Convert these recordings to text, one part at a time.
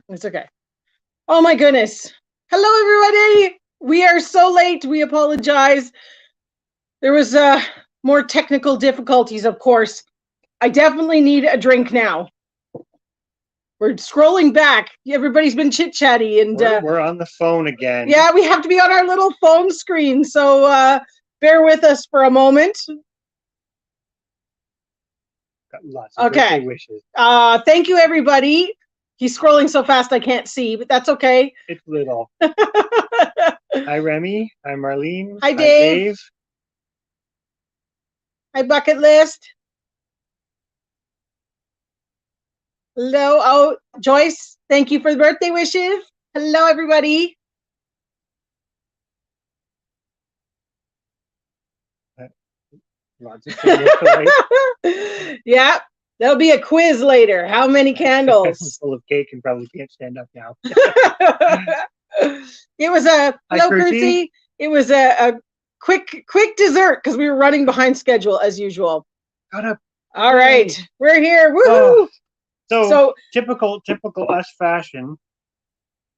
It's okay. Oh my goodness. Hello, everybody. We are so late. We apologize. There was more technical difficulties, of course. I definitely need a drink now. We're scrolling back. Everybody's been chit-chatty. And we're on the phone again. Yeah, we have to be on our little phone screen. So bear with us for a moment. Got lots of birthday wishes. Thank you, everybody. He's scrolling so fast I can't see, but that's okay. It's little. Hi, Remy. Hi, Marlene. Hi, Dave. Hi, Bucket List. Hello. Oh, Joyce, thank you for the birthday wishes. Hello, everybody. Lots of candles. Yeah, there'll be a quiz later. How many candles? Full of cake and probably can't stand up now. It was a hello, Kirsty. It was a quick dessert because we were running behind schedule as usual. Got up. All right, we're here. Woohoo! So typical us fashion.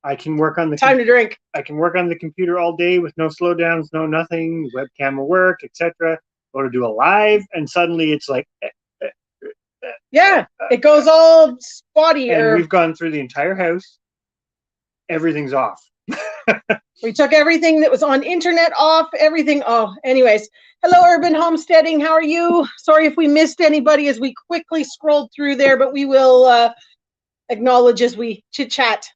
I can work on the time to drink. I can work on the computer all day with no slowdowns, no nothing. Webcam will work, etc. Go to do a live, and suddenly it's like. Yeah, it goes all spotty. And we've gone through the entire house. Everything's off. We took everything that was on internet off. Everything. Oh, anyways. Hello, Urban Homesteading. How are you? Sorry if we missed anybody as we quickly scrolled through there, but we will acknowledge as we chit chat.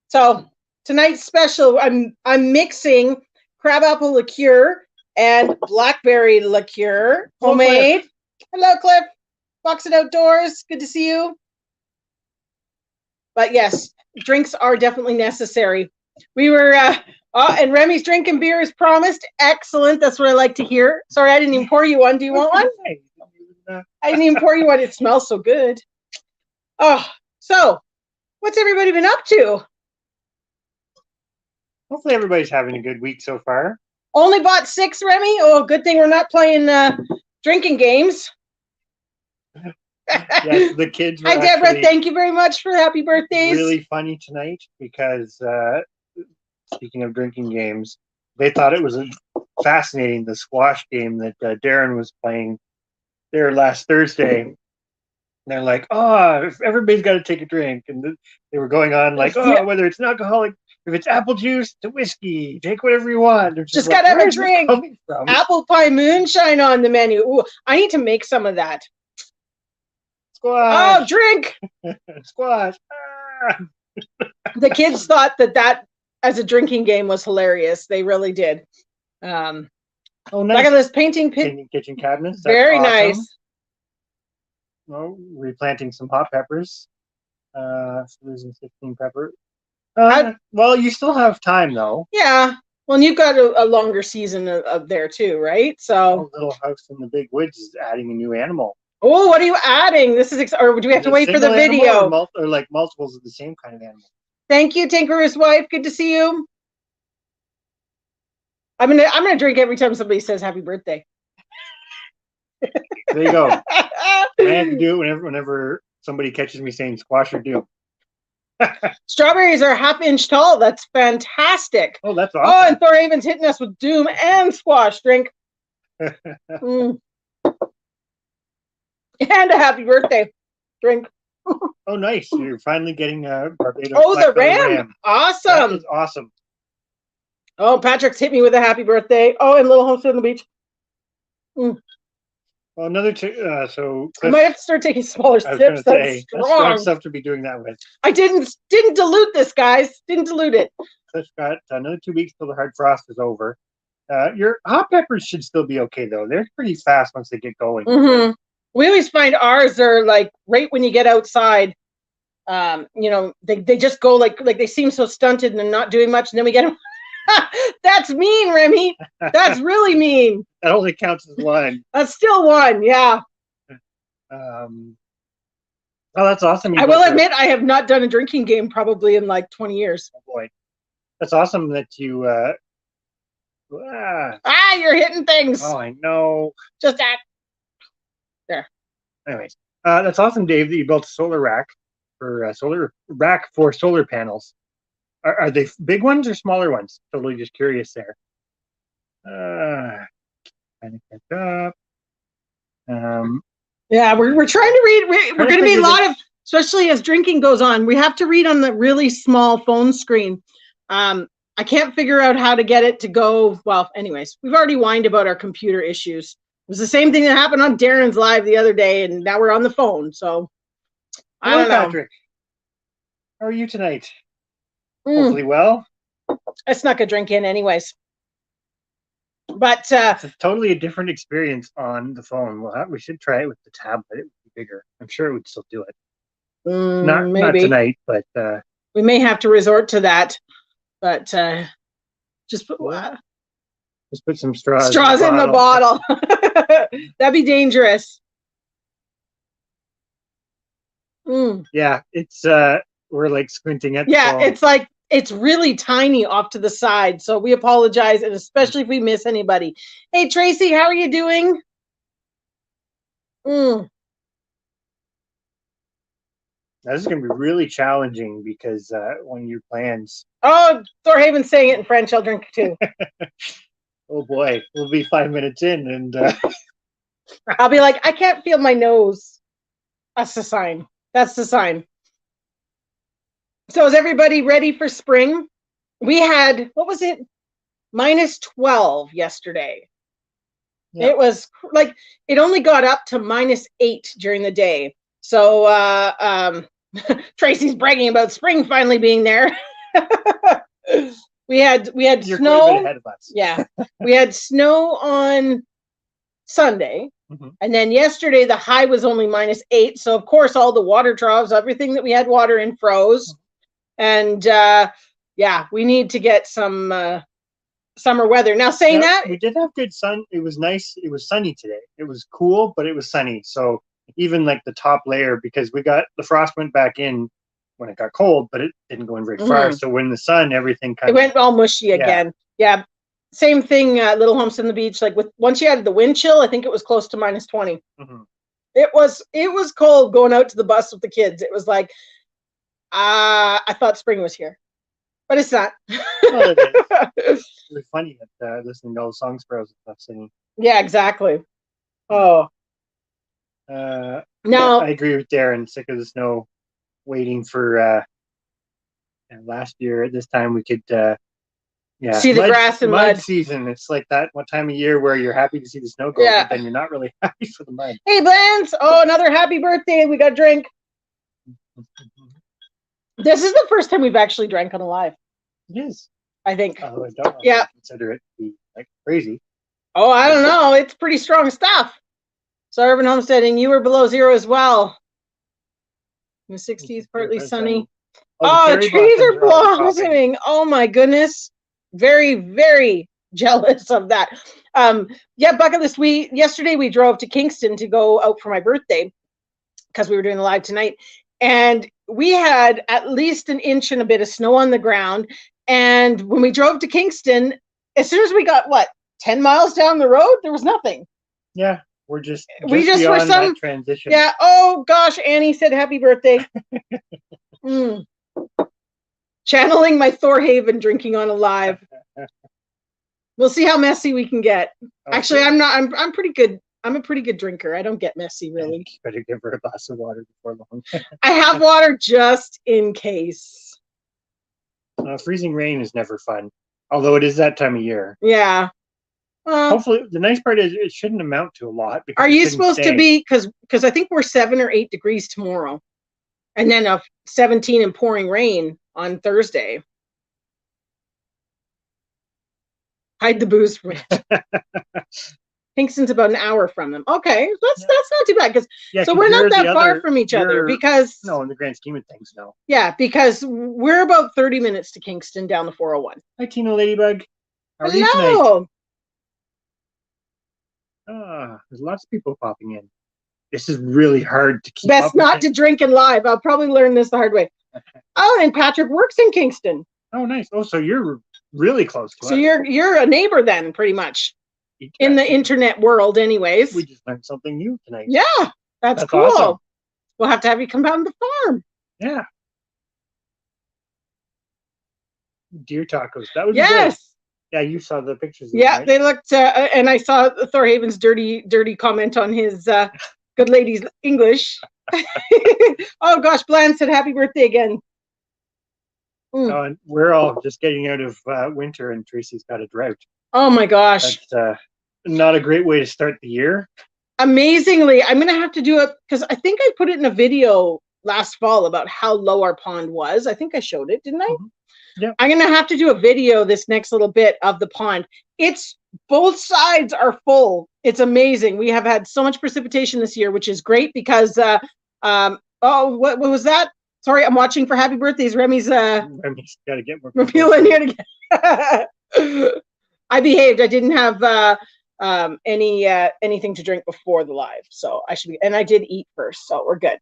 So tonight's special, I'm mixing crabapple liqueur and blackberry liqueur, homemade. Hello, Cliff. Boxing Outdoors. Good to see you. But yes, drinks are definitely necessary. We were, and Remy's drinking beer as promised. Excellent. That's what I like to hear. Sorry, I didn't even pour you one. Do you want one? I didn't even pour you one. It smells so good. Oh, so what's everybody been up to? Hopefully everybody's having a good week so far. Only bought 6, Remy? Oh, good thing we're not playing drinking games. Yes, the kids were Hi, Deborah. Thank you very much for happy birthdays. Really funny tonight because speaking of drinking games, they thought it was fascinating, the squash game that Darren was playing there last Thursday. And they're like, oh, everybody's got to take a drink. And they were going on like, oh, whether it's an alcoholic, if it's apple juice to whiskey, take whatever you want. Just got to have a drink. Apple pie moonshine on the menu. Ooh, I need to make some of that. Squash. Oh, drink. Squash. The kids thought that as a drinking game was hilarious. They really did. Oh, nice. Look at this painting kitchen cabinets. That's very awesome. Nice. Oh, replanting some hot peppers. Losing 16 pepper. Well, you still have time though. Yeah. Well, and you've got a longer season of there too, right? So Little House in the Big Woods is adding a new animal. Oh, what are you adding? This is or do we have to wait for the video? Or like multiples of the same kind of animal. Thank you, Tinkerer's wife. Good to see you. I'm gonna drink every time somebody says happy birthday. There you go. I have to do it whenever somebody catches me saying squash or deal. Strawberries are half-inch tall. That's fantastic. Oh, that's awesome. Oh, and Thorhaven's hitting us with doom and squash drink. And a happy birthday drink. Oh, nice. You're finally getting a Barbados. Oh, the ram. Awesome. That is awesome. Oh, Patrick's hit me with a happy birthday. Oh, and Little Homestead on the Beach. Well, another two. So I might have to start taking smaller sips. That's strong stuff to be doing that with. I didn't dilute this, guys. Didn't dilute it. Cliff's got another 2 weeks till the hard frost is over. Your hot peppers should still be okay though. They're pretty fast once they get going. Mm-hmm. We always find ours are like right when you get outside. They just go like they seem so stunted and not doing much, and then we get them. That's mean, Remy. That's really mean. That only counts as one. That's still one, yeah. Oh, that's awesome. I will admit I have not done a drinking game probably in like 20 years. Oh boy, that's awesome that you. You're hitting things. Oh, I know. Just that. There. Anyways, that's awesome, Dave, that you built a solar rack. for solar rack for solar panels. Are they big ones or smaller ones? Totally just curious there. Kind of catch up. Yeah, we're trying to read. We're going to be a lot of, especially as drinking goes on, we have to read on the really small phone screen. I can't figure out how to get it to go. Well, anyways, we've already whined about our computer issues. It was the same thing that happened on Darren's live the other day, and now we're on the phone. So I don't know. Patrick, how are you tonight? Hopefully well. I snuck a drink in anyways. But it's totally a different experience on the phone. We should try it with the tablet. It would be bigger. I'm sure it would still do it. Not tonight, but we may have to resort to that. But just put some straws in the bottle. That'd be dangerous. Yeah, it's we're like squinting at. Yeah, it's like it's really tiny off to the side. So we apologize, and especially if we miss anybody. Hey Tracy, how are you doing? This is going to be really challenging because one of your plans. Oh, Thorhaven's saying it in French. I'll drink too. Oh boy, we'll be 5 minutes in, and I'll be like, I can't feel my nose. That's the sign. That's the sign. So is everybody ready for spring? We had, what was it? -12 yesterday. Yeah. It was like, it only got up to -8 during the day. So Tracy's bragging about spring finally being there. we had You're snow. Quite a bit ahead of us. Yeah, we had snow on Sunday, and then yesterday the high was only -8. So of course all the water troughs, everything that we had water in, froze. And yeah, we need to get some summer weather. Now saying that, we did have good sun. It was nice. It was sunny today. It was cool, but it was sunny. So even like the top layer, because we got the frost went back in when it got cold, but it didn't go in very far. So when the sun, everything kind of went all mushy again. Yeah, same thing. Little Homestead on the Beach, like once you added the wind chill, I think it was close to -20. It was cold going out to the bus with the kids. It was like I thought spring was here, but it's not. Well, it is. It's really funny listening to all the song sparrows and stuff singing. Yeah, exactly. Oh. No, I agree with Darren. Sick of the snow, waiting for last year at this time we could see the grass and mud season. It's like that one time of year where you're happy to see the snow go, but then you're not really happy for the mud. Hey Blance, oh, another happy birthday. We got a drink. This is the first time we've actually drank on a live. It is. I think. I don't consider it to be like crazy. Oh, I don't know. It's pretty strong stuff. So urban homesteading, you were below zero as well. In the 60s, partly sunny. Oh, the trees are blossoming. Oh my goodness. Very, very jealous of that. Yeah, bucket list. Yesterday we drove to Kingston to go out for my birthday because we were doing the live tonight. And we had at least an inch and a bit of snow on the ground. And when we drove to Kingston, as soon as we got 10 miles down the road, there was nothing. Yeah. We just were some transition. Yeah. Oh gosh, Annie said happy birthday. Channeling my Thorhaven drinking on a live. We'll see how messy we can get. Okay. Actually, I'm not. I'm pretty good. I'm a pretty good drinker. I don't get messy really. You better give her a glass of water before long. I have water just in case. Freezing rain is never fun, although it is that time of year. Yeah. Hopefully, the nice part is it shouldn't amount to a lot. Are you supposed to be, because I think we're 7 or 8 degrees tomorrow, and then 17 and pouring rain on Thursday. Hide the booze from it. Kingston's about an hour from them. Okay, that's not too bad so we're not that far from each other because no, in the grand scheme of things, no. Yeah, because we're about 30 minutes to Kingston down the 401. Hi, Tina Ladybug. How are you tonight? There's lots of people popping in. This is really hard to keep Best up not to drink and live. I'll probably learn this the hard way. Oh, and Patrick works in Kingston. Oh, nice. Oh, so you're really close to us. So you're a neighbor then, pretty much, in the internet world anyways. We just learned something new tonight. Yeah, that's cool. Awesome. We'll have to have you come down to the farm. Yeah. Deer tacos. That would be Yes. good. Yeah, you saw the pictures. Yeah, right? they looked, and I saw Thorhaven's dirty comment on his good lady's English. Oh gosh, Bland said happy birthday again. And we're all just getting out of winter, and Tracy's got a drought. Oh my gosh. That's not a great way to start the year. Amazingly, I'm going to have to do it because I think I put it in a video last fall about how low our pond was. I think I showed it, didn't I? Mm-hmm. Yeah. I'm going to have to do a video this next little bit of the pond. It's both sides are full. It's amazing. We have had so much precipitation this year, which is great because, what was that? Sorry, I'm watching for happy birthdays. Remy's got to get more people in here to get. I behaved. I didn't have anything to drink before the live, so I should be. And I did eat first, so we're good.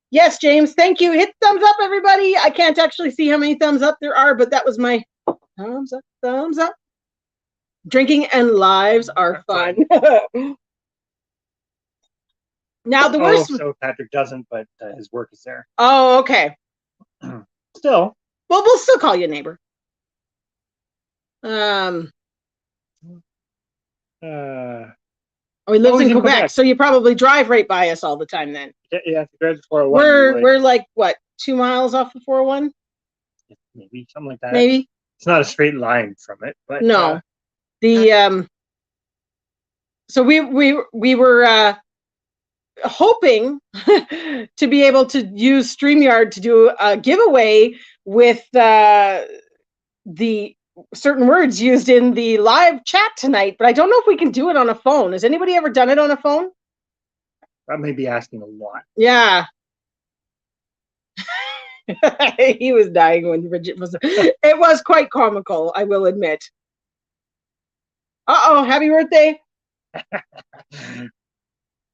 Yes, James, thank you. Hit thumbs up, everybody. I can't actually see how many thumbs up there are, but that was my thumbs up. Thumbs up. Drinking and lives are fun. Now the worst. So Patrick doesn't, but his work is there. Oh, okay. Still. Well, we'll still call you a neighbor. He lives in Quebec, so you probably drive right by us all the time then. Yeah, drive the 401. We're like what, 2 miles off the 401? Maybe something like that. Maybe. It's not a straight line from it, but no. So we were hoping to be able to use StreamYard to do a giveaway with the certain words used in the live chat tonight, but I don't know if we can do it on a phone. Has anybody ever done it on a phone? I may be asking a lot. Yeah. He was dying when Bridget was. It was quite comical, I will admit. Uh-oh, happy birthday.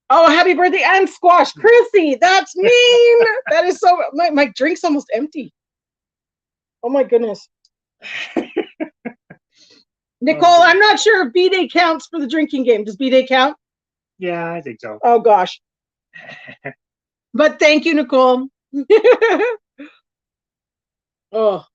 Oh, happy birthday and squash. Chrissy, that's mean. That is so, my drink's almost empty. Oh my goodness. Nicole, I'm not sure if B-Day counts for the drinking game. Does B-Day count? Yeah, I think so. Oh gosh. But thank you, Nicole. Oh.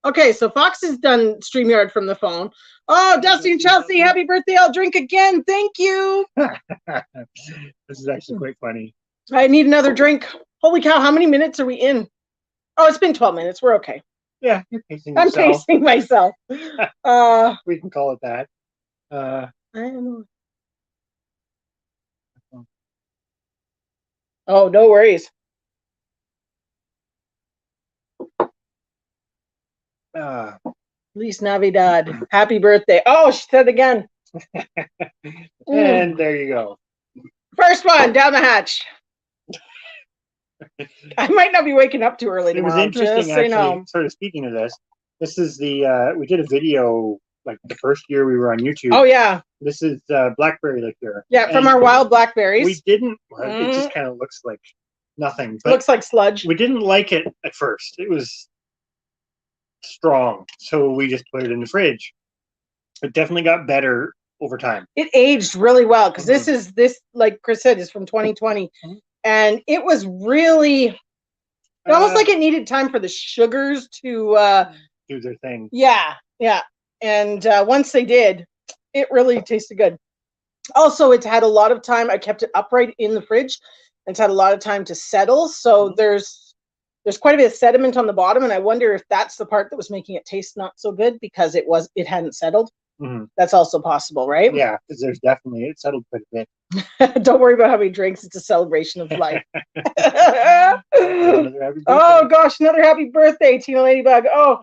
Okay, so Fox has done StreamYard from the phone. Oh, Dusty and Chelsea, happy birthday. I'll drink again. Thank you. This is actually quite funny. I need another drink. Holy cow, how many minutes are we in? Oh, it's been 12 minutes. We're okay. Yeah, you're pacing yourself. I'm pacing myself. We can call it that. I don't know. Oh, no worries. Feliz Navidad. Happy birthday. Oh, she said again. And there you go. First one, down the hatch. I might not be waking up too early tomorrow. It was interesting, actually, sort of speaking of this. This is we did a video, like the first year we were on YouTube. Oh, yeah. This is blackberry liqueur. Yeah, from our wild blackberries. We didn't, it just kind of looks like nothing. But looks like sludge. We didn't like it at first. It was strong, so we just put it in the fridge. It definitely got better over time. It aged really well, because this, like Chris said, is from 2020. And it was really almost like it needed time for the sugars to do their thing. Yeah, yeah. And once they did, it really tasted good. Also, it's had a lot of time. I kept it upright in the fridge. It's had a lot of time to settle. So there's quite a bit of sediment on the bottom, and I wonder if that's the part that was making it taste not so good, because it hadn't settled. That's also possible, right? Yeah, because it settled quite a bit. Don't worry about how many drinks. It's a celebration of life. Oh gosh, another happy birthday, Tina Ladybug. Oh,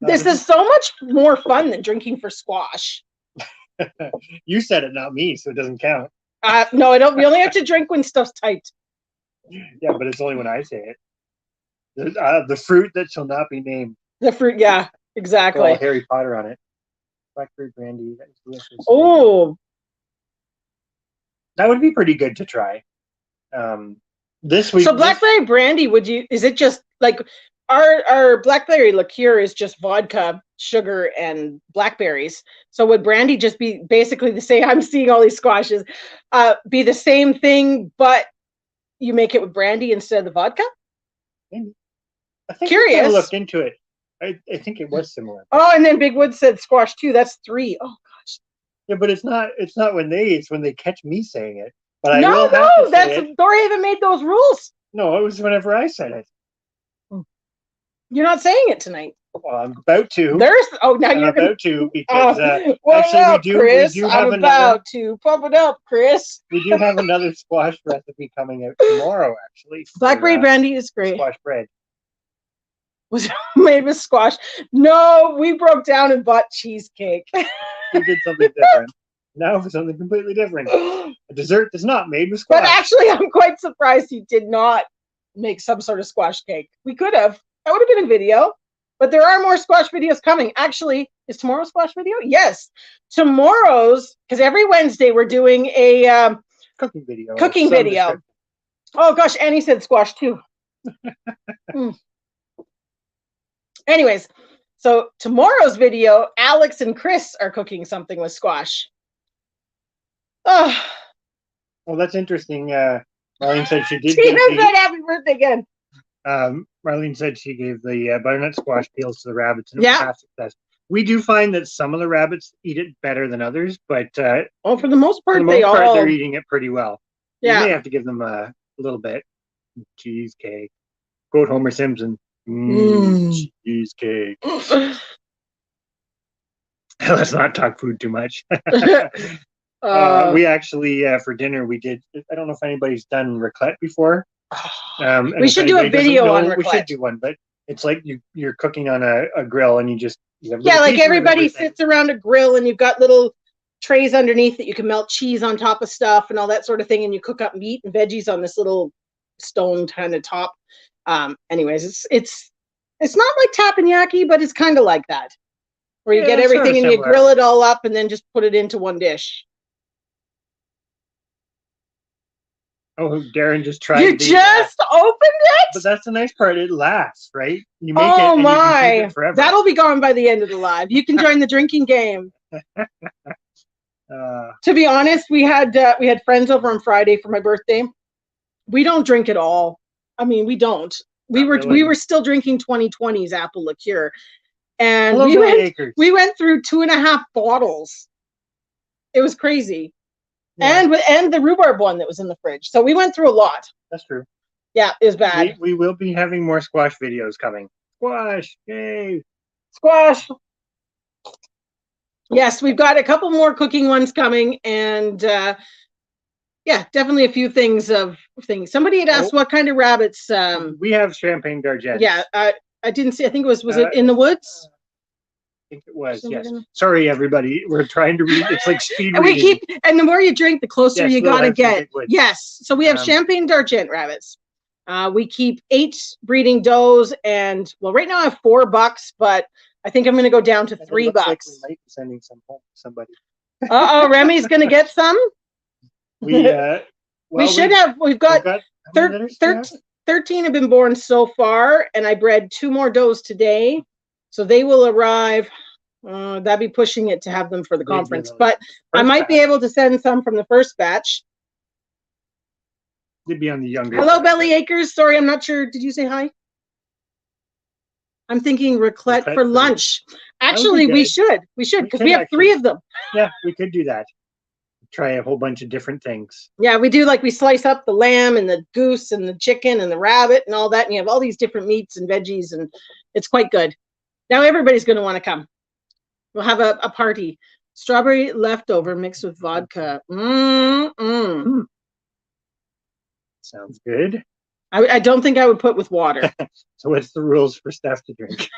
this is so much more fun than drinking for squash. You said it, not me, so it doesn't count. No, I don't. We only have to drink when stuff's tight. Yeah, but it's only when I say it. The fruit that shall not be named. The fruit, yeah, exactly. Harry Potter on it. Blackberry brandy. That is delicious. Oh, that would be pretty good to try. This week. So blackberry brandy, is it just like our blackberry liqueur is just vodka, sugar, and blackberries. So would brandy just be basically the same? I'm seeing all these squashes. Be the same thing, but you make it with brandy instead of the vodka? Maybe. I think Curious. I looked into it. I think it was similar. Oh, and then Big Wood said squash too. That's 3. Oh gosh. Yeah, but it's not when they catch me saying it. But I No, will have no, to that's say it. Dory even made those rules. No, it was whenever I said it. You're not saying it tonight. Well, I'm about to. Now I'm you're about to because what actually up, Chris? we do I'm have about to pump it up, Chris. we do have another squash recipe coming out tomorrow. Actually, for, Blackberry brandy is great. squash bread. Was made with squash. No, we broke down and bought cheesecake. We did something different. Now for something completely different. A dessert that's not made with squash. But actually, I'm quite surprised he did not make some sort of squash cake. We could have. That would have been a video. But there are more squash videos coming. Actually, is tomorrow's squash video? Yes. Tomorrow's, because every Wednesday we're doing a cooking video. Cooking video. Oh gosh, Annie said squash too. Anyways, so tomorrow's video, Alex and Chris are cooking something with squash. Oh. Well, that's interesting. Marlene said she did. Tina said happy birthday again. Marlene said she gave the butternut squash peels to the rabbits, and it was half success. We do find that some of the rabbits eat it better than others, but for the most part, they're eating it pretty well. Yeah, you may have to give them a little bit. Cheesecake. Quote Homer Simpson. Cheesecake. Let's not talk food too much. We actually for dinner we did. I don't know if anybody's done raclette before. We should do a video on raclette. We should do one, but it's like you're cooking on a grill and you have like everybody sits around a grill and you've got little trays underneath that you can melt cheese on top of stuff and all that sort of thing, and you cook up meat and veggies on this little stone kind of top. Anyways, it's not like teppanyaki, but it's kind of like that, where you get everything and you grill it all up and then just put it into one dish. Oh, Darren just tried. You just opened it? But that's the nice part. It lasts, right? You make it and you can keep it forever. That'll be gone by the end of the live. You can join the drinking game. To be honest, we had friends over on Friday for my birthday. We don't drink at all. I mean, we don't. We were still drinking 2020's apple liqueur, and we went through 2.5 bottles. It was crazy. Yeah. And the rhubarb one that was in the fridge. So we went through a lot. That's true. Yeah, it was bad. We will be having more squash videos coming. Squash, yay! Squash. Yes, we've got a couple more cooking ones coming, and yeah, definitely a few things. Somebody had asked what kind of rabbits. We have champagne d'Argent. Yeah, I didn't see. I think was it in the woods? I think it was, yes. Sorry, everybody. We're trying to read. It's like speed reading. And the more you drink, the closer you gotta get. Yes. So we have champagne d'Argent rabbits. We keep 8 breeding does, and well, right now I have $4, but I think I'm gonna go down to $3. Like we might be sending some home to somebody. Remy's gonna get some. We should have. We've got 13 have been born so far, and I bred 2 more does today. So they will arrive. That'd be pushing it to have them for the conference, but I might be able to send some from the first batch. They'd be on the younger. Hello, Belly Acres. Sorry, I'm not sure. Did you say hi? I'm thinking raclette for lunch. Actually, we should because we have 3 of them. Yeah, we could do that. Try a whole bunch of different things. Yeah, we do. Like we slice up the lamb and the goose and the chicken and the rabbit and all that, and you have all these different meats and veggies, and it's quite good. Now everybody's going to want to come. We'll have a party. Strawberry leftover mixed with vodka. Sounds good. I don't think I would put with water. So what's the rules for Steph to drink?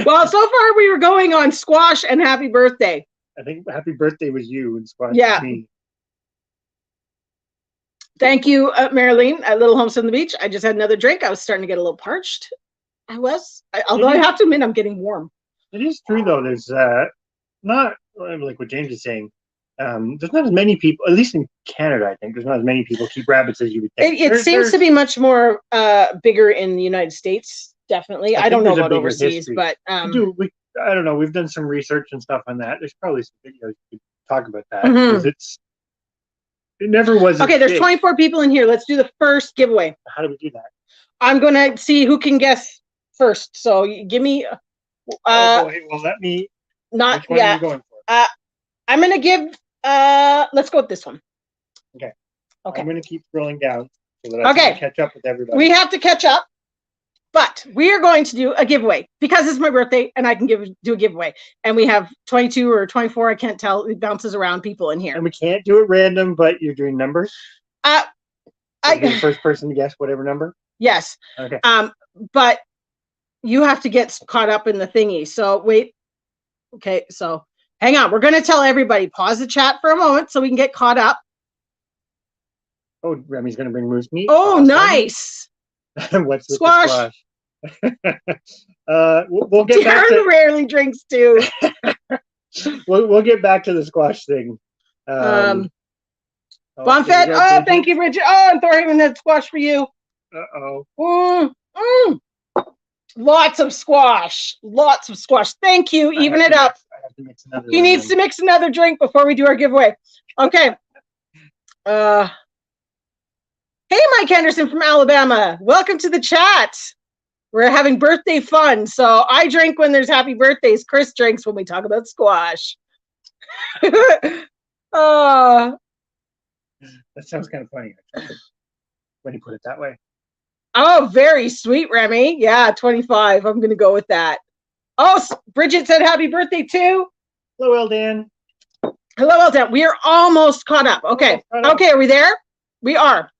Well, so far we were going on squash and happy birthday. I think happy birthday was you and squash was me. Thank you, Marilyn, at Little Homes on the Beach. I just had another drink. I was starting to get a little parched. Although I have to admit, I'm getting warm. It is true, though. There's not like what James is saying. There's not as many people, at least in Canada, I think, there's not as many people keep rabbits as you would think. It seems to be much more bigger in the United States, definitely. I don't know about overseas, but I don't know. We've done some research and stuff on that. There's probably some videos you could talk about that because It never was. Okay, there's 24 people in here. Let's do the first giveaway. How do we do that? I'm going to see who can guess first. So give me... oh, boy. Well, let me... Not Which one are you going for? I'm going to give... let's go with this one. Okay. Okay. I'm going to keep scrolling down so that I can catch up with everybody. We have to catch up, but we are going to do a giveaway because it's my birthday and I can do a giveaway. And we have 22 or 24. I can't tell. It bounces around people in here. And we can't do it random, but you're doing numbers? Be the first person to guess whatever number? Yes. Okay. But you have to get caught up in the thingy. So wait. Okay. So hang on. We're going to tell everybody, pause the chat for a moment so we can get caught up. Oh, Remy's going to bring moose meat. Oh, awesome. Nice. What's with squash? The squash? We'll get back to... rarely drinks too. we'll get back to the squash thing. Bonfed. Oh, thank you, Richard. Oh, and Thorhaven had squash for you. Uh-oh. Lots of squash. Lots of squash. Thank you. Even it up. He needs to mix another drink before we do our giveaway. Okay. Hey, Mike Henderson from Alabama. Welcome to the chat. We're having birthday fun. So I drink when there's happy birthdays. Chris drinks when we talk about squash. That sounds kind of funny, actually, when you put it that way. Oh, very sweet, Remy. Yeah, 25. I'm going to go with that. Oh, Bridget said happy birthday too. Hello, Eldan. Hello, Eldan. We are almost caught up. Okay. Okay, are we there? We are.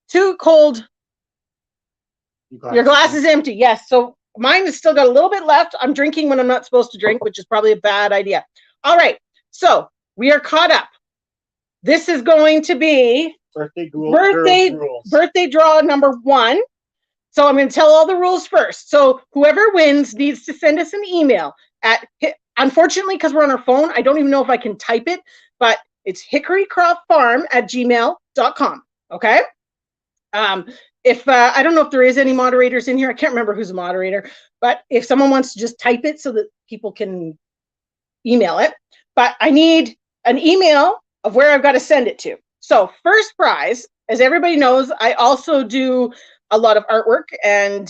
Too cold. Your glass is empty. Yes. So mine has still got a little bit left. I'm drinking when I'm not supposed to drink, which is probably a bad idea. All right. So we are caught up. This is going to be birthday draw number 1. So I'm going to tell all the rules first. So whoever wins needs to send us an email at, unfortunately, because we're on our phone, I don't even know if I can type it, but it's hickorycroftfarm@gmail.com. Okay. If I don't know if there is any moderators in here. I can't remember who's a moderator, but if someone wants to just type it so that people can email it, but I need an email of where I've got to send it to. So first prize, as everybody knows, I also do a lot of artwork and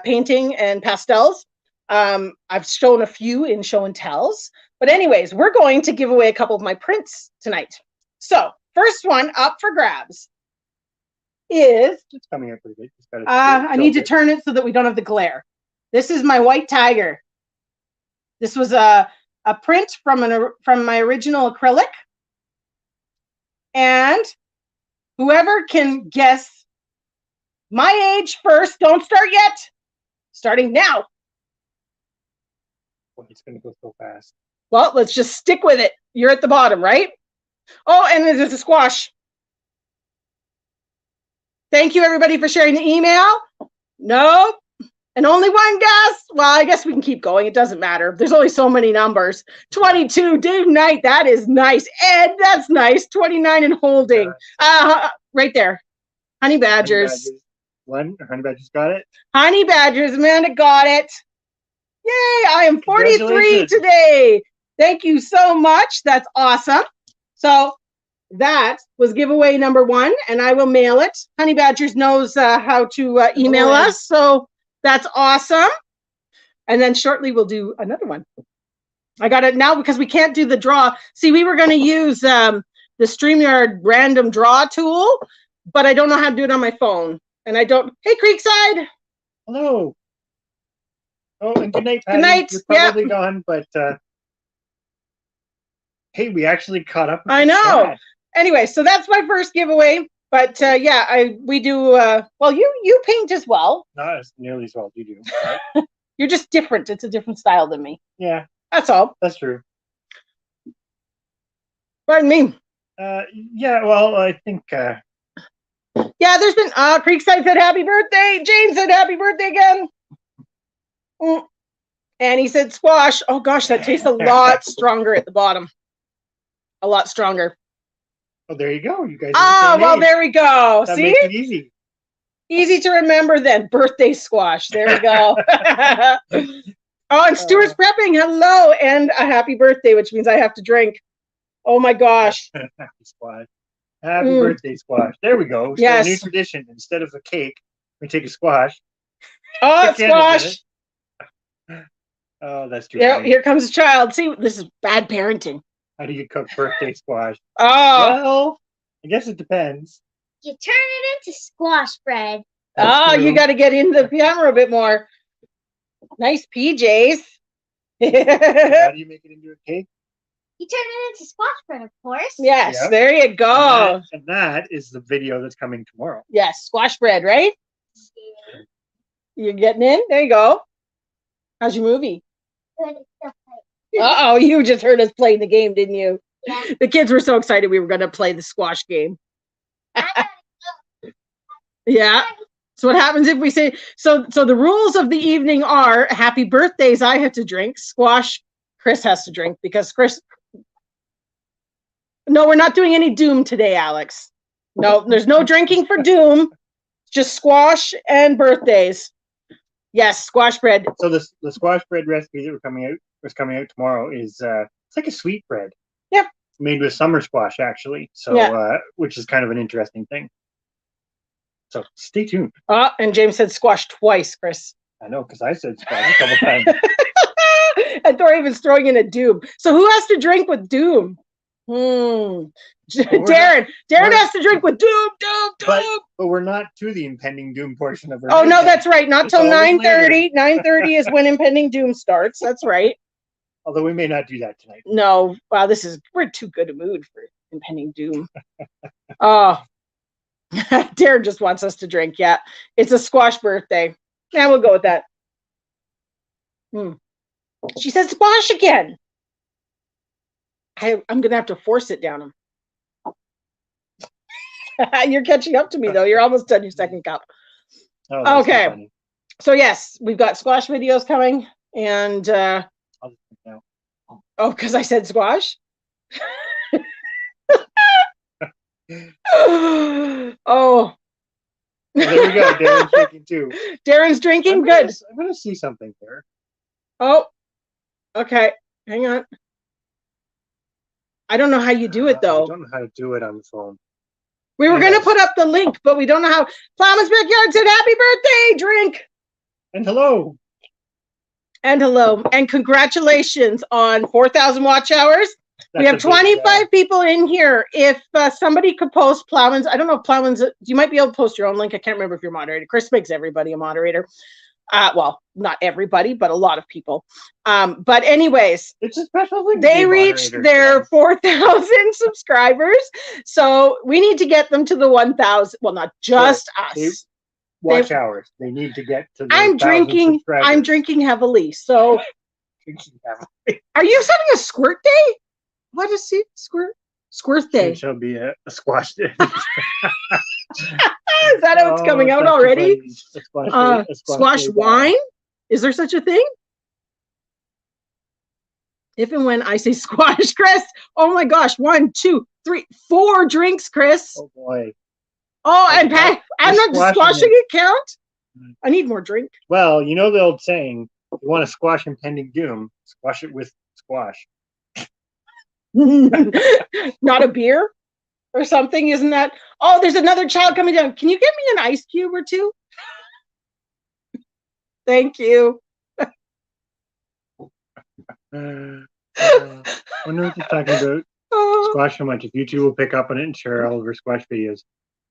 painting and pastels. I've shown a few in show and tells, but anyways, we're going to give away a couple of my prints tonight. So first one up for grabs is, it's coming up pretty good. I need to turn it so that we don't have the glare. This is my white tiger. This was a print from my original acrylic. And whoever can guess my age first, don't start yet. Starting now. Well, it's going to go so fast. Well, let's just stick with it. You're at the bottom, right? Oh, and there's a squash. Thank you, everybody, for sharing the email. Nope. And only one guess. Well, I guess we can keep going. It doesn't matter. There's only so many numbers. 22, Dave Knight. That is nice. Ed, that's nice. 29 and holding. Right there. Honey Badgers. Honey Badgers got it? Honey Badgers. Amanda got it. Yay. I am 43 today. Thank you so much. That's awesome. So that was giveaway number 1, and I will mail it. Honey Badgers knows how to email us, so that's awesome. And then shortly we'll do another one. I got it now because we can't do the draw. See, we were going to use the StreamYard random draw tool, but I don't know how to do it on my phone. And I don't. Hey, Creekside. Hello. Oh, and good night, Patty. Good night. You're probably gone, but hey, we actually caught up with I know. Anyway, so that's my first giveaway. But yeah, we do. Well, you paint as well. Not as nearly as well as you do. Right? You're just different. It's a different style than me. Yeah, that's all. That's true. Pardon me. Yeah. Well, I think. Yeah, there's been. Creekside said happy birthday. Jane said happy birthday again. And he said squash. Oh gosh, that tastes a lot stronger at the bottom. A lot stronger. Oh, there you go. You guys. Oh, well, there we go. That See? makes it easy. Easy to remember then. Birthday squash. There we go. Oh, and Stuart's prepping. Hello. And a happy birthday, which means I have to drink. Oh, my gosh. Happy squash. Happy birthday, squash. There we go. We start a new tradition. Instead of a cake, we take a squash. Oh, squash. Oh, that's too funny. Here comes a child. See, this is bad parenting. How do you cook birthday squash? Oh. Well, I guess it depends. You turn it into squash bread. You got to get into the camera a bit more. Nice PJs. How do you make it into a cake? You turn it into squash bread, of course. Yes, there you go. And that is the video that's coming tomorrow. Yes, squash bread, right? Yeah. You're getting in? There you go. How's your movie? Uh-oh, you just heard us playing the game, didn't you? Yeah. The kids were so excited we were going to play the squash game. Yeah. So what happens if we say, so the rules of the evening are happy birthdays I have to drink, squash Chris has to drink because Chris. No, we're not doing any Doom today, Alex. No, there's no drinking for Doom. Just squash and birthdays. Yes, squash bread. So the squash bread recipe that was coming out tomorrow is it's like a sweet bread. Yep. Made with summer squash, actually. So which is kind of an interesting thing. So stay tuned. And James said squash twice, Chris. I know, because I said squash a couple times. And Thor even's throwing in a Doom. So who has to drink with Doom? Darren has to drink with Doom. But we're not to the impending Doom portion of it. Oh, no, that's right. Not till 9:30. 9:30 is when impending Doom starts. That's right. Although we may not do that tonight. No. Wow, we're too good a mood for impending Doom. Oh. Darren just wants us to drink. Yeah. It's a squash birthday. Yeah, we'll go with that. She said squash again. I'm going to have to force it down him. You're catching up to me, though. You're almost done your second cup. Oh, okay. So, yes, we've got squash videos coming. And, because I said squash? Oh. There we go. Darren's drinking, too. Darren's drinking? Good. I'm going to see something there. Oh. Okay. Hang on. I don't know how you do it, though. I don't know how to do it on the phone. We were going to put up the link, but we don't know how. Plowman's Backyard said, happy birthday, drink. And hello. And hello. And congratulations on 4,000 watch hours. We have 25 people in here. If somebody could post Plowman's, I don't know if Plowman's, you might be able to post your own link. I can't remember if you're a moderator. Chris makes everybody a moderator. Well, not everybody, but a lot of people. But anyways, it's a special thing. They reached their 4,000 subscribers. So we need to get them to the 1,000. Well, not just us. Watch hours. They need to get to the I'm drinking heavily. So are you setting a squirt day? What is it? Squirt day. It shall be a squash day. Is that how it's coming out already? Squash wine? Is there such a thing? If and when I say squash, Chris. Oh my gosh. 1, 2, 3, 4 drinks, Chris. Oh boy. Oh, and Pat, I'm not squashing it count. I need more drink. Well, you know the old saying, you want to squash impending doom, squash it with squash. Not a beer or something, isn't that? Oh, there's another child coming down. Can you get me an ice cube or two? Thank you. Wonder what they're talking about. Squash so much. If you two will pick up on it and share all of our squash videos.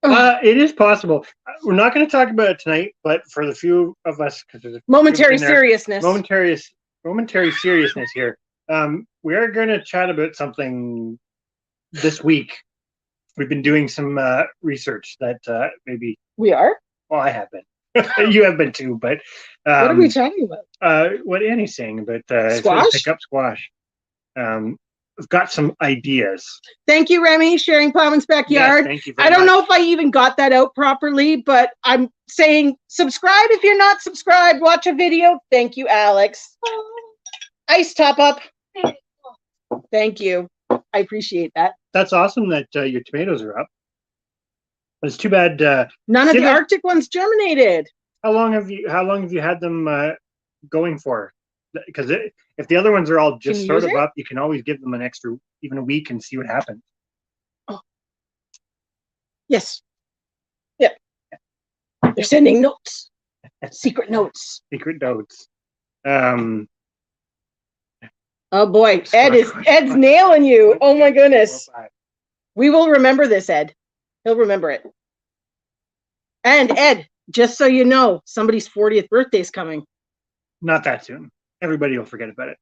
It is possible. We're not going to talk about it tonight, but for the few of us, momentary seriousness here. We are going to chat about something this week. We've been doing some research that maybe we are. Well, I have been. You have been too, but what are we chatting about? What Annie's saying about squash. Pick up squash. I've got some ideas. Thank you, Remy, sharing Plowman's Backyard. Yes, thank you I don't know if I even got that out properly, but I'm saying subscribe if you're not subscribed. Watch a video. Thank you, Alex. Ice top up. Thank you. I appreciate that. That's awesome that your tomatoes are up. But it's too bad none of the Arctic ones germinated. How long have you had them going for? Because if the other ones are all just sort of up, you can always give them an extra, even a week, and see what happens. Oh. Yes. Yeah. They're sending notes. Secret notes. Secret notes. Oh boy, Ed's nailing you. Oh my goodness. We will remember this, Ed. He'll remember it. And Ed, just so you know, somebody's 40th birthday is coming. Not that soon. Everybody will forget about it.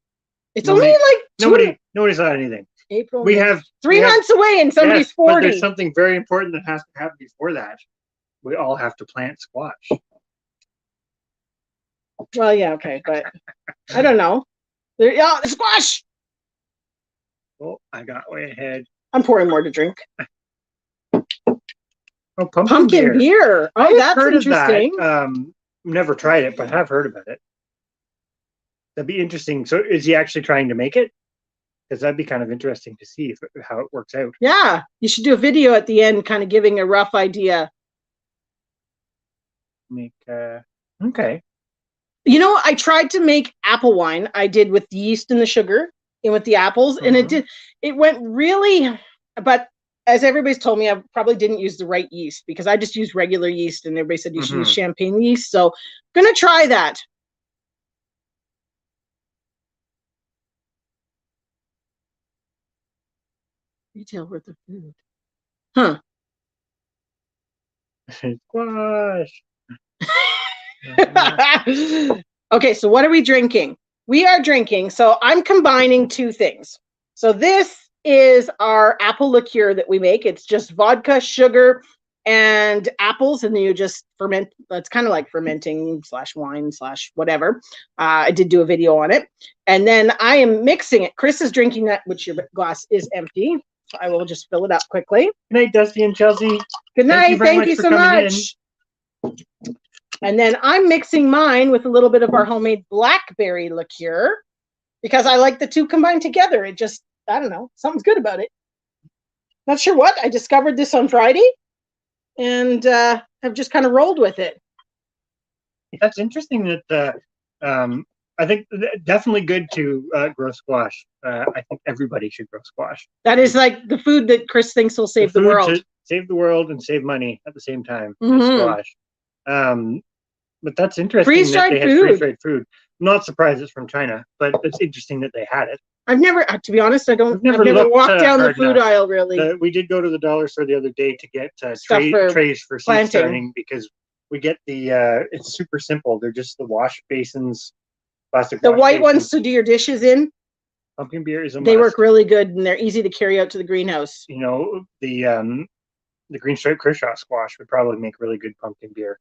It's only like nobody saw anything. April. We have 3 months away, and somebody's 40. But there's something very important that has to happen before that. We all have to plant squash. Well, yeah, okay, but I don't know. The squash. Oh, I got way ahead. I'm pouring more to drink. Oh, pumpkin beer. Oh, that's interesting. Never tried it, but have heard about it. That'd be interesting. So, is he actually trying to make it? Because that'd be kind of interesting to see how it works out. Yeah, you should do a video at the end, kind of giving a rough idea. Okay. You know, I tried to make apple wine. I did with the yeast and the sugar and with the apples, and it went really, but as everybody's told me, I probably didn't use the right yeast because I just used regular yeast, and everybody said you should use champagne yeast. So I'm going to try that. Retail worth of food. Huh. Squash. Okay, so what are we drinking? We are drinking, so I'm combining two things. So this is our apple liqueur that we make. It's just vodka, sugar, and apples, and then you just ferment. It's kind of like fermenting / wine / whatever. I did do a video on it. And then I am mixing it. Chris is drinking that, which your glass is empty. So I will just fill it up quickly. Good night, Dusty and Chelsea. Good night. Thank you so much. And then I'm mixing mine with a little bit of our homemade blackberry liqueur because I like the two combined together. It just, I don't know, something's good about it. Not sure what. I discovered this on Friday and have just kind of rolled with it. That's interesting that I think definitely good to grow squash. I think everybody should grow squash. That is like the food that Chris thinks will save the world. Save the world and save money at the same time. Squash. But that's interesting. Freeze-dried food. I'm not surprised it's from China, but it's interesting that they had it. I've never, to be honest, I've never walked down the food aisle really. We did go to the dollar store the other day to get trays for seed starting because we get the. It's super simple. They're just the wash basins, plastic. The white ones to do your dishes in. Pumpkin beer is a must. They work really good and they're easy to carry out to the greenhouse. You know, the green striped Kershaw squash would probably make really good pumpkin beer.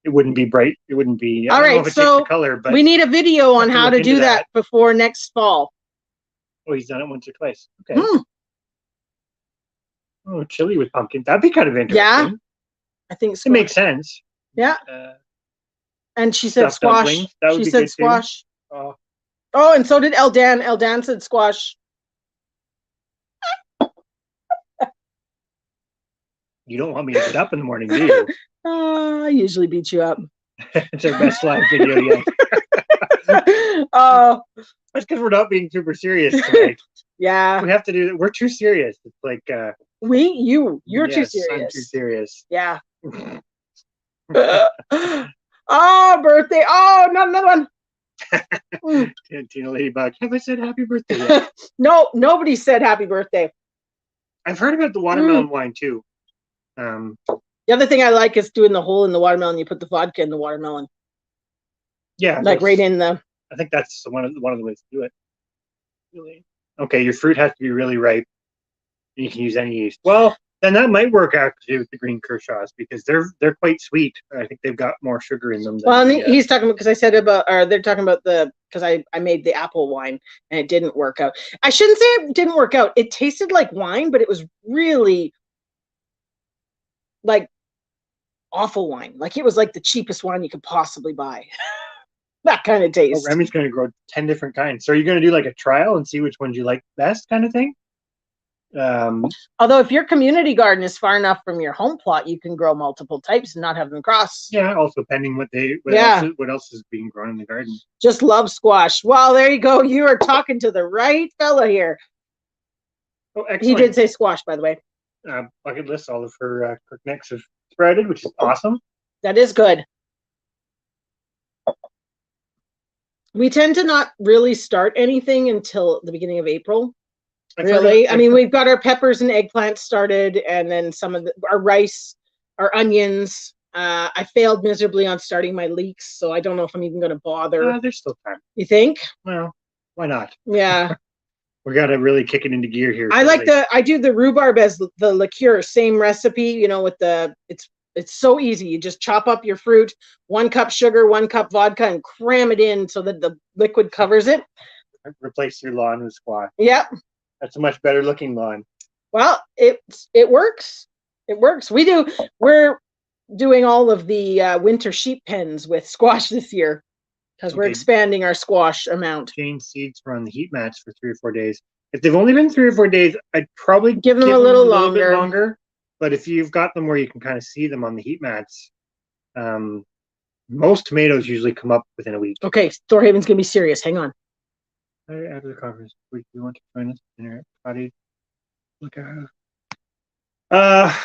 It wouldn't be bright. It wouldn't be. All right, so the color, but we need a video on how to do that before next fall. Oh, he's done it once or twice. Okay. Oh, chili with pumpkin. That'd be kind of interesting. Yeah, I think it makes sense. Yeah. And she said squash. She said squash. Oh, and so did Eldan. Eldan said squash. You don't want me to get up in the morning, do you? I usually beat you up. It's our best live video yet. That's because we're not being super serious tonight. Yeah. We have to do that. We're too serious. It's like you're too serious. I'm too serious. Yeah. Oh, birthday. Oh, not another one. Tina Ladybug. Have I said happy birthday yet? No, nobody said happy birthday. I've heard about the watermelon wine too. The other thing I like is doing the hole in the watermelon. You put the vodka in the watermelon. Yeah, like right in the. I think that's one of the ways to do it. Really? Okay, your fruit has to be really ripe. You can use any yeast. Well, then that might work actually with the green Kershaws because they're quite sweet. I think they've got more sugar in them. Well, he's talking about because I said about, or they're talking about because I made the apple wine and it didn't work out. I shouldn't say it didn't work out. It tasted like wine, but it was really like awful wine. Like it was like the cheapest wine you could possibly buy. That kind of taste. Remy's going to grow 10 different kinds. So are you going to do like a trial and see which ones you like best kind of thing? Although if your community garden is far enough from your home plot, you can grow multiple types and not have them cross. Yeah, also depending what else is being grown in the garden. Just love squash. Well, there you go. You are talking to the right fella here. Oh, excellent. He did say squash, by the way. bucket list. All of her crooknecks have sprouted, which is awesome. That is good. We tend to not really start anything until the beginning of April. Really? I mean, we've got our peppers and eggplants started, and then some of our rice, our onions. I failed miserably on starting my leeks, so I don't know if I'm even going to bother. There's still time. You think? Well, why not? Yeah. We got to really kick it into gear here. I do the rhubarb as the liqueur, same recipe, you know, with it's so easy. You just chop up your fruit, 1 cup sugar, 1 cup vodka, and cram it in so that the liquid covers it. Replace your lawn with squash. Yep. That's a much better looking lawn. Well, it works. It works. We're doing all of the winter sheep pens with squash this year because we're expanding our squash amount. Exchange seeds for on the heat mats for 3 or 4 days. If they've only been 3 or 4 days, I'd probably give them a little bit longer. But if you've got them where you can kind of see them on the heat mats, most tomatoes usually come up within a week. Okay, Thorhaven's gonna be serious. Hang on. After the conference, we want to join us in our look at.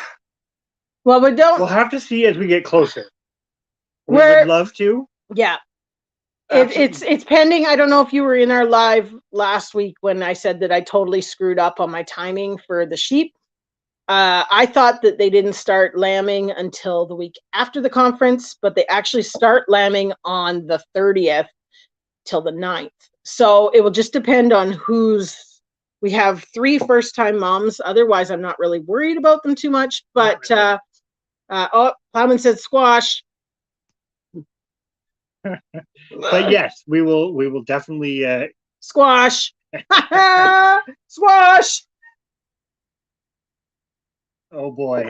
Well, we don't. We'll have to see as we get closer. We would love to. Yeah. It's pending. I don't know if you were in our live last week when I said that I totally screwed up on my timing for the sheep. I thought that they didn't start lambing until the week after the conference, but they actually start lambing on the 30th till the 9th. So it will just depend on we have 3 first-time moms. Otherwise, I'm not really worried about them too much. But Plowman said squash. But yes, we will definitely squash. Squash. Oh boy.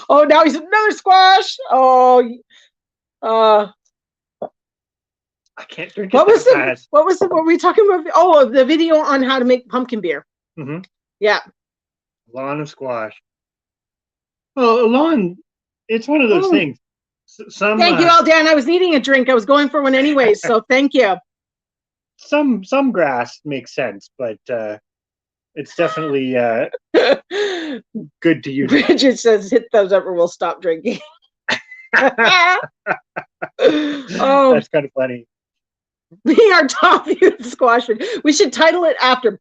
Oh, now he's another squash. Oh, I can't drink. What were we talking about? Oh, the video on how to make pumpkin beer. Mm-hmm. Yeah. Lawn of squash. Well, a lawn, it's one of those things. Thank you, Aldan. I was needing a drink. I was going for one anyway, so thank you. Some grass makes sense, but it's definitely good to use. Bridget says, "Hit thumbs up or we'll stop drinking." Oh, that's kind of funny. We are top youth squash. We should title it after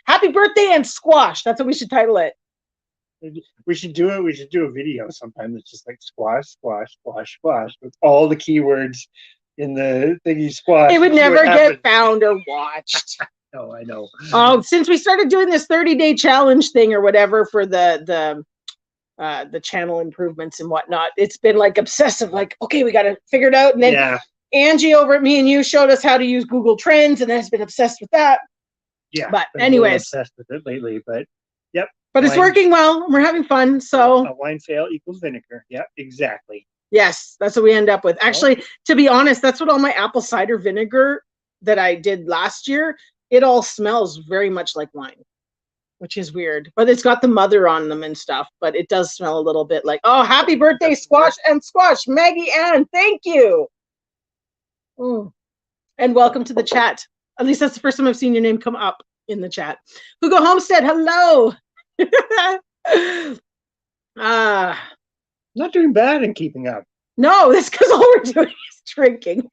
Happy Birthday and Squash. That's what we should title it. We should do it. We should do a video sometime that's just like squash, squash, squash, squash with all the keywords in the thingy squash. It would never get found or watched. No, I know. Oh, since we started doing this 30-day challenge thing or whatever for the channel improvements and whatnot, it's been like obsessive. Like, okay, we got to figure it out. And then Angie over at Me and You showed us how to use Google Trends, and has been obsessed with that. Yeah. But anyways, obsessed with it lately. But yep. But it's working well. We're having fun. So a wine fail equals vinegar. Yeah, exactly. Yes, that's what we end up with. Actually, to be honest, that's what all my apple cider vinegar that I did last year, it all smells very much like wine, which is weird. But it's got the mother on them and stuff, but it does smell a little bit like, oh, happy birthday, Squash and Squash. Maggie Ann, thank you. Ooh. And welcome to the chat. At least that's the first time I've seen your name come up in the chat. Hugo Homestead, hello. Not doing bad in keeping up. No, that's because all we're doing is drinking.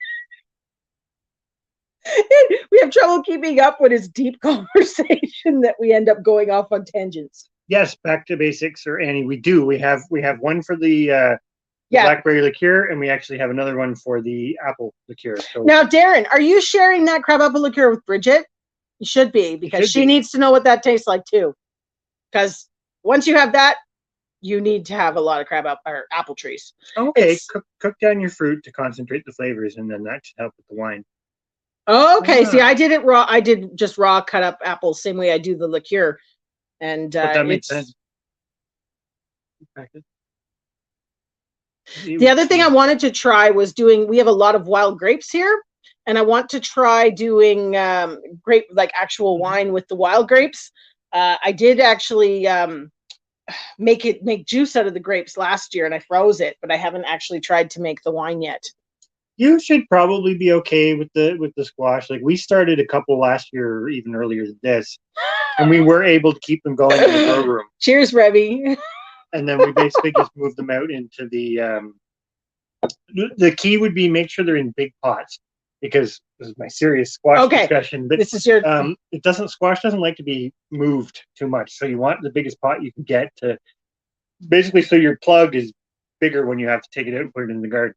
We have trouble keeping up with his deep conversation that we end up going off on tangents. Yes, back to basics, or Annie. We do. We have one for the blackberry liqueur, and we actually have another one for the apple liqueur. So now, Darren, are you sharing that crab apple liqueur with Bridget? You should be, because she needs to know what that tastes like too. Because once you have that, you need to have a lot of apple trees. Okay, cook down your fruit to concentrate the flavors, and then that should help with the wine. Okay, see, I did it raw. I did just raw cut up apples, same way I do the liqueur, and that makes sense. The other thing I wanted to try was we have a lot of wild grapes here, and I want to try doing actual wine with the wild grapes. I did actually make juice out of the grapes last year, and I froze it, but I haven't actually tried to make the wine yet. You should probably be okay with the squash. Like, we started a couple last year or even earlier than this. And we were able to keep them going in the grow room. Cheers, Revy. And then we basically just moved them out into the key would be make sure they're in big pots, because this is my serious squash discussion. But this is your squash doesn't like to be moved too much. So you want the biggest pot you can get to basically so your plug is bigger when you have to take it out and put it in the garden.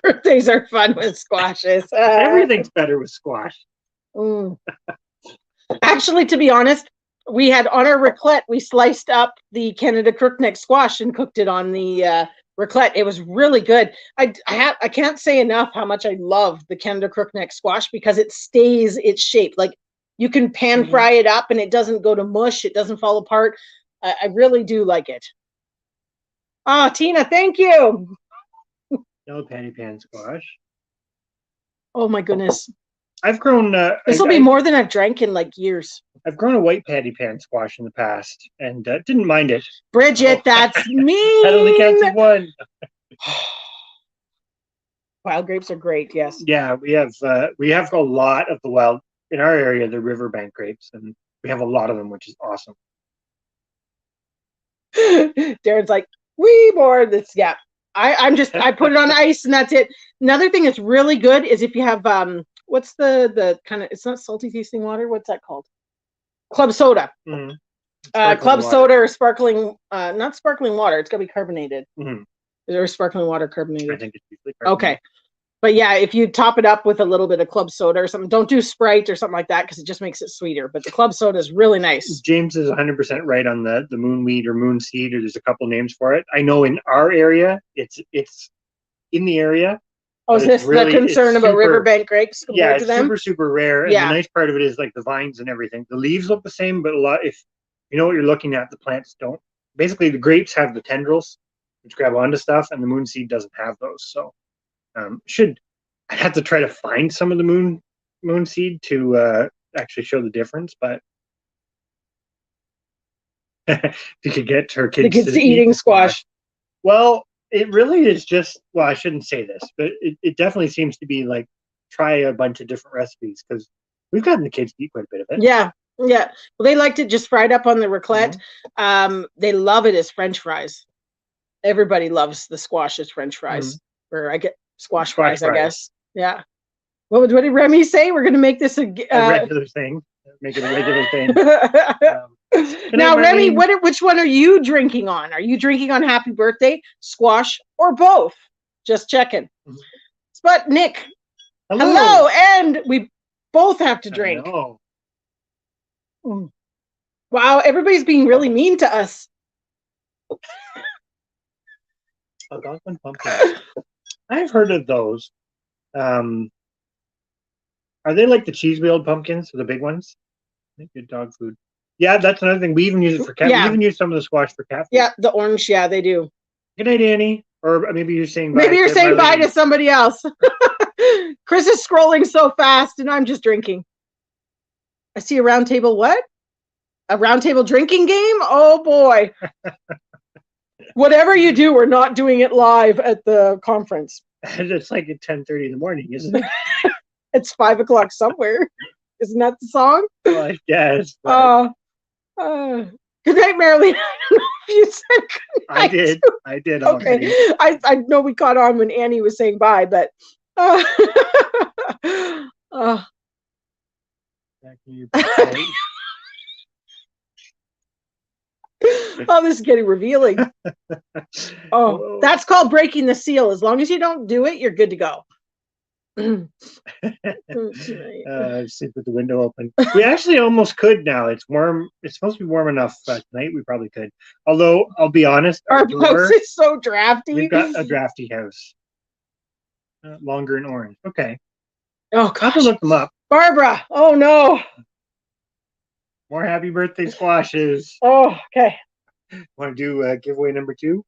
Birthdays are fun with squashes. Everything's better with squash. Actually, to be honest, we had on our raclette, we sliced up the Canada crookneck squash and cooked it on the raclette. It was really good. I can't say enough how much I love the Canada crookneck squash because it stays its shape. Like you can pan fry it up and it doesn't go to mush. It doesn't fall apart. I really do like it. Oh, Tina, thank you. No patty pan squash. Oh my goodness. I've grown. This will be more than I've drank in like years. I've grown a white patty pan squash in the past and didn't mind it. Bridget, that's mean. That only counts as one. Wild grapes are great. Yes. Yeah, we have a lot of the wild in our area, the riverbank grapes, and we have a lot of them, which is awesome. Darren's like, we more this. Yeah, I put it on ice and that's it. Another thing that's really good is if you have what's the kind of, it's not salty tasting water. What's that called? Club soda. Club soda or sparkling, not sparkling water. It's got to be carbonated. Or sparkling water carbonated. I think it's usually carbonated. Okay. But yeah, if you top it up with a little bit of club soda or something, don't do Sprite or something like that because it just makes it sweeter. But the club soda is really nice. James is 100% right on the moonweed or moonseed, or there's a couple names for it. I know in our area, it's in the area. Oh, is this really, the concern about riverbank grapes compared to them? Yeah, it's super rare. And the nice part of it is like the vines and everything. The leaves look the same, but a lot, if you know what you're looking at, the plants don't. Basically, the grapes have the tendrils, which grab onto stuff, and the moonseed doesn't have those. So I'd have to try to find some of the moonseed to actually show the difference, but if you could get her kids to eating squash. Well, it really is just, well, I shouldn't say this, but it definitely seems to be like try a bunch of different recipes because we've gotten the kids to eat quite a bit of it. Yeah. Well, they liked it just fried up on the raclette. They love it as French fries. Everybody loves the squash as French fries, or I get squash fries, I guess. Yeah. What did Remy say? We're going to make this a regular thing. Make it a regular thing. Now, Remy, which one are you drinking on? Are you drinking on Happy Birthday, squash, or both? Just checking. But Nick, hello, and we both have to drink. Wow, everybody's being really mean to us. Algonquin pumpkin. I've heard of those. Are they like the cheese-wheeled pumpkins, the big ones? I think good dog food. Yeah, that's another thing. We even use it for cat. We even use some of the squash for cat food. Yeah, the orange. Yeah, they do. Good night, Annie. Or maybe you're saying bye. Maybe you're saying bye to somebody else. Chris is scrolling so fast, and I'm just drinking. I see a round table. What? A round table drinking game? Oh boy. Whatever you do, we're not doing it live at the conference. It's like at 10:30 in the morning, isn't it? It's 5 o'clock somewhere. Isn't that the song? Well, I guess. Good night, Marilyn. I don't know if you said good night. I did. Okay. I know we caught on when Annie was saying bye, but oh, this is getting revealing. Oh, that's called breaking the seal. As long as you don't do it, you're good to go. Sleep with the window open. We actually almost could now. It's warm. It's supposed to be warm enough tonight. We probably could. Although I'll be honest, our house is so drafty. We've got a drafty house. Longer and orange. Okay. Oh, gosh. I have to look them up. Barbara. Oh no. More happy birthday squashes. Oh, okay. Want to do giveaway number 2?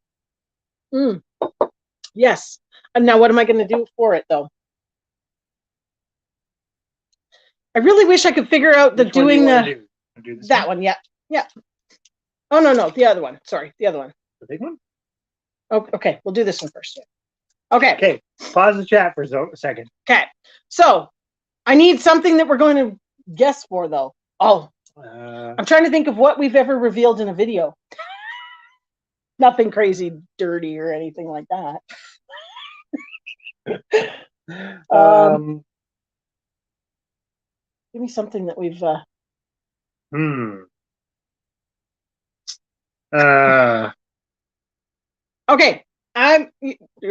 Yes. And now what am I going to do for it though? I really wish I could figure out that one. Yeah. Oh no, the other one. Sorry, the other one. The big one. Oh, okay. We'll do this one first. Okay. Pause the chat for a second. Okay. So I need something that we're going to guess for though. Oh, Uh, I'm trying to think of what we've ever revealed in a video. Nothing crazy, dirty, or anything like that. Give me something that we've. Okay, do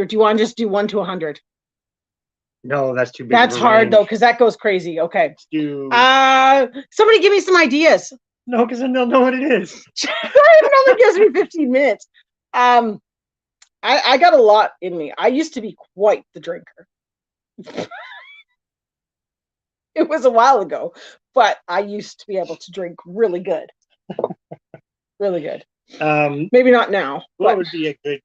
you want to just do 1 to 100? No, that's too big. That's of a hard range. though, because that goes crazy. Okay. Let's do. Somebody give me some ideas. No, because then they'll know what it is. It only gives me 15 minutes. I got a lot in me. I used to be quite the drinker. It was a while ago, but I used to be able to drink really good. Really good. Maybe not now. What would be a good?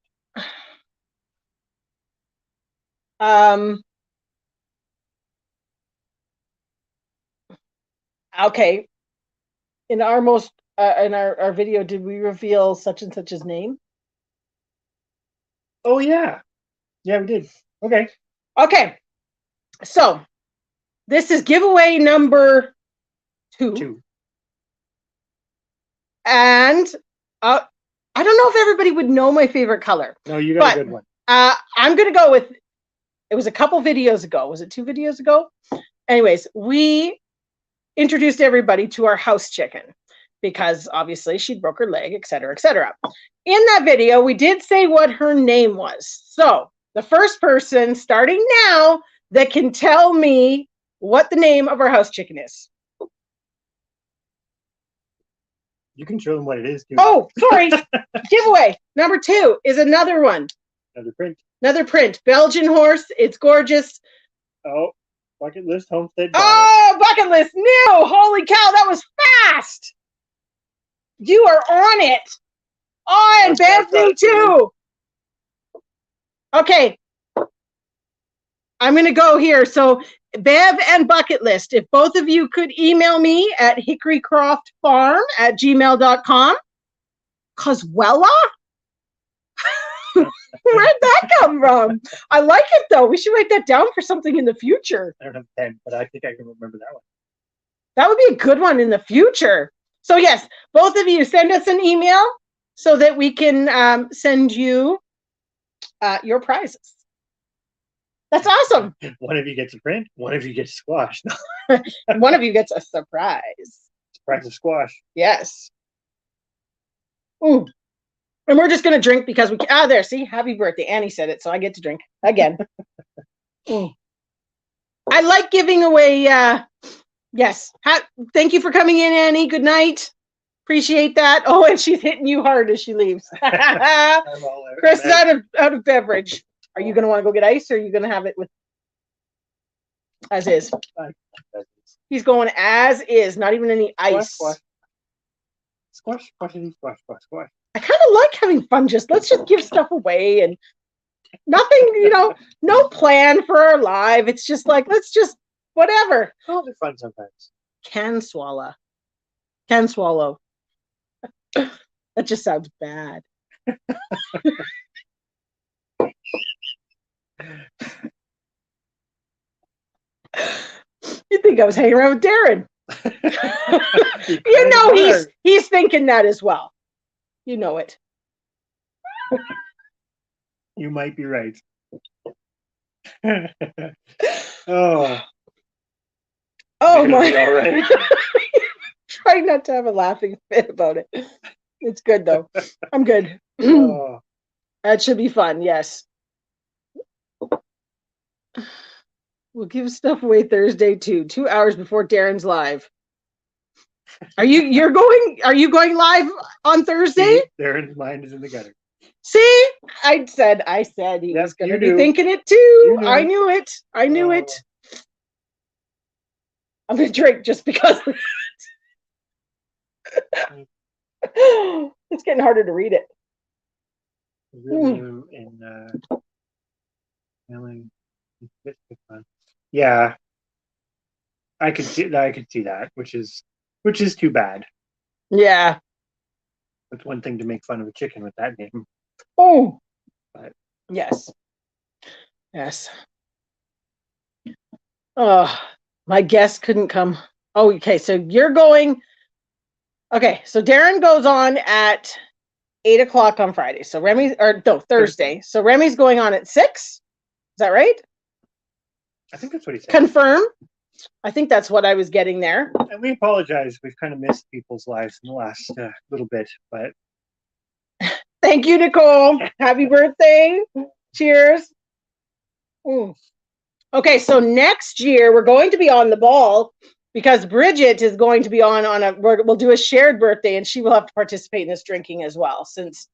Okay. In our most in our video, did we reveal such and such's name? Oh yeah, yeah, we did. Okay. Okay. So this is giveaway number 2. And I don't know if everybody would know my favorite color. No, you got a good one. I'm gonna go with. It was a couple videos ago. Was it 2 videos ago? Anyways, we introduced everybody to our house chicken because obviously she broke her leg, etc., etc. In that video, we did say what her name was. So the first person starting now that can tell me what the name of our house chicken is. You can show them what it is, too. Oh, sorry. Giveaway number 2 is another one. Another print. Another print. Belgian horse. It's gorgeous. Oh, bucket list homestead. Oh, bucket list new. Holy cow, that was fast. You are on it. Oh, and Bev's new too. Okay. I'm going to go here. So Bev and bucket list, if both of you could email me at hickorycroftfarm@gmail.com. Coswella? Where'd that come from? I like it though. We should write that down for something in the future. I don't have a pen, but I think I can remember that one. That would be a good one in the future. So yes, both of you send us an email so that we can send you your prizes. That's awesome. One of you gets a print, one of you gets squash. One of you gets a surprise. Surprise of squash. Yes. Ooh. And we're just going to drink because we can. There, see? Happy birthday. Annie said it, so I get to drink again. I like giving away. Yes. Thank you for coming in, Annie. Good night. Appreciate that. Oh, and she's hitting you hard as she leaves. Chris is out of beverage. Are you going to want to go get ice, or are you going to have it with as is? He's going as is, not even any ice. Squash. I kind of like having fun. Let's just give stuff away and nothing, no plan for our life. It's just like, let's just whatever. It'll be fun sometimes. Can swallow. That just sounds bad. You'd think I was hanging around with Darren. He's thinking that as well. You know it. You might be right. Oh my! All right. Try not to have a laughing fit about it. It's good though. I'm good. That should be fun. Yes. We'll give stuff away Thursday too. 2 hours before Darren's live. Are you going live on Thursday? See, Darren's mind is in the gutter. See, I said he was going to be thinking it too. I knew it. I'm going to drink just because. It's getting harder to read it. Yeah, I could see that, which is too bad. Yeah, it's one thing to make fun of a chicken with that name. Oh, but yes. Oh, my guest couldn't come. Oh, okay. So you're going. Okay, so Darren goes on at 8 o'clock on Friday. So Thursday. So Remy's going on at 6. Is that right? I think that's what he said. Confirm. I think that's what I was getting there. And we apologize. We've kind of missed people's lives in the last little bit, but Thank you, Nicole. Happy birthday. Cheers. Ooh. Okay, so next year we're going to be on the ball because Bridget is going to be we'll do a shared birthday, and she will have to participate in this drinking as well. Since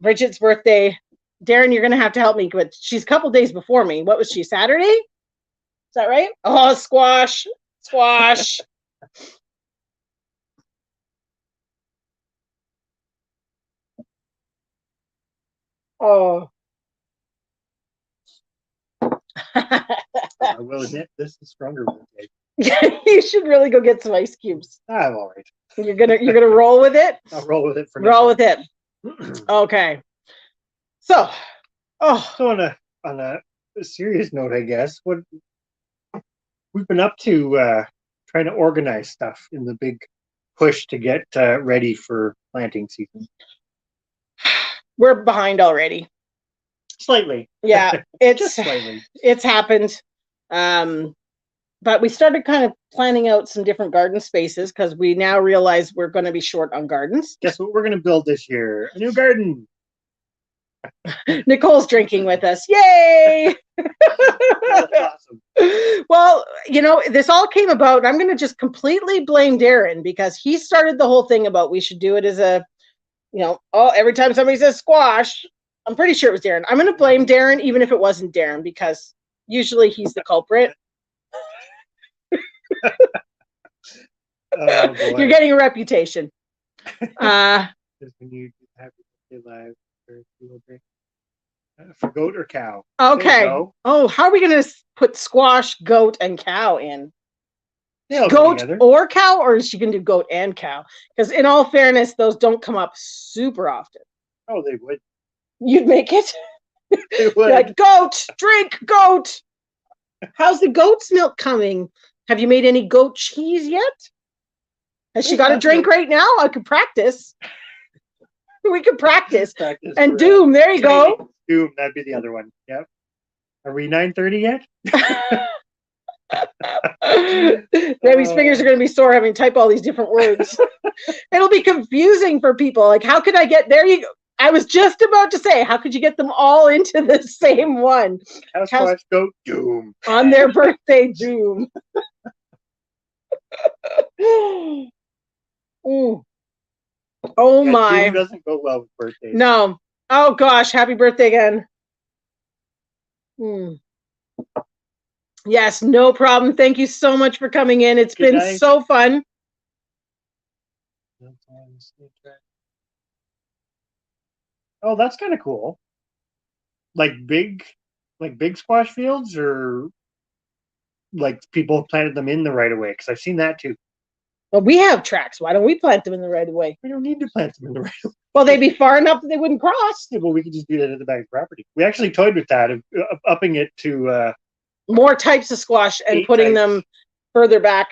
Bridget's birthday, Darren, you're going to have to help me, but she's a couple days before me. What was she, Saturday? Is that right? Oh, squash. Oh. I will admit this is stronger birthday. You should really go get some ice cubes. I'm all right. You're gonna roll with it? I'll roll with it for roll now. with it. Okay. So on a serious note, I guess, what we've been up to trying to organize stuff in the big push to get ready for planting season. we're behind already. Slightly. Yeah, Just slightly. It's happened. But we started kind of planning out some different garden spaces because we now realize we're going to be short on gardens. Guess what we're going to build this year? A new garden. Nicole's drinking with us. Yay! That's awesome. Well, this all came about. I'm going to just completely blame Darren because he started the whole thing about we should do it as a, every time somebody says squash, I'm pretty sure it was Darren. I'm going to blame Darren even if it wasn't Darren because usually he's the culprit. Oh, boy. You're getting a reputation. For goat or cow? Okay. Oh, how are we going to put squash, goat, and cow in? They'll goat or cow, or is she going to do goat and cow? Because in all fairness, those don't come up super often. Oh, they would. You'd make it? They would. Like, goat, drink, goat. How's the goat's milk coming? Have you made any goat cheese yet? Has she got a drink right now? I could practice. We could practice. And Doom, there you go. Doom, that'd be the other one. Yep. Are we 9:30 yet? Remy's fingers are going to be sore having to type all these different words. It'll be confusing for people. Like, how could I get there? You go. I was just about to say, how could you get them all into the same one? How's goat Doom on their birthday? Doom. Ooh. Oh my! Doom doesn't go well with birthdays. No. Oh gosh! Happy birthday again. Yes, no problem. Thank you so much for coming in. It's been so fun. Oh, that's kind of cool. Like big squash fields, or like people planted them in the right of way? Because I've seen that too. Well, we have tracks. Why don't we plant them in the right of way? We don't need to plant them in the right of way. Well, they'd be far enough that they wouldn't cross. Yeah, well, we could just do that at the back of the property. We actually toyed with that, of upping it to more types of squash and putting them further back.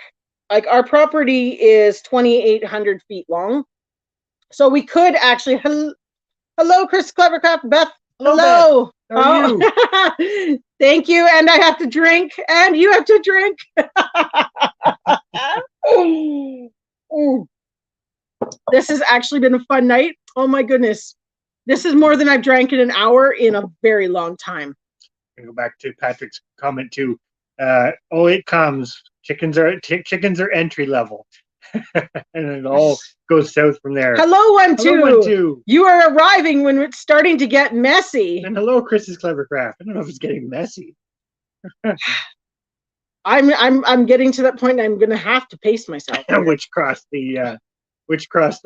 Like our property is 2,800 feet long, so we could actually. Hello, Chris Clevercraft, Beth. Hello. Beth. How are you? Thank you. And I have to drink, and you have to drink. This has actually been a fun night. Oh my goodness. This is more than I've drank in an hour in a very long time. Go back to Patrick's comment too. It comes. Chickens are entry level. And it all goes south from there. Hello, one two. You are arriving when it's starting to get messy. And hello, Chris's Clevercraft. I don't know if it's getting messy. I'm getting to that point. I'm going to have to pace myself. Which crossed the road.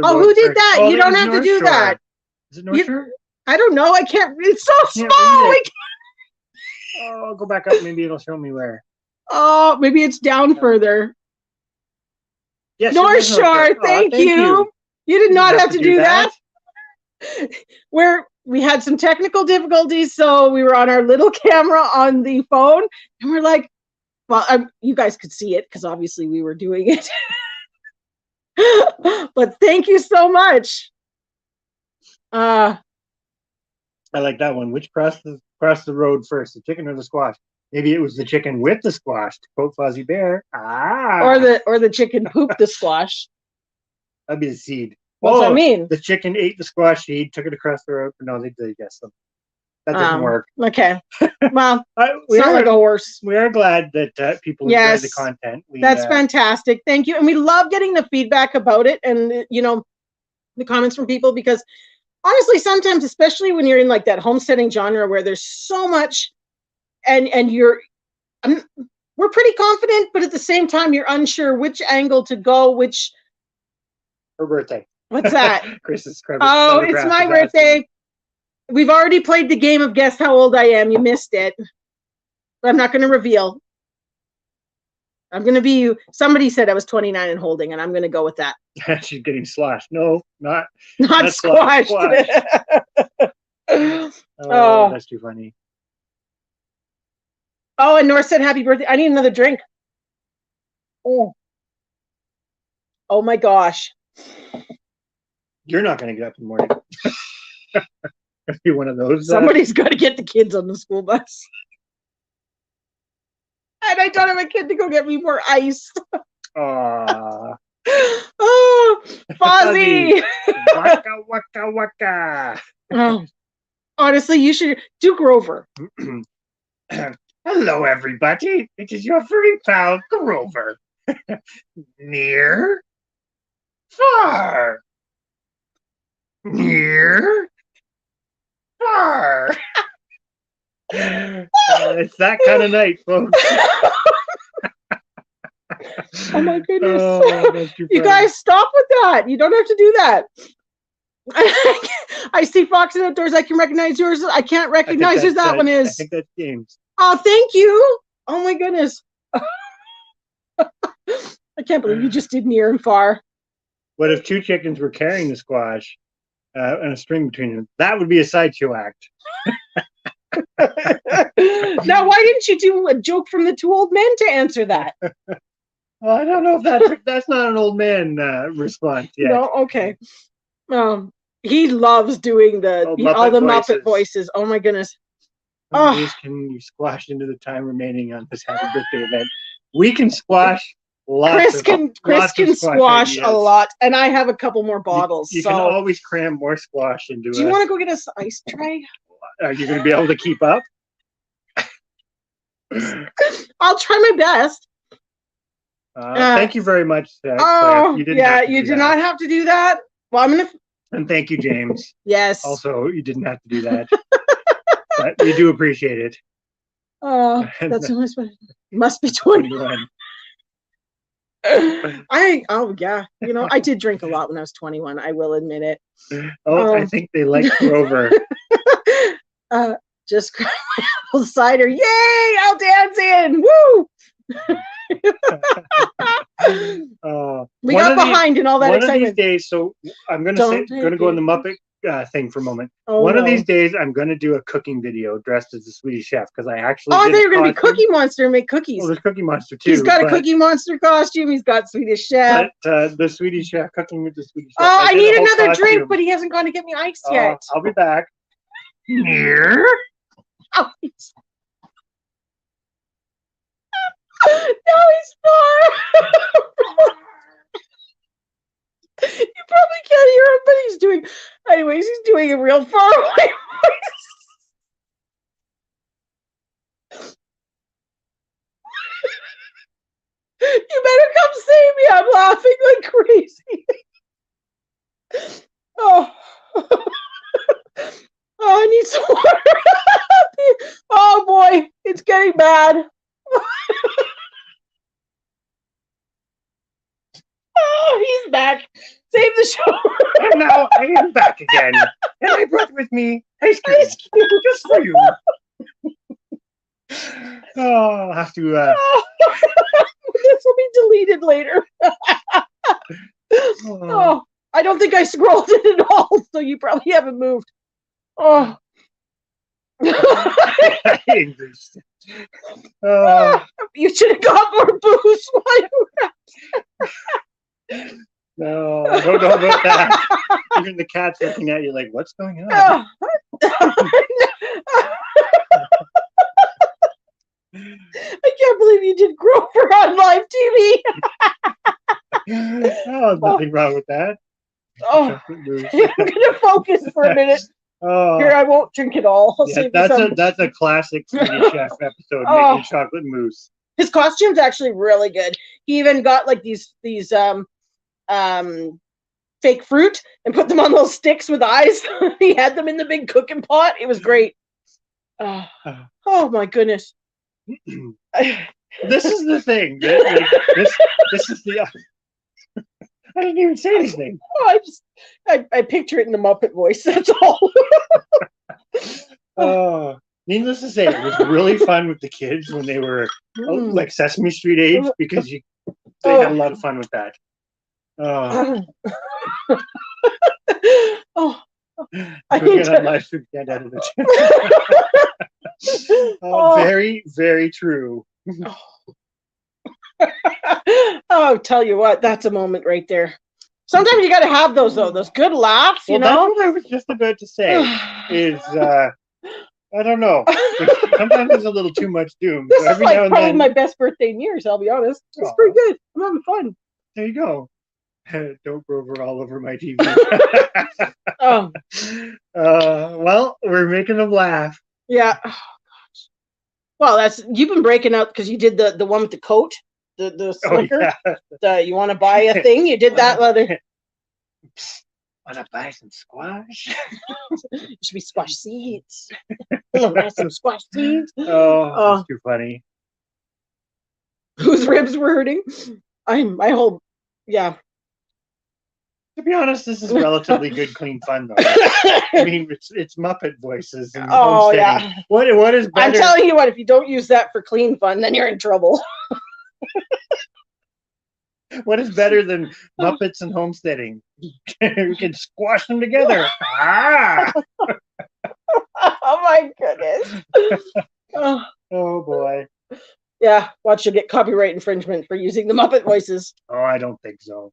Oh, who did that? You don't have to do that. Is it North Shore? I don't know. I can't. It's so small. Oh, go back up. Maybe it'll show me where. Oh, maybe it's down further. Yes, North Shore. Thank you. You did not have to do that. We had some technical difficulties, so we were on our little camera on the phone, and we're like, Well, you guys could see it because obviously we were doing it. But thank you so much. I like that one. Which crossed the road first, the chicken or the squash? Maybe it was the chicken with the squash, to quote Fuzzy Bear. Or the chicken pooped the squash. That'd be the seed. What's that mean? The chicken ate the squash seed, took it across the road. No, they did guess them. That didn't work. Okay. Well, we it's not like a horse. We are glad that people enjoy the content. That's fantastic. Thank you. And we love getting the feedback about it and, you know, the comments from people, because honestly, sometimes, especially when you're in like that homesteading genre where there's so much and we're pretty confident, but at the same time, you're unsure which angle to go, Her birthday. What's that? Chris's Oh, it's my birthday. We've already played the game of guess how old I am. You missed it. But I'm not going to reveal. I'm going to be you. Somebody said I was 29 and holding, and I'm going to go with that. She's getting sloshed. No, not squashed. Oh, that's too funny. Oh, and Nora said happy birthday. I need another drink. Oh my gosh. You're not going to get up in the morning. Be one of those. Somebody's got to get the kids on the school bus. And I don't have a kid to go get me more ice. Oh, Fuzzy. Waka, waka, waka. Oh, honestly, you should do Grover. Hello, everybody. It is your furry pal, Grover. Near, far. Near, far. It's that kind of night, folks. Oh my goodness. You guys stop with that. You don't have to do that. I see Foxes Outdoors. I can recognize yours. I can't recognize who that one is. I think that's James. Oh, thank you. Oh my goodness. I can't believe you just did near and far. What if two chickens were carrying the squash and a string between them? That would be a sideshow act. Now, why didn't you do a joke from the two old men to answer that? Well, I don't know if that's not an old man response yet. No, okay. He loves doing all the Muppet voices. Oh my goodness. Please, can you squash into the time remaining on this happy birthday event? We can squash lots. Chris can squash a lot, and I have a couple more bottles. You can always cram more squash into it. Do you want to go get us ice tray? Are you going to be able to keep up? I'll try my best. Thank you very much. You did not have to do that. Well, I'm gonna. And thank you, James. Yes. Also, you didn't have to do that, but we do appreciate it. Oh, that's nice. Must be 21. Yeah. You know, I did drink a lot when I was 21. I will admit it. I think they like Grover. Just grab my apple cider. Yay! I'll dance in. Woo! We got behind in all that excitement. One of these days, so I'm going to go in the Muppet thing for a moment. One of these days, I'm going to do a cooking video dressed as the Swedish chef, because I actually. Oh, I thought you were going to be Cookie Monster and make cookies. Well, there's Cookie Monster too. He's got a Cookie Monster costume. He's got Swedish chef. But the Swedish chef cooking with the Swedish chef. Oh, I need another drink, but he hasn't gone to get me ice yet. I'll be back. Here. Oh, now he's far. You probably can't hear him, but he's doing. Anyways, he's doing a real far away voice. You better come save me. I'm laughing like crazy. Oh. Oh, I need some water. Oh boy, it's getting bad. Oh, he's back. Save the show. And now I am back again. And I brought with me ice cream. Just for you. I'll have to. This will be deleted later. Oh, I don't think I scrolled it at all, so you probably haven't moved. Oh. You should have got more booze. No, I don't know about that. Even the cat's looking at you like, what's going on? Oh. I can't believe you did Grover on live TV. Oh, nothing wrong with that. Oh, Chocolate mousse. I'm gonna focus for a minute. Oh, Here, I won't drink it all. I'll yeah, save you that's some. a classic Swedish Chef episode, Oh. making chocolate mousse. His costume's actually really good. He even got like these fake fruit and put them on those sticks with eyes. He had them in the big cooking pot. It was great. Oh my goodness. This is the thing. This is the. I didn't even say anything. I picture it in the Muppet voice. That's all. Needless to say, it was really fun with the kids when they were like Sesame Street age, because they had a lot of fun with that. I need to... live food can't edit it. Very, very true. Oh, tell you what, that's a moment right there. Sometimes you got to have those though, those good laughs. You know, that's what I was just about to say. Is I don't know. Sometimes there's a little too much doom. This is like probably my best birthday in years. I'll be honest. It's pretty good. I'm having fun. There you go. Don't Grover all over my TV. Well, we're making them laugh. Yeah. Oh, gosh. Well, you've been breaking out because you did the one with the coat, the slicker. You want to buy a thing? You did that leather. Want to buy some squash? It should be squash seeds. Buy some squash seeds. That's too funny. Whose ribs were hurting? Yeah. To be honest, this is relatively good, clean fun, though. I mean, it's Muppet voices. And yeah. What is better? I'm telling you what, if you don't use that for clean fun, then you're in trouble. What is better than Muppets and homesteading? We can squash them together. Oh my goodness. Oh boy. Yeah, watch you get copyright infringement for using the Muppet voices. Oh, I don't think so.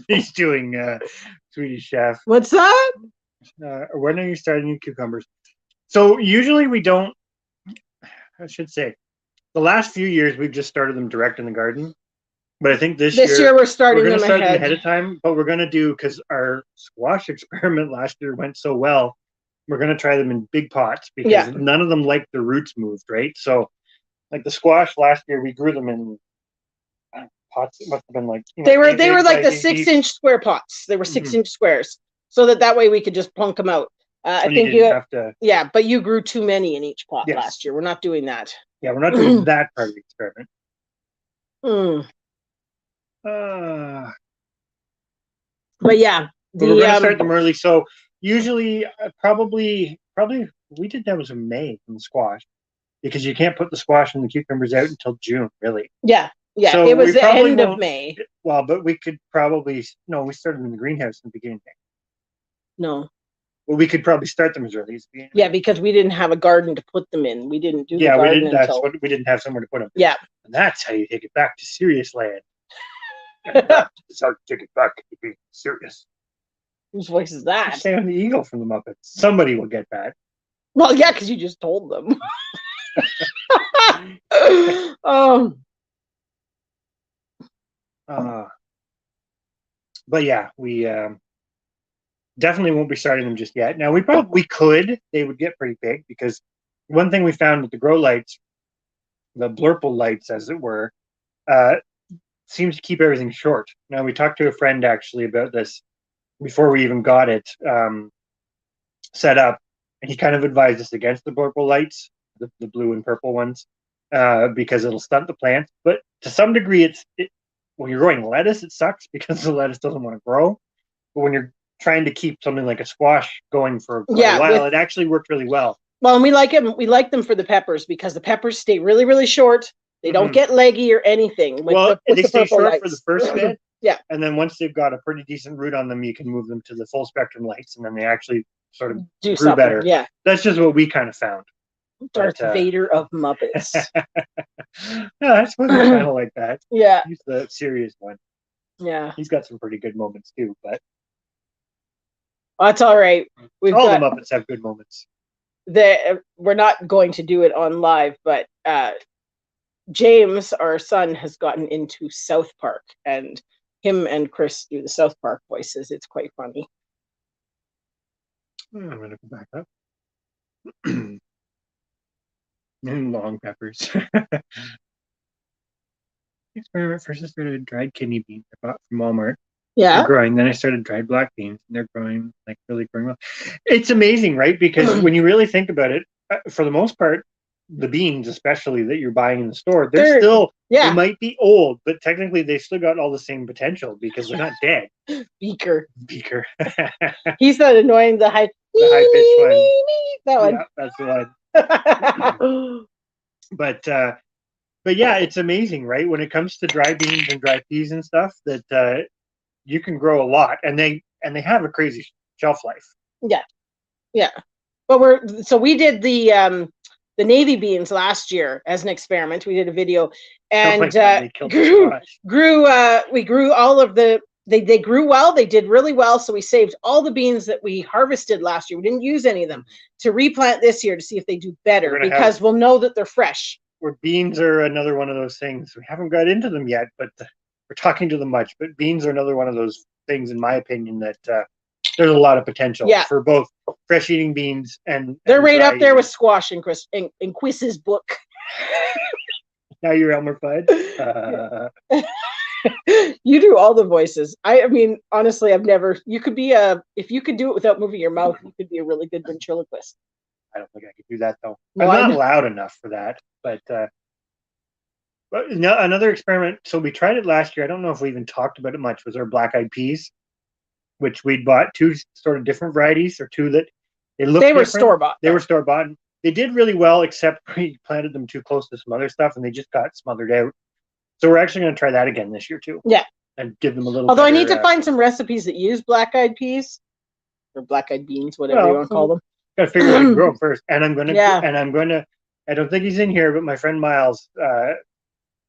He's doing Swedish Chef. What's that? When are you starting your cucumbers? So usually we don't. I should say, the last few years we've just started them direct in the garden, but I think this year we're starting them ahead. Ahead of time. But we're going to do, because our squash experiment last year went so well, we're going to try them in big pots because none of them like the roots moved, right? So, like the squash last year, we grew them in pots. It must have been like they were like the 6-inch square pots. They were 6-inch squares, so that way we could just plunk them out. I think you have to. Yeah, but you grew too many in each pot last year. We're not doing that. Yeah, we're not doing that part of the experiment. But yeah, we're going to start them early. So usually, probably we did that was in May in the squash, because you can't put the squash and the cucumbers out until June, really. Yeah. Yeah, so it was the end of May. Well, but we could probably we started in the greenhouse in the beginning of May. No. Well, we could probably start them as early as the beginning. Yeah, because we didn't have a garden to put them in. We didn't do the garden we didn't. That's what we didn't have somewhere to put them. Yeah, and that's how you take it back to serious land. It's hard to take it back to be serious. Whose voice is that? Sam the Eagle from the Muppets. Somebody will get that. Well, yeah, because you just told them. But yeah, we definitely won't be starting them just yet. Now we could. They would get pretty big, because one thing we found with the grow lights, the blurple lights, as it were, seems to keep everything short. Now we talked to a friend actually about this before we even got it set up, and he kind of advised us against the blurple lights, the blue and purple ones, because it'll stunt the plants. But to some degree, when you're growing lettuce, it sucks because the lettuce doesn't want to grow. But when you're trying to keep something like a squash going for a while, it actually worked really well. Well, and we like them. We like them for the peppers because the peppers stay really, really short. They don't get leggy or anything. They stay short for the first bit. Yeah. And then once they've got a pretty decent root on them, you can move them to the full spectrum lights, and then they actually sort of grew better. Yeah. That's just what we kind of found. Darth But, Vader of Muppets. no, I suppose it's kind of like that. Yeah, He's the serious one. yeah. He's got some pretty good moments too, but That's all right. We've all got the Muppets have good moments. we're not going to do it on live, but James, our son, has gotten into South Park, and him and Chris do the South Park voices. It's quite funny. I'm gonna go back up. And long peppers. Experiment first. I started dried kidney beans I bought from Walmart. They're Yeah, growing. Then I started dried black beans, and they're growing really growing well. It's amazing, right? Because when you really think about it, for the most part, the beans, especially that you're buying in the store, they're still they might be old, but technically they still got all the same potential because they're not dead. Beaker. He's that annoying the high pitched one. That one. Yeah, that's the one. But yeah, it's amazing, right? When it comes to dry beans and dry peas and stuff, that you can grow a lot, and they have a crazy shelf life. Yeah. But we did the navy beans last year as an experiment. We did a video, and they killed the squash. we grew all of the. They grew well. They did really well. So we saved all the beans that we harvested last year. We didn't use any of them to replant this year to see if they do better, because we'll know that they're fresh. Where beans are another one of those things. We haven't got into them yet, but we're talking to them much. But beans are another one of those things, in my opinion, that there's a lot of potential for both fresh eating beans and they're right up there with squash in Chris's book. Now you're Elmer Fudd. You do all the voices. I mean, honestly, you could be if you could do it without moving your mouth, you could be a really good ventriloquist. I don't think I could do that though. No, I'm not loud enough for that. But no, another experiment. So we tried it last year. I don't know if we even talked about it much. Was our black-eyed peas, which we'd bought two sort of different varieties, or two that they were store-bought. They were store-bought. They did really well, except we planted them too close to some other stuff, and they just got smothered out. So we're actually going to try that again this year too. Yeah, and give them a little. Although I need to find some recipes that use black-eyed peas or black-eyed beans, whatever you want to call them. Got to figure out how to grow them first, and I'm going to. I don't think he's in here, but my friend Miles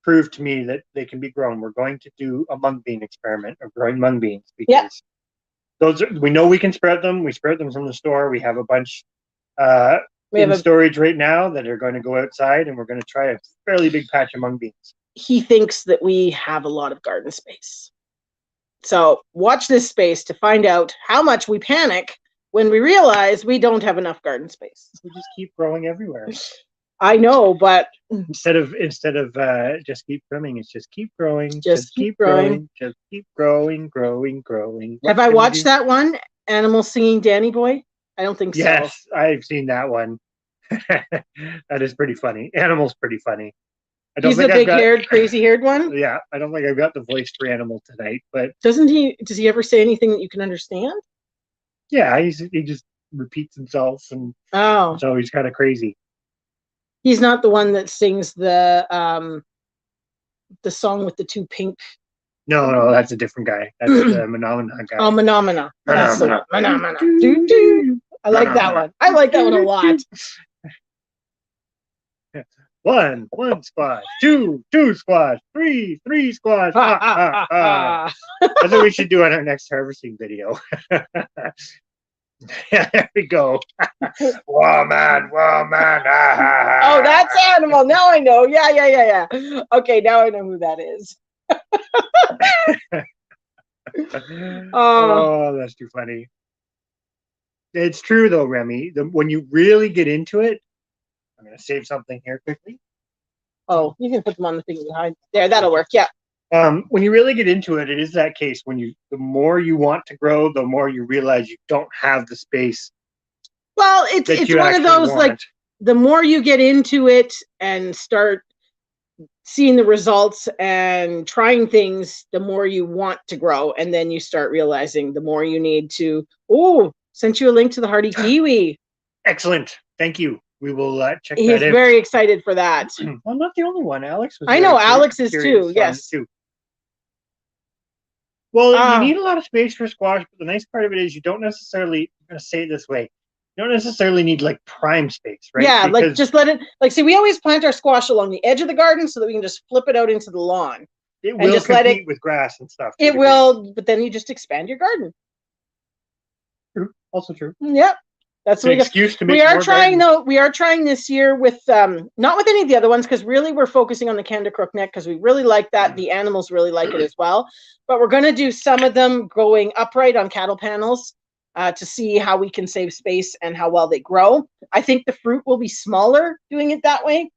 proved to me that they can be grown. We're going to do a mung bean experiment of growing mung beans, because we know we can sprout them. We sprout them from the store. We have a bunch in storage right now that are going to go outside, and we're going to try a fairly big patch of mung beans. He thinks that we have a lot of garden space. So watch this space to find out how much we panic when we realize we don't have enough garden space. We just keep growing everywhere. I know, but instead of just keep trimming, it's just keep growing, just keep growing, just keep growing. Have I watched that one, Animal Singing Danny Boy? I don't think so. Yes, I've seen that one. That is pretty funny. Animal's pretty funny. He's the big-haired, crazy-haired one? Yeah, I don't think I've got the voice for Animal tonight, but does he ever say anything that you can understand? Yeah, he just repeats himself, and so he's kind of crazy. He's not the one that sings the song with the two pink. No, that's a different guy. That's the Menomina guy. Oh, Menomina. Menomina. I like that one. I like that one a lot. One squash, two squash, three squash. That's what we should do on our next harvesting video. There we go. Whoa, man. Oh, that's Animal. Now I know. Yeah. Okay, now I know who that is. Oh, that's too funny. It's true though, Remy. When you really get into it, I'm going to save something here quickly. Oh, you can put them on the thing behind. There, that'll work. Yeah. When you really get into it, it is that case. The more you want to grow, the more you realize you don't have the space. Well, it's one of those like the more you get into it and start seeing the results and trying things, the more you want to grow, and then you start realizing the more you need to. Oh, sent you a link to the Hardy Kiwi. Excellent, thank you. We will check that out. He's very excited for that. Well, I'm not the only one. Alex was. I know Alex is too. Yes. Too. Well, you need a lot of space for squash, but the nice part of it is you don't necessarily. I'm going to say it this way. You don't necessarily need like prime space, right? Yeah, like Because just let it, like, see, we always plant our squash along the edge of the garden so that we can just flip it out into the lawn. it and will just let compete it- with grass and stuff. to a It degree. will, but then you just expand your garden. True. Also true. Yep. That's An what we got. excuse to make We are more trying gardens. though. We are trying this year with not with any of the other ones, because really we're focusing on the Canada crookneck because we really like that. The animals really like it as well. But we're going to do some of them going upright on cattle panels to see how we can save space and how well they grow. I think the fruit will be smaller doing it that way.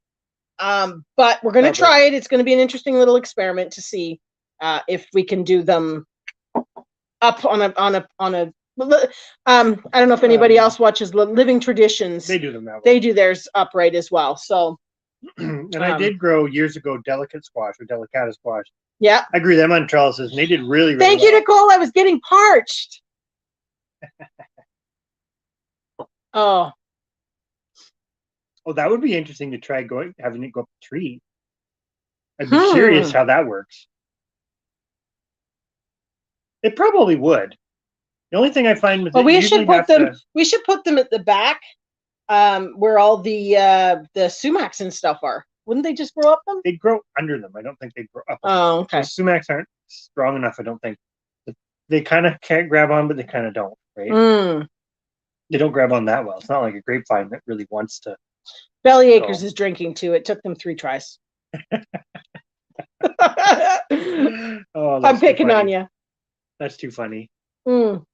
But we're going to try it. It's going to be an interesting little experiment to see if we can do them up on a I don't know if anybody else watches Living Traditions. They do them that way. They do theirs upright as well. So And I did grow years ago delicate squash or delicata squash. yeah. I grew them on trellises, and they did really, really Thank you, well. Nicole. I was getting parched. Oh, Oh, that would be interesting to try having it go up a tree. I'd be curious how that works. It probably would. The only thing I find with well, it, we you should usually put have them. to- We should put them at the back, where all the sumacs and stuff are. Wouldn't they just grow up them? They grow under them. I don't think they grow up. Oh, okay. The sumacs aren't strong enough. I don't think. They kind of can't grab on, but they kind of don't. Right? Mm. They don't grab on that well. It's not like a grapevine that really wants to. Belly Acres is drinking too. It took them 3 tries. Oh, I'm picking on you. That's too funny. Mm.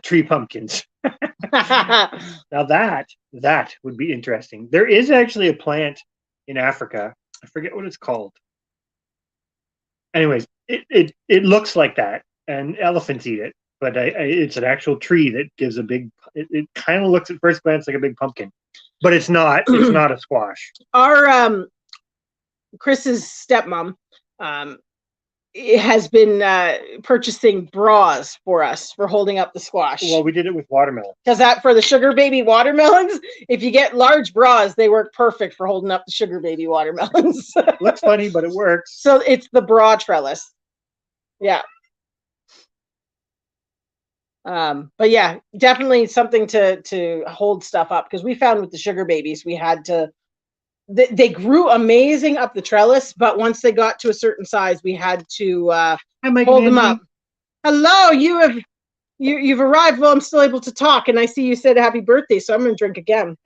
Tree pumpkins. Now that would be interesting. There is actually a plant in Africa. I forget what it's called. Anyways, it looks like that, and elephants eat it. But it's an actual tree that gives a big. It kind of looks at first glance like a big pumpkin, but it's not. It's not a squash. Our Chris's stepmom has been purchasing bras for us for holding up the squash. Well, we did it with watermelon. Because that for the sugar baby watermelons, if you get large bras, they work perfect for holding up the sugar baby watermelons. Looks funny, but it works. So it's the bra trellis. Yeah. But yeah, definitely something to hold stuff up, because we found with the sugar babies, we had to. They grew amazing up the trellis, but once they got to a certain size, we had to hold them up. Hello, you've arrived while I'm still able to talk, and I see you said happy birthday, so I'm gonna drink again.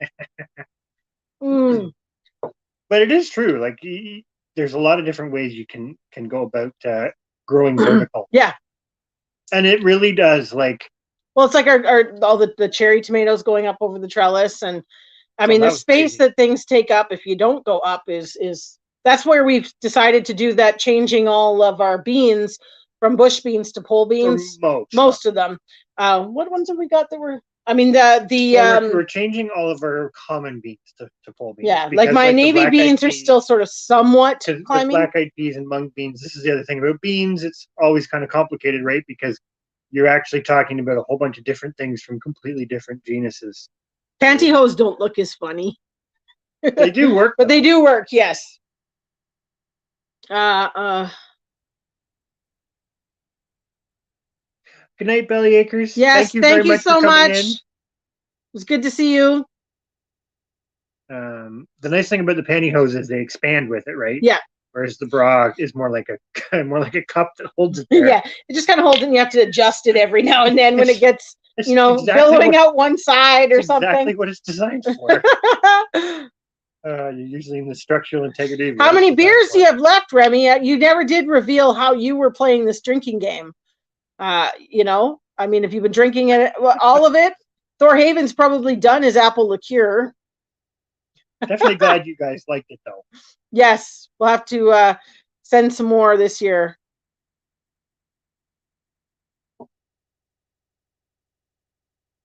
But it is true. Like there's a lot of different ways you can go about growing vertical. Yeah, and it really does. Like, well, it's like our all the cherry tomatoes going up over the trellis, and I mean the space crazy. that things take up if you don't go up is that's where we've decided to do that, changing all of our beans from bush beans to pole beans. Most of them. What ones have we got that were? I mean we're changing all of our common beans to pole beans. Yeah, like my navy beans are still sort of somewhat climbing. Black-eyed peas and mung beans. This is the other thing about beans. It's always kind of complicated, right? Because you're actually talking about a whole bunch of different things from completely different genuses. Pantyhose don't look as funny. They do work, but they do work. Yes. Good night, Belly Acres. Yes, thank you so much. In. It was good to see you. The nice thing about the pantyhose is they expand with it, right? Yeah. Whereas the bra is more like a cup that holds it there. Yeah, it just kind of holds it, and you have to adjust it every now and then when it gets, billowing out one side or something. Exactly what it's designed for. You're usually in the structural integrity. How many beers do you have left, Remy? You never did reveal how you were playing this drinking game. I mean, if you've been drinking it, all of it, Thor Haven's probably done his apple liqueur. Definitely glad you guys liked it, though. Yes, we'll have to send some more this year.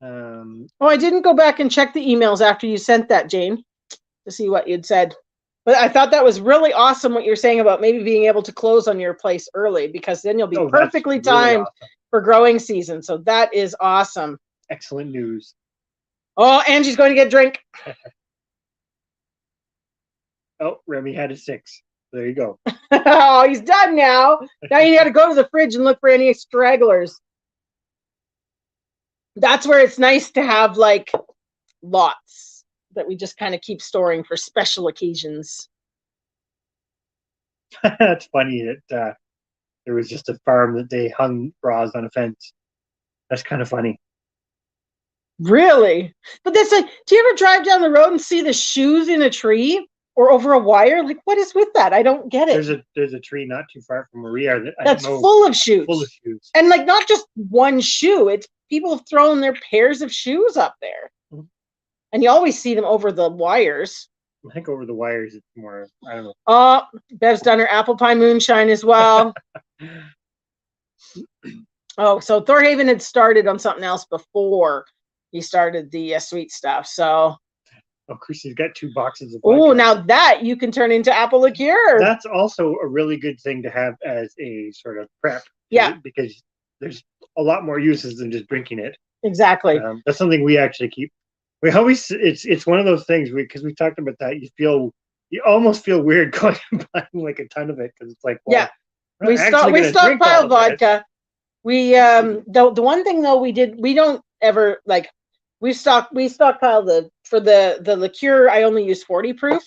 I didn't go back and check the emails after you sent that, Jane, to see what you'd said. But I thought that was really awesome what you're saying about maybe being able to close on your place early, because then you'll be perfectly timed for growing season. So that is awesome. Excellent news. Oh, Angie's going to get a drink. Oh, Remy had a 6. There you go. Oh, he's done now. Now you got to go to the fridge and look for any stragglers. that's where it's nice to have like lots that we just kind of keep storing for special occasions. It's funny that there was just a farm that they hung bras on a fence. That's kind of funny. Really? But that's like, do you ever drive down the road and see the shoes in a tree or over a wire? Like, what is with that? I don't get it. There's a tree not too far from where we are That's full of shoes. Full of shoes. And like not just one shoe. It's people have thrown their pairs of shoes up there. Mm-hmm. And you always see them over the wires. I think over the wires it's more, I don't know. Bev's done her apple pie moonshine as well. Oh, so Thorhaven had started on something else before he started the sweet stuff. So, of course, he's got 2 boxes of. Oh, now that you can turn into apple liqueur. That's also a really good thing to have as a sort of prep. Yeah, because there's a lot more uses than just drinking it. Exactly. That's something we actually keep. We always it's one of those things because we talked about that. You almost feel weird going and buying like a ton of it because it's like, well, yeah, we stockpile vodka. We the one thing though we don't ever like we stockpile for the liqueur. I only use 40 proof,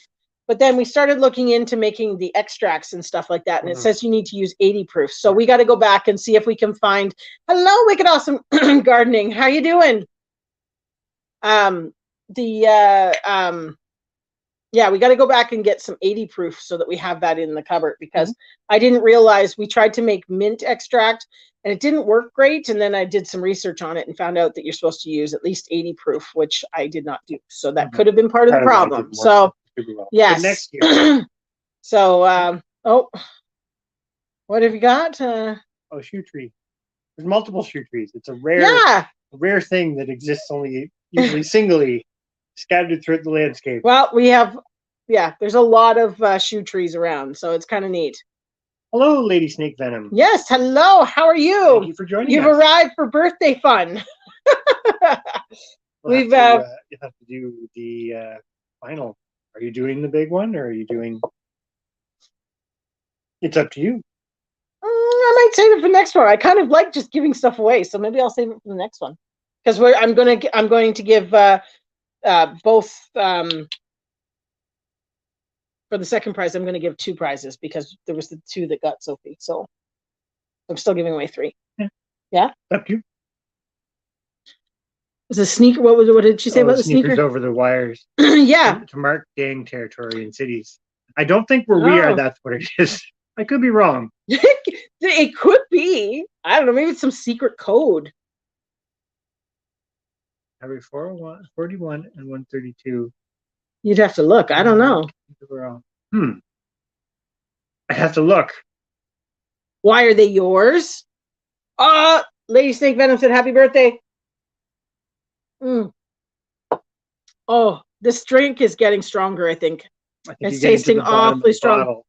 but then we started looking into making the extracts and stuff like that, and it says you need to use 80 proof. So we got to go back and see if we can find. Hello, Wicked Awesome Gardening. How you doing? Yeah, we got to go back and get some 80 proof so that we have that in the cupboard because I didn't realize we tried to make mint extract and it didn't work great. And then I did some research on it and found out that you're supposed to use at least 80 proof, which I did not do. So that could have been part of the problem. So, yes. Next year. So, what have you got? Shoe tree. There's multiple shoe trees. It's a rare thing that exists only usually singly scattered throughout the landscape. Well, we have, there's a lot of shoe trees around, so it's kind of neat. Hello, Lady Snake Venom. Yes, hello. How are you? Thank you for joining us. You've arrived for birthday fun. You have to do the final. Are you doing the big one, or are you doing? It's up to you. I might save it for the next one. I kind of like just giving stuff away, so maybe I'll save it for the next one. Because I'm going to give both for the second prize. I'm going to give 2 prizes because there was the 2 that got Sophie. So I'm still giving away 3. Yeah. Up to you. Was a sneaker? What did she say about the sneakers over the wires? Yeah. To mark gang territory in cities. I don't think where we are. That's what it is. I could be wrong. It could be. I don't know. Maybe it's some secret code. Every 41 and 132. You'd have to look. I don't know. I have to look. Why are they yours? Lady Snake Venom said happy birthday. Oh, this drink is getting stronger, I think. It's tasting awfully strong. Bottle.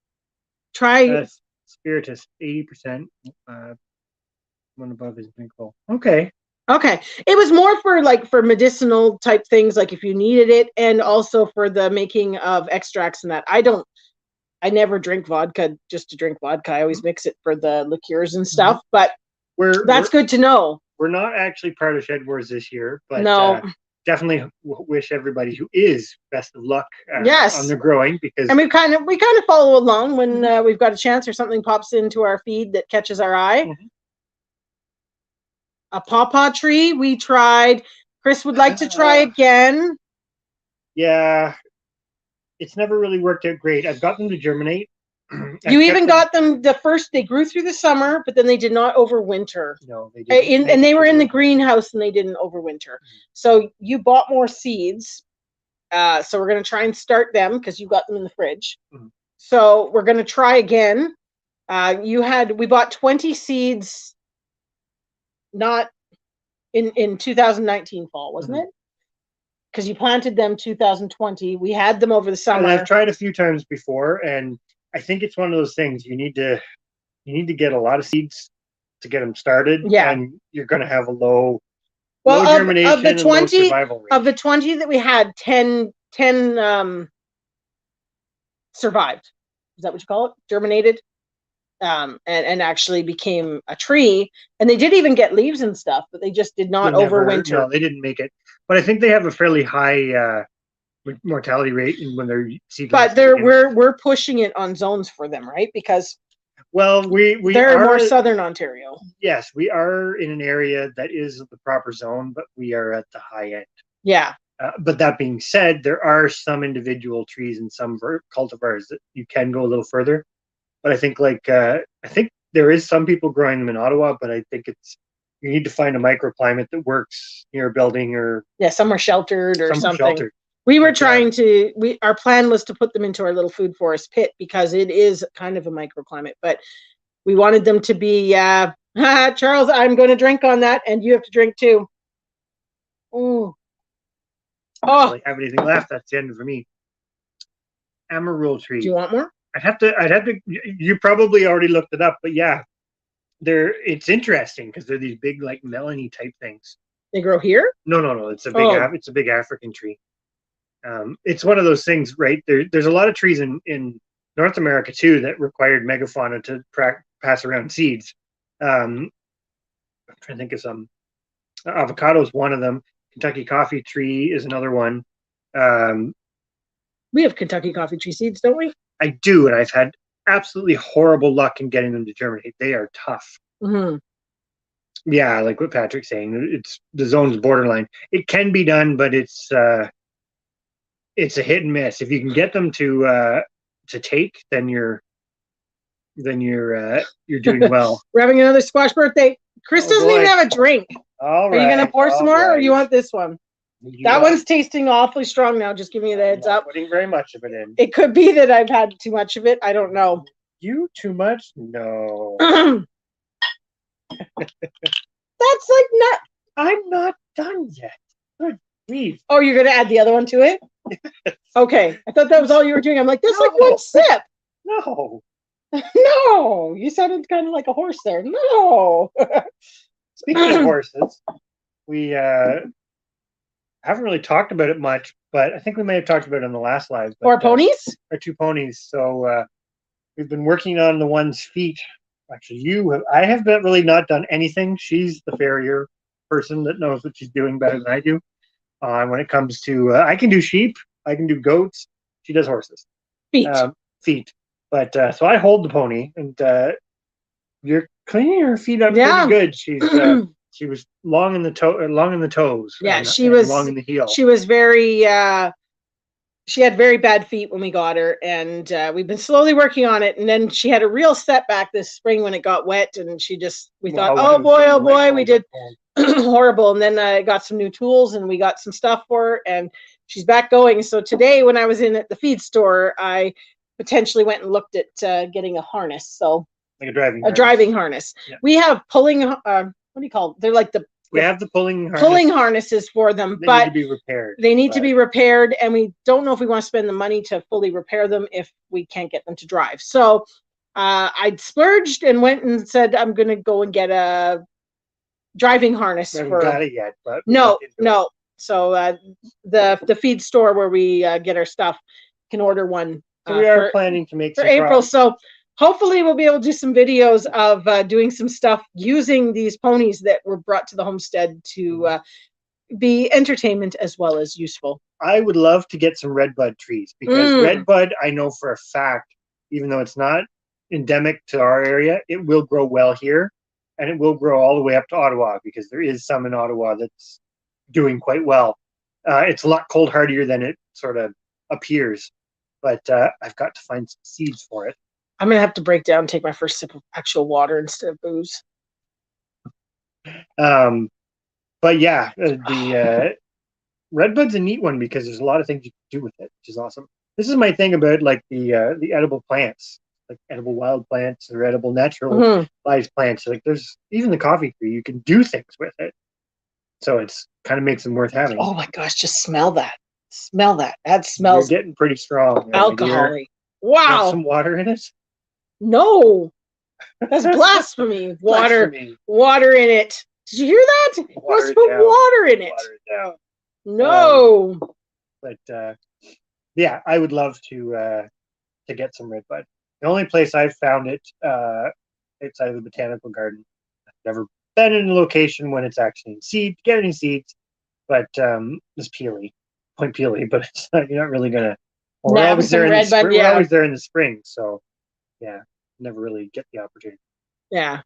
Try Spiritus, 80%. One above is drinkable. Okay. It was more for medicinal type things, like if you needed it, and also for the making of extracts and that. I never drink vodka just to drink vodka. I always mix it for the liqueurs and stuff, but that's good to know. We're not actually part of Shed Wars this year, but no. Definitely wish everybody who is best of luck on their growing, because and we kind of follow along when we've got a chance or something pops into our feed that catches our eye. A pawpaw tree we tried. Chris would like to try again. Yeah, it's never really worked out great. I've got them to germinate. You even got them they grew through the summer, but then they did not overwinter. No, they didn't. And they were in the greenhouse and they didn't overwinter. So you bought more seeds. So we're going to try and start them because you got them in the fridge. So we're going to try again. We bought 20 seeds, not in 2019 fall, wasn't it? Because you planted them 2020. We had them over the summer. And I've tried a few times before, and I think it's one of those things you need to get a lot of seeds to get them started. Yeah, and you're going to have a low germination of the and 20 low survival rate. Of the 20 that we had, 10 survived. Is that what you call it? Germinated. and actually became a tree. And they did even get leaves and stuff, but they just did not overwinter. No, they didn't make it. But I think they have a fairly high mortality rate when they're seedlings. But we're pushing it on zones for them, right? Because they're more southern Ontario. Yes, we are in an area that is the proper zone, but we are at the high end. Yeah. But that being said, there are some individual trees and some cultivars that you can go a little further. But I think there is some people growing them in Ottawa, but I think you need to find a microclimate that works near a building or somewhere sheltered or something. Sheltered. We were trying to. Our plan was to put them into our little food forest pit because it is kind of a microclimate, but we wanted them to be. Charles, I'm going to drink on that, and you have to drink too. Ooh. I don't really have anything left. That's the end for me. Amaral Trees. Do you want more? I'd have to. You probably already looked it up, but yeah, it's interesting because they're these big like melony type things. They grow here? No. It's a big African tree. It's one of those things, right? There's a lot of trees in North America too that required megafauna to pass around seeds. I'm trying to think of some. Avocado is one of them. Kentucky coffee tree is another one. We have Kentucky coffee tree seeds, don't we? I do, and I've had absolutely horrible luck in getting them to germinate. They are tough. Mm-hmm. Yeah, like what Patrick's saying, the zone's borderline. It can be done, but it's a hit and miss. If you can get them to take, then you're doing well. We're having another squash birthday. Chris doesn't even have a drink. All right. Are you gonna pour some more, or you want this one? That one's tasting awfully strong now. Just giving you the heads up. Putting very much of it in. It could be that I've had too much of it. I don't know. You too much? No. That's like not. I'm not done yet. Good grief. Oh, you're gonna add the other one to it? Okay. I thought that was all you were doing. I'm like, that's like one sip. No. No. You sounded kind of like a horse there. No. Speaking of horses, we haven't really talked about it much, but I think we may have talked about it in the last live. Or ponies? Our 2 ponies. So we've been working on the one's feet. Actually, I have not done anything. She's the farrier person that knows what she's doing better than I do. When it comes to, I can do sheep, I can do goats. She does horses. Feet. But so I hold the pony, and you're cleaning her feet up pretty good. She was long in the toes. Yeah, she was long in the heel. She was very. She had very bad feet when we got her, and we've been slowly working on it. And then she had a real setback this spring when it got wet, and we thought, oh boy, we did horrible. And then I got some new tools, and we got some stuff for her, and she's back going. So today, when I was in at the feed store, I potentially went and looked at getting a harness. So like a driving harness. Yeah. We have pulling. What do you call it? They're like we have the pulling harnesses for them, they but need to be repaired. They need to be repaired, and we don't know if we want to spend the money to fully repair them if we can't get them to drive. So I splurged and went and said I'm going to go and get a driving harness. I haven't got it yet, but no. So the feed store where we get our stuff can order one. So we are planning to make for April. So hopefully we'll be able to do some videos of doing some stuff using these ponies that were brought to the homestead to be entertainment as well as useful. I would love to get some redbud trees because redbud, I know for a fact, even though it's not endemic to our area, it will grow well here, and it will grow all the way up to Ottawa because there is some in Ottawa that's doing quite well. It's a lot cold hardier than it sort of appears, but I've got to find some seeds for it. I'm going to have to break down and take my first sip of actual water instead of booze. But yeah, the redbud's a neat one because there's a lot of things you can do with it, which is awesome. This is my thing about like the edible plants, like edible wild plants or edible naturalized plants. Like there's even the coffee tree, you can do things with it. So it's kind of makes them worth having. Oh my gosh, just smell that. Smell that. That smells You're getting pretty strong. Alcoholic. Wow. Some water in it? No. That's blasphemy. Water in it. Did you hear that? Let's put water in it. No. But yeah, I would love to get some redbud The only place I've found it outside of the botanical garden. I've never been in a location when it's actually in seed, get any seeds, but it's peely, Point Peely, but it's not, you're not really gonna. Well, we're Nab always some there in the red bud, spring. We're yeah. always there in the spring, so yeah, never really get the opportunity. Yeah.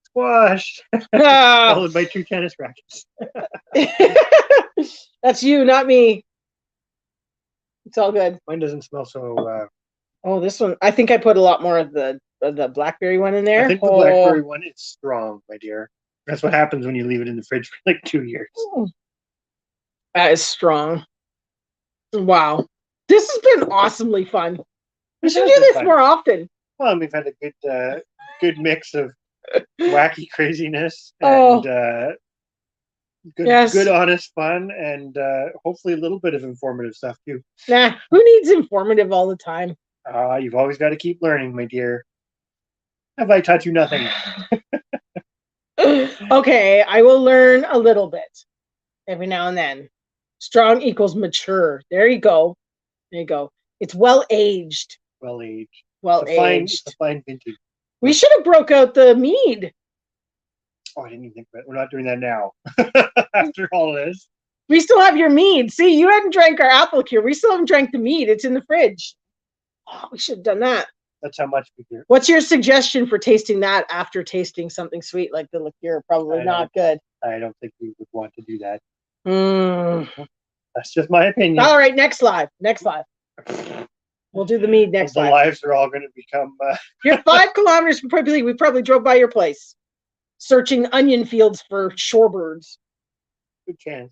Squash, Ah. followed by 2 tennis rackets. That's you, not me. It's all good. Mine doesn't smell so. Oh, this one. I think I put a lot more of the blackberry one in there. I think the blackberry one is strong, my dear. That's what happens when you leave it in the fridge for like 2 years. That is strong. Wow. This has been awesomely fun. We should do this more often. Well, we've had a good mix of wacky craziness and good honest fun, and hopefully a little bit of informative stuff too. Nah, who needs informative all the time? You've always got to keep learning, my dear. Have I taught you nothing? Okay, I will learn a little bit every now and then. Strong equals mature. There you go. There you go. It's well aged. Well aged. Well It's aged. a fine vintage. We should have broke out the mead. Oh, I didn't even think about it. We're not doing that now. After all this. We still have your mead. See, you hadn't drank our apple cure. We still haven't drank the mead. It's in the fridge. Oh, we should have done that. That's how much we do. What's your suggestion for tasting that after tasting something sweet like the liqueur? Probably not good. I don't think we would want to do that. That's just my opinion. All right, next live. We'll do the mead next live. The lives are all going to become... You're 5 kilometers from Point Pelee. We probably drove by your place, searching onion fields for shorebirds. Good chance.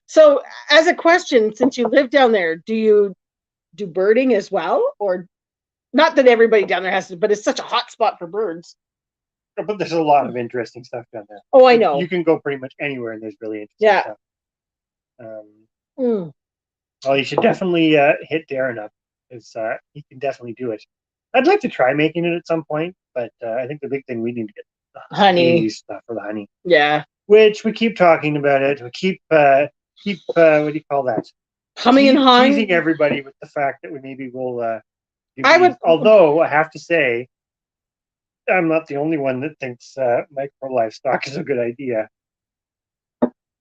So, as a question, since you live down there, do you do birding as well? Or not that everybody down there has to, but it's such a hot spot for birds. But there's a lot of interesting stuff down there. Oh, I know. You can go pretty much anywhere and there's really interesting stuff. Well, you should definitely hit Darren up, because he can definitely do it. I'd like to try making it at some point, but I think the big thing we need to get honey stuff for the honey. Yeah. Which we keep talking about it. We keep what do you call that? Humming and hawing. Teasing everybody with the fact that we maybe will. Although I have to say, I'm not the only one that thinks micro livestock is a good idea.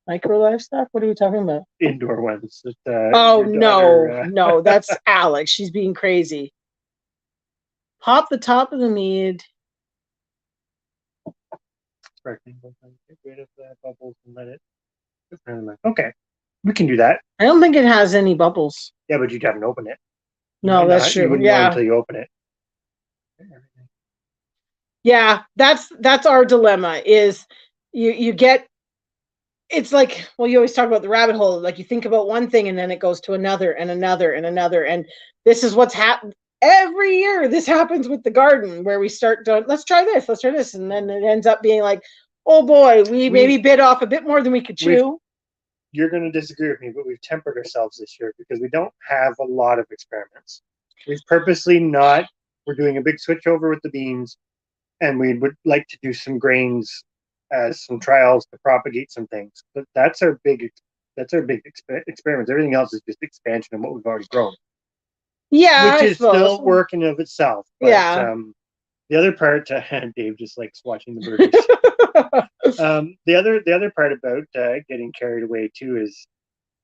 Micro livestock? What are we talking about? Indoor ones. No, that's Alex. She's being crazy. Pop the top of the mead. Get rid of the bubbles and let it. Okay, we can do that. I don't think it has any bubbles. Yeah, but you haven't opened it. No, that's true. You wouldn't know until you open it. Yeah, that's our dilemma. Is you get. It's like, well, you always talk about the rabbit hole. Like, you think about one thing and then it goes to another and another and another. And this is what's happened every year. This happens with the garden, where we start doing, let's try this. And then it ends up being like, oh boy, we maybe bit off a bit more than we could chew. You're going to disagree with me, but we've tempered ourselves this year because we don't have a lot of experiments. We've purposely we're doing a big switch over with the beans, and we would like to do some grains as some trials to propagate some things. But that's our big experiments. Everything else is just expansion of what we've already grown. Yeah, which is still work in of itself. But, the other part, Dave just likes watching the birdies. The other part about getting carried away too is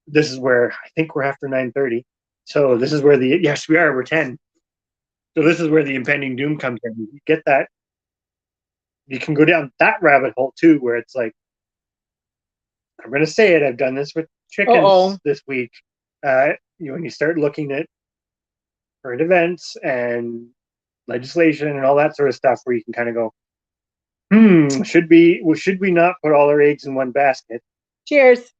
this is where I think we're after 9:30. So this is where we're 10. So this is where the impending doom comes in. You get that. You can go down that rabbit hole too, where it's like, I'm going to say it. I've done this with chickens this week. When you start looking at current events and legislation and all that sort of stuff, where you can kind of go, should we not put all our eggs in one basket? Cheers.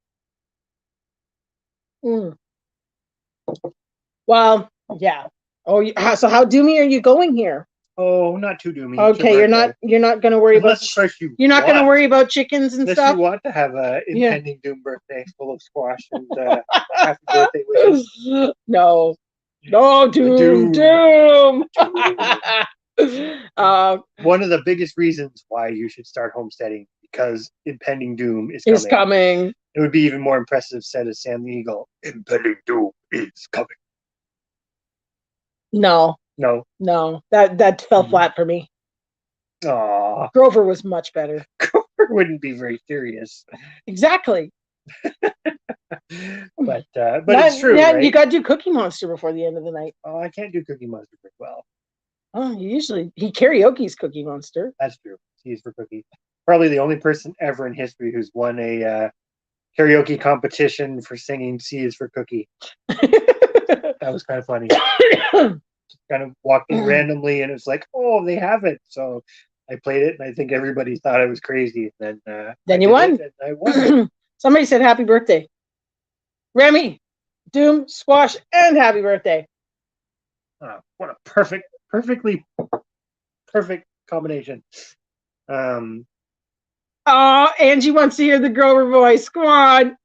Well, yeah. Oh, so how doomy are you going here? Oh, not too doomy. Okay, you're not going to worry about. You're not going to worry about chickens and stuff. Unless you want to have a impending doom birthday full of squash and happy birthday wishes. No, doom. One of the biggest reasons why you should start homesteading, because impending doom is coming. It would be even more impressive said as Sam the Eagle. Impending doom is coming. No, No. No, that fell Mhm. flat for me. Aw, Grover was much better. Grover wouldn't be very serious. Exactly. But it's true, Yeah, right? you got to do Cookie Monster before the end of the night. Oh, I can't do Cookie Monster very well. Oh, he karaoke's Cookie Monster. That's true. He's for Cookie. Probably the only person ever in history who's won a karaoke competition for singing C is for Cookie. That was kind of funny. Kind of walked in randomly, and it's like, oh, they have it. So I played it, and I think everybody thought I was crazy. And then Then you won. I won. Somebody said happy birthday. Remy, Doom, Squash, and happy birthday. What a perfectly perfect combination. Angie wants to hear the Grover voice. Come on.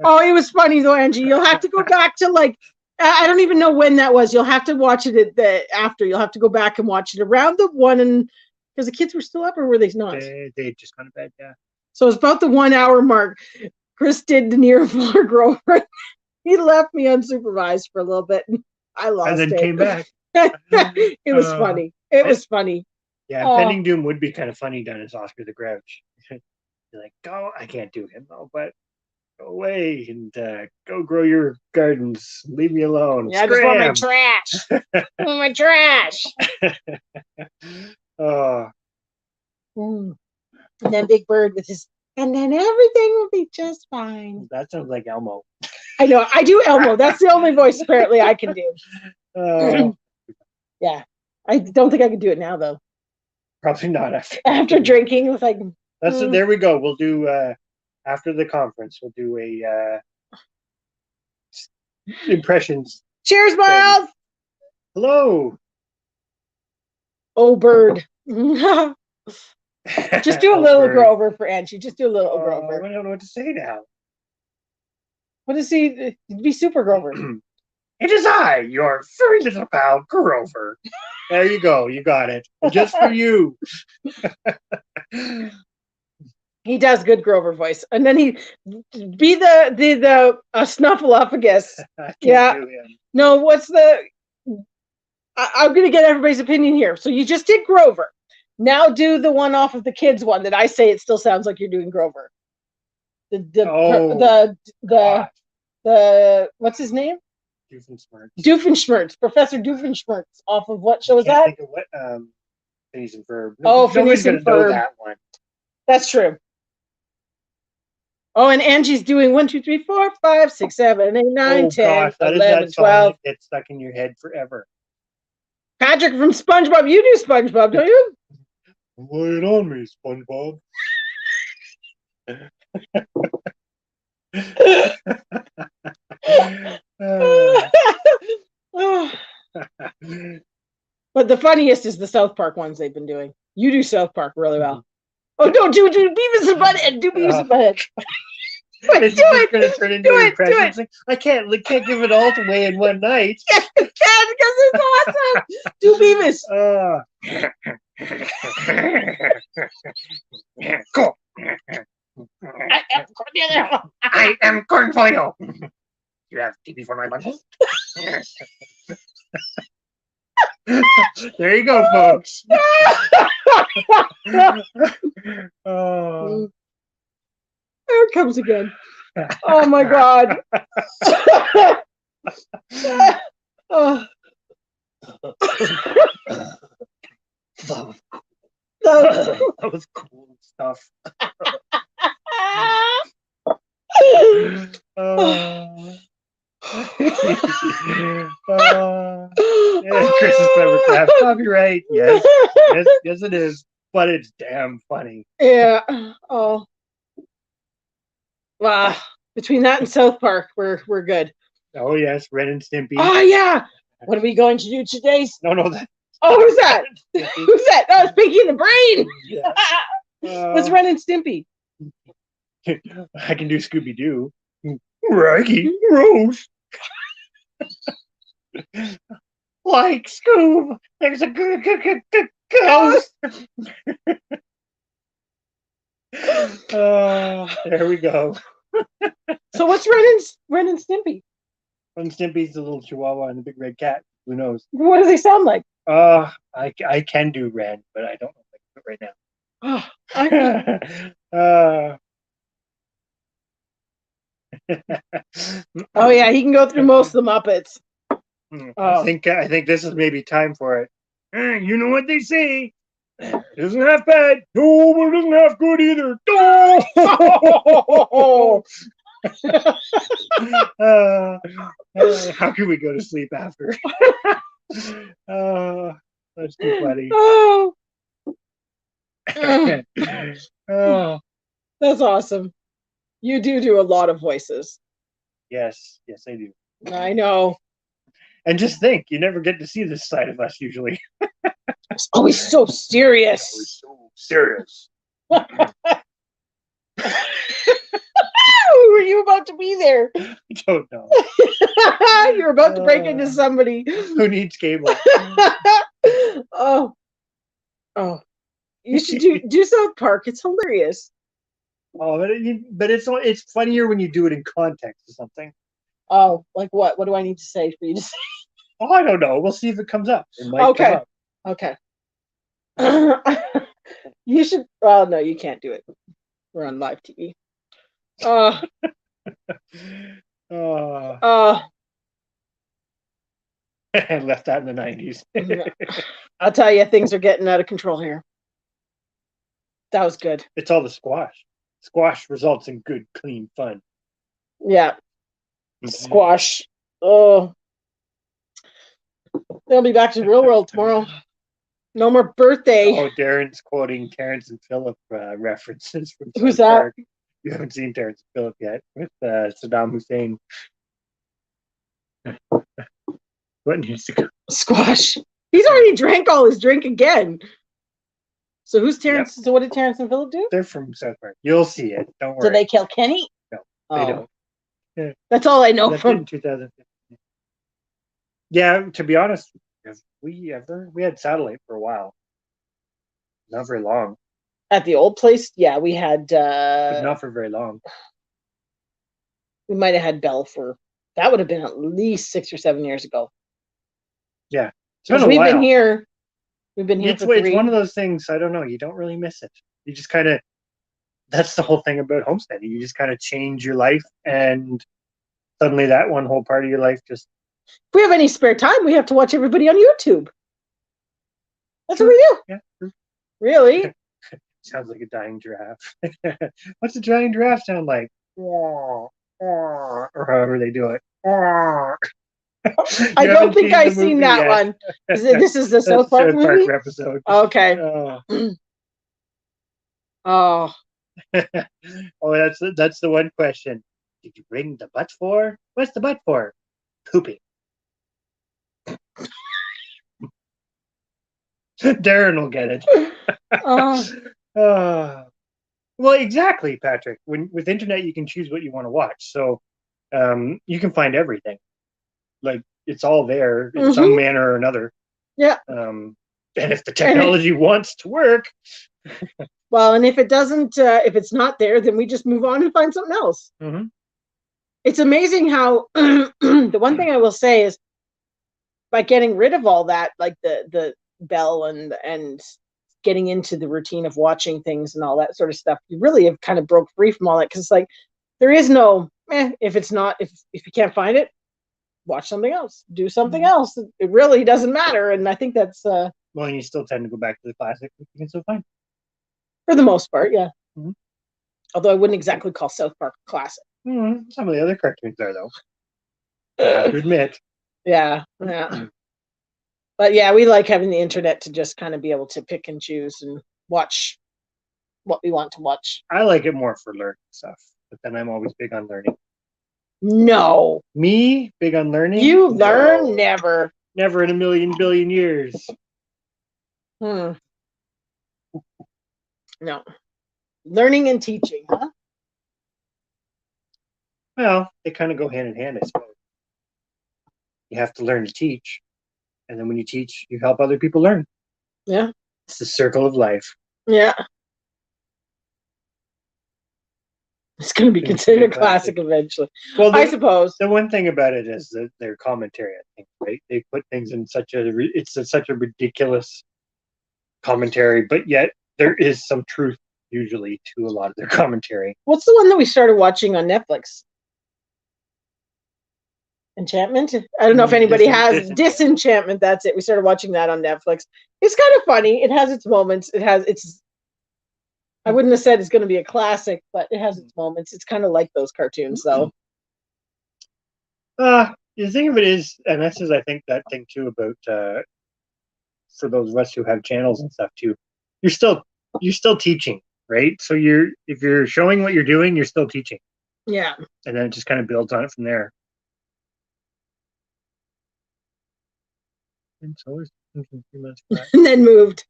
Oh, it was funny though, Angie. You'll have to go back to I don't even know when that was. You'll have to watch it after. You'll have to go back and watch it around the one, and because the kids were still up, or were they not? They just gone to bed, yeah. So it's about the 1 hour mark. Chris did the near Fuller Grover. He left me unsupervised for a little bit. And I lost it. And then came back. It was funny. It was funny. Yeah, Pending Doom would be kind of funny done as Oscar the Grouch. You're like, go, I can't do him though, but go away and go grow your gardens. Leave me alone. Yeah, I just want my trash. I want my trash. And then Big Bird with his, and then everything will be just fine. That sounds like Elmo. I know. I do Elmo. That's the only voice apparently I can do. Yeah. I don't think I can do it now though. Probably not after drinking. It was like there we go. We'll do after the conference. We'll do a impressions. Cheers, Miles. Hello. Oh, Bird. Just do a little Grover for Angie. Just do a little Grover. I don't know what to say now. What is he? Be Super Grover. It is I, your furry little pal, Grover. There you go. You got it. Just for you. He does good Grover voice. And then he be the Snuffleupagus. Yeah. No, what's I'm going to get everybody's opinion here. So you just did Grover. Now do the one off of the kids one that I say it still sounds like you're doing Grover. The what's his name? Doofenshmirtz. Professor Doofenshmirtz. Off of what show is that? Think of what Phineas and Ferb. Phineas and Ferb. Know that one. That's true. Oh, and Angie's doing 1, 2, 3, 4, 5, 6, 7, 8, 9, 10, 11, 12. It's stuck in your head forever. Patrick from SpongeBob. You do SpongeBob, don't you? Lay it on me, SpongeBob. But the funniest is the South Park ones they've been doing. You do South Park really well. Oh, no, do Beavis and Butthead. Do Beavis and Butthead. It's just going to turn into an impression. I can't give it all away in one night. Yes, you can, because it's awesome. Do Beavis. Go. I am Cornfolio. You have TV for my money? There you go, folks. There it comes again. Oh my God. That was cool stuff. Chris is clever crap. Copyright. Yes, it is. But it's damn funny. Yeah. Oh. Wow. Between that and South Park, we're good. Oh yes, Ren and Stimpy. Oh yeah. What are we going to do today? No, that. Oh, who's that? Who's that? Oh, speaking of the brain. Yeah. What's Ren and Stimpy? I can do Scooby Doo. Raggy Rose. Like Scoob, there's a good ghost. There we go. So what's Ren and Stimpy? Ren and Stimpy's the little chihuahua and the big red cat. Who knows? What do they sound like? I can do Ren, but I don't know if I can do it right now. Oh, I, oh yeah, he can go through most of the Muppets. I Oh. think this is maybe time for it. You know what they say? It isn't half bad. No, but it isn't half good either. How can we go to sleep after? That's too funny. Oh, Oh, that's awesome. You do a lot of voices. yes, I do. I know. And just think, you never get to see this side of us usually. It's always so We're serious. so serious. Were you about to be there? I don't know. You're about to break into somebody. Who needs cable? Oh, you should do South Park. It's hilarious. Oh, but it's funnier when you do it in context or something. Oh, like what? What do I need to say for you to say? Oh, I don't know. We'll see if it comes up. It might Okay. come up. Okay. You should. Well, no, you can't do it. We're on live TV. Oh, I left that in the 90s. I'll tell you, things are getting out of control here. That was good. It's all the squash. Squash results in good, clean fun. Yeah. Squash. Oh. They'll be back to the real world tomorrow. No more birthday. Oh, Darren's quoting Terrence and Phillip references from Who's South that? Park. You haven't seen Terrence and Phillip yet with Saddam Hussein. What needs to go? Squash. He's already drank all his drink again. So who's Terrence? Yep. So what did Terrence and Phillip do? They're from South Park. You'll see it. Don't worry. Did they kill Kenny? No, Oh. they don't. Yeah. That's all I know That from. in 2015. Yeah, to be honest, we had satellite for a while. Not very long. At the old place, yeah, we had. But not for very long. We might have had Bell for. That would have been at least 6 or 7 years ago. Yeah, Because we've been here. We've been here It's for 3. one of those things. I don't know. You don't really miss it. You just kind of. That's the whole thing about homesteading. You just kind of change your life, and suddenly that one whole part of your life just. If we have any spare time, we have to watch everybody on YouTube. That's what we do. Yeah. True. Really? Sounds like a dying giraffe. What's a dying giraffe sound like? Or however they do it. I don't think I've seen that one. This is the South Park movie? episode. Okay. Oh, that's the one question. Did you bring the butt for? What's the butt for? Pooping. Darren will get it. Well, exactly, Patrick. With internet, you can choose what you want to watch, so you can find everything. Like it's all there in some manner or another. Yeah. And if the technology wants to work. Well, and if it doesn't, if it's not there, then we just move on and find something else. Mm-hmm. It's amazing how the one thing I will say is by getting rid of all that, like the bell and getting into the routine of watching things and all that sort of stuff, you really have kind of broke free from all that because it's like there is no if it's not if you can't find it, watch something else, do something else. It really doesn't matter, and I think that's well, and you still tend to go back to the classic. You can still find for the most part, yeah. Mm-hmm. Although I wouldn't exactly call South Park a classic. Mm-hmm. Some of the other cartoons are though. I have to admit. Yeah. But yeah, we like having the internet to just kind of be able to pick and choose and watch what we want to watch. I like it more for learning stuff, but then I'm always big on learning. No. Me, big on learning? You learn? Never. Never in a million billion years. No. Learning and teaching, huh? Well, they kind of go hand in hand, I suppose. You have to learn to teach. And then when you teach, you help other people learn. Yeah. It's the circle of life. Yeah. It's going to be considered a classic eventually. Well, I suppose. the one thing about it is that their commentary, I think, right? They put things in such a ridiculous commentary, but yet there is some truth usually to a lot of their commentary. What's the one that we started watching on Netflix? Enchantment? I don't know if anybody has Disenchantment. That's it. We started watching that on Netflix. It's kind of funny. It has its moments. I wouldn't have said it's going to be a classic, but it has its moments. It's kind of like those cartoons, though. The thing of it is, and this is, I think, that thing too about for those of us who have channels and stuff too, you're still teaching, right? So if you're showing what you're doing, you're still teaching. Yeah. And then it just kind of builds on it from there. And so it's 3 months back. And then moved.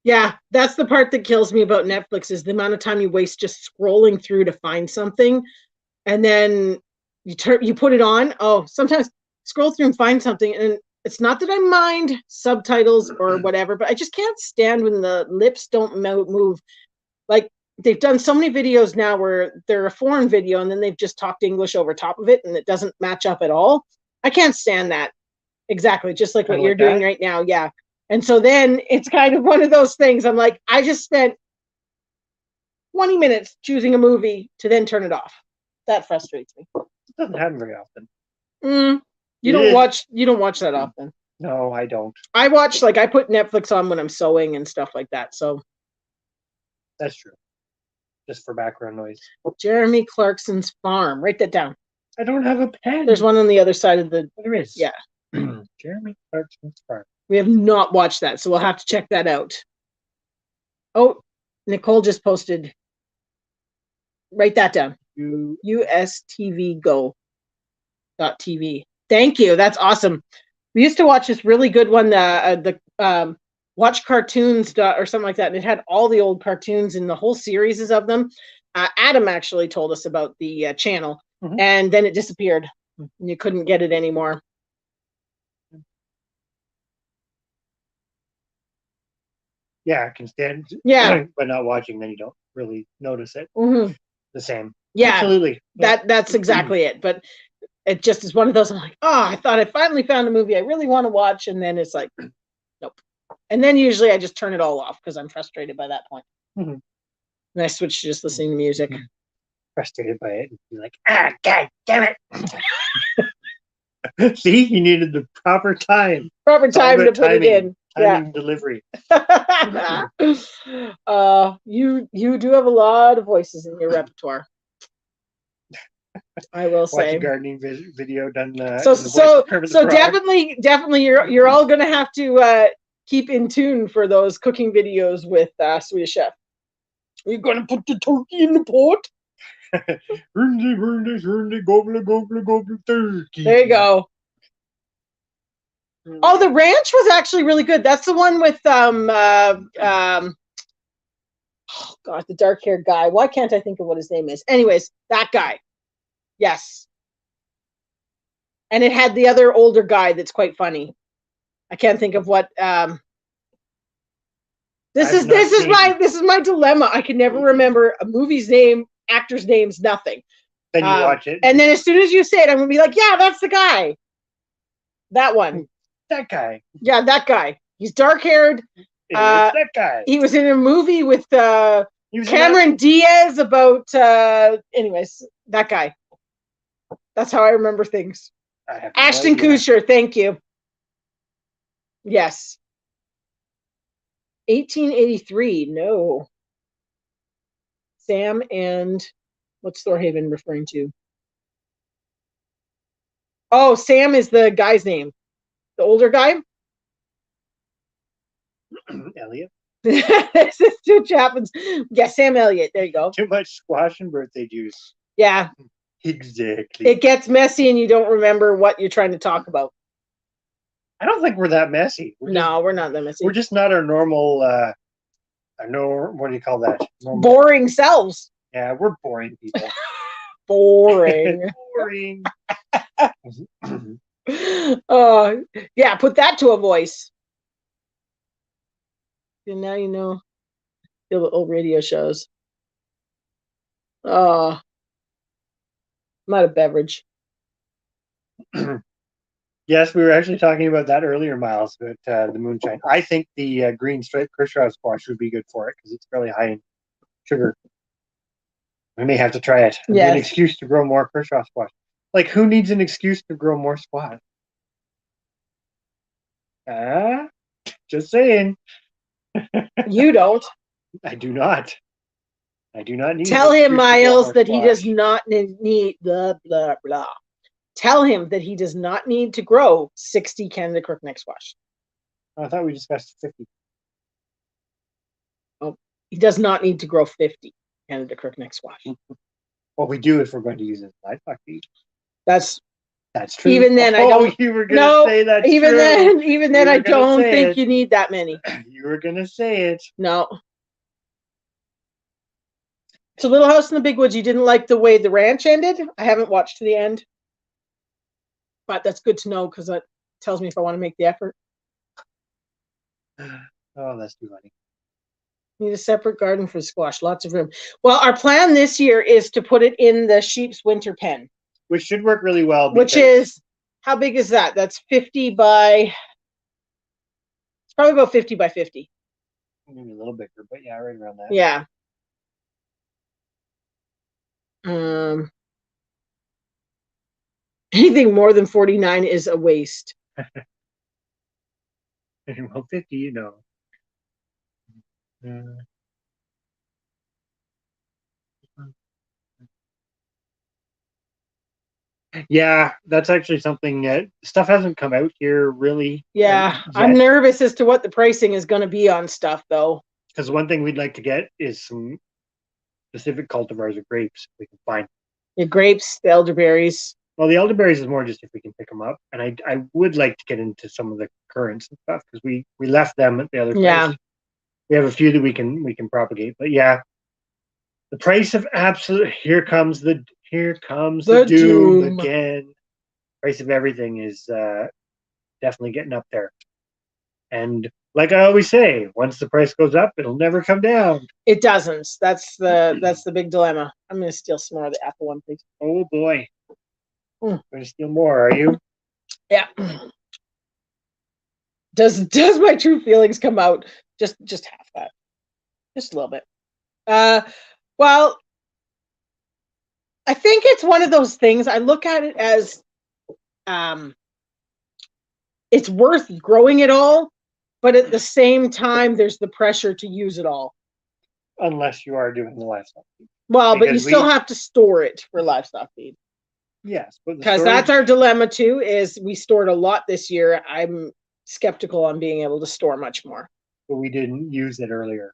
Yeah, that's the part that kills me about Netflix is the amount of time you waste just scrolling through to find something, and then you put it on. Oh, sometimes scroll through and find something, and it's not that I mind subtitles or whatever, but I just can't stand when the lips don't move. Like they've done so many videos now where they're a foreign video and then they've just talked English over top of it, and it doesn't match up at all. I can't stand that. Exactly, just like what you're doing right now. Yeah. And so then it's kind of one of those things. I'm like, I just spent 20 minutes choosing a movie to then turn it off. That frustrates me. It doesn't happen very often. You don't watch that often. No, I don't. I watch, like, I put Netflix on when I'm sewing and stuff like that. So that's true. Just for background noise. Jeremy Clarkson's Farm. Write that down. I don't have a pen. There's one on the other side of the. There is. Yeah. Jeremy Clarkson's Farm. We have not watched that, so we'll have to check that out. Oh, Nicole just posted. Write that down. USTVGo.tv. Thank you. That's awesome. We used to watch this really good one, the Watch Cartoons or something like that, and it had all the old cartoons and the whole series of them. Adam actually told us about the channel, and then it disappeared. You couldn't get it anymore. Yeah, I can stand. Yeah, but not watching, then you don't really notice it. The same. Yeah, absolutely. That's exactly it. But it just is one of those. I'm like, oh, I thought I finally found a movie I really want to watch, and then it's like, nope. And then usually I just turn it all off because I'm frustrated by that point. And I switch to just listening to music. Frustrated by it, and be like, God damn it! See, you needed the proper time. Proper time to put it in. Timing, delivery. You do have a lot of voices in your repertoire. I will say. Watch a gardening video done. So definitely, you're all gonna have to keep in tune for those cooking videos with Swedish Chef. You're gonna put the turkey in the pot. Gobble, turkey. There you go. Oh, The Ranch was actually really good. That's the one with oh God, the dark-haired guy. Why can't I think of what his name is? Anyways, that guy. Yes. And it had the other older guy that's quite funny. I can't think of what this is my dilemma. I can never remember a movie's name, actors' names, nothing. Then you watch it. And then as soon as you say it, I'm gonna be like, yeah, that's the guy. That one. That guy. Yeah, that guy. He's dark-haired. That guy. He was in a movie with Cameron Diaz about anyways, that guy. That's how I remember things. Ashton Kutcher, thank you. Yes. 1883, no. Sam and what's Thorhaven referring to? Oh, Sam is the guy's name. The older guy? Elliot. This is two Chapman's. Yeah, Sam Elliott. There you go. Too much squash and birthday juice. Yeah. Exactly. It gets messy and you don't remember what you're trying to talk about. I don't think we're that messy. We're not that messy. We're just not our normal, what do you call that? Boring selves. Yeah, we're boring people. Boring. Boring. Yeah, put that to a voice. And now you know. The old radio shows. Oh, I'm out of beverage. Yes, we were actually talking about that earlier, Miles, about the moonshine. I think the green striped Kershaw squash would be good for it because it's fairly high in sugar. We may have to try it. It'd be an Yes. excuse to grow more Kershaw squash. Like, who needs an excuse to grow more squash? Just saying. You don't. I do not. I do not need. Tell an him, excuse to grow Miles, more that he does squash. not need blah blah blah. Tell him that he does not need to grow 60 Canada crookneck squash. I thought we discussed 50. Oh, he does not need to grow 50 Canada crookneck squash. Well, we do if we're going to use it as livestock feed. That's true. Even then, I Oh, don't. you were going to No, say that's even true. then, You I were gonna don't say think it. you need that many. You were going to say it. No. So, Little House in the Big Woods, you didn't like the way the ranch ended? I haven't watched to the end. But that's good to know because it tells me if I want to make the effort. Oh, that's too funny. Need a separate garden for squash, lots of room. Well, our plan this year is to put it in the sheep's winter pen. Which should work really well. Which is, how big is that? That's 50 by, it's probably about 50 by 50. Maybe a little bigger, but yeah, right around that. Yeah. Anything more than 49 is a waste. Well, 50, you know. Yeah, that's actually something that stuff hasn't come out here really. Yeah, I'm nervous as to what the pricing is going to be on stuff, though. Because one thing we'd like to get is some specific cultivars of grapes if we can find. The grapes, the elderberries. Well, the elderberries is more just if we can pick them up, and I would like to get into some of the currants and stuff because we left them at the other place. Yeah. We have a few that we can propagate, but yeah, the price of absolute here comes the doom again. Price of everything is definitely getting up there, and like I always say, once the price goes up, it'll never come down. It doesn't. That's the big dilemma. I'm going to steal some more of the apple one, please. Oh boy, going to steal more, are you? Yeah. Does my true feelings come out? Just half that, just a little bit. Well, I think it's one of those things. I look at it as, it's worth growing it all, but at the same time, there's the pressure to use it all. Unless you are doing the livestock feed. Well, but you still have to store it for livestock feed. Yes, because that's our dilemma too. Is we stored a lot this year. I'm skeptical on being able to store much more. But we didn't use it earlier.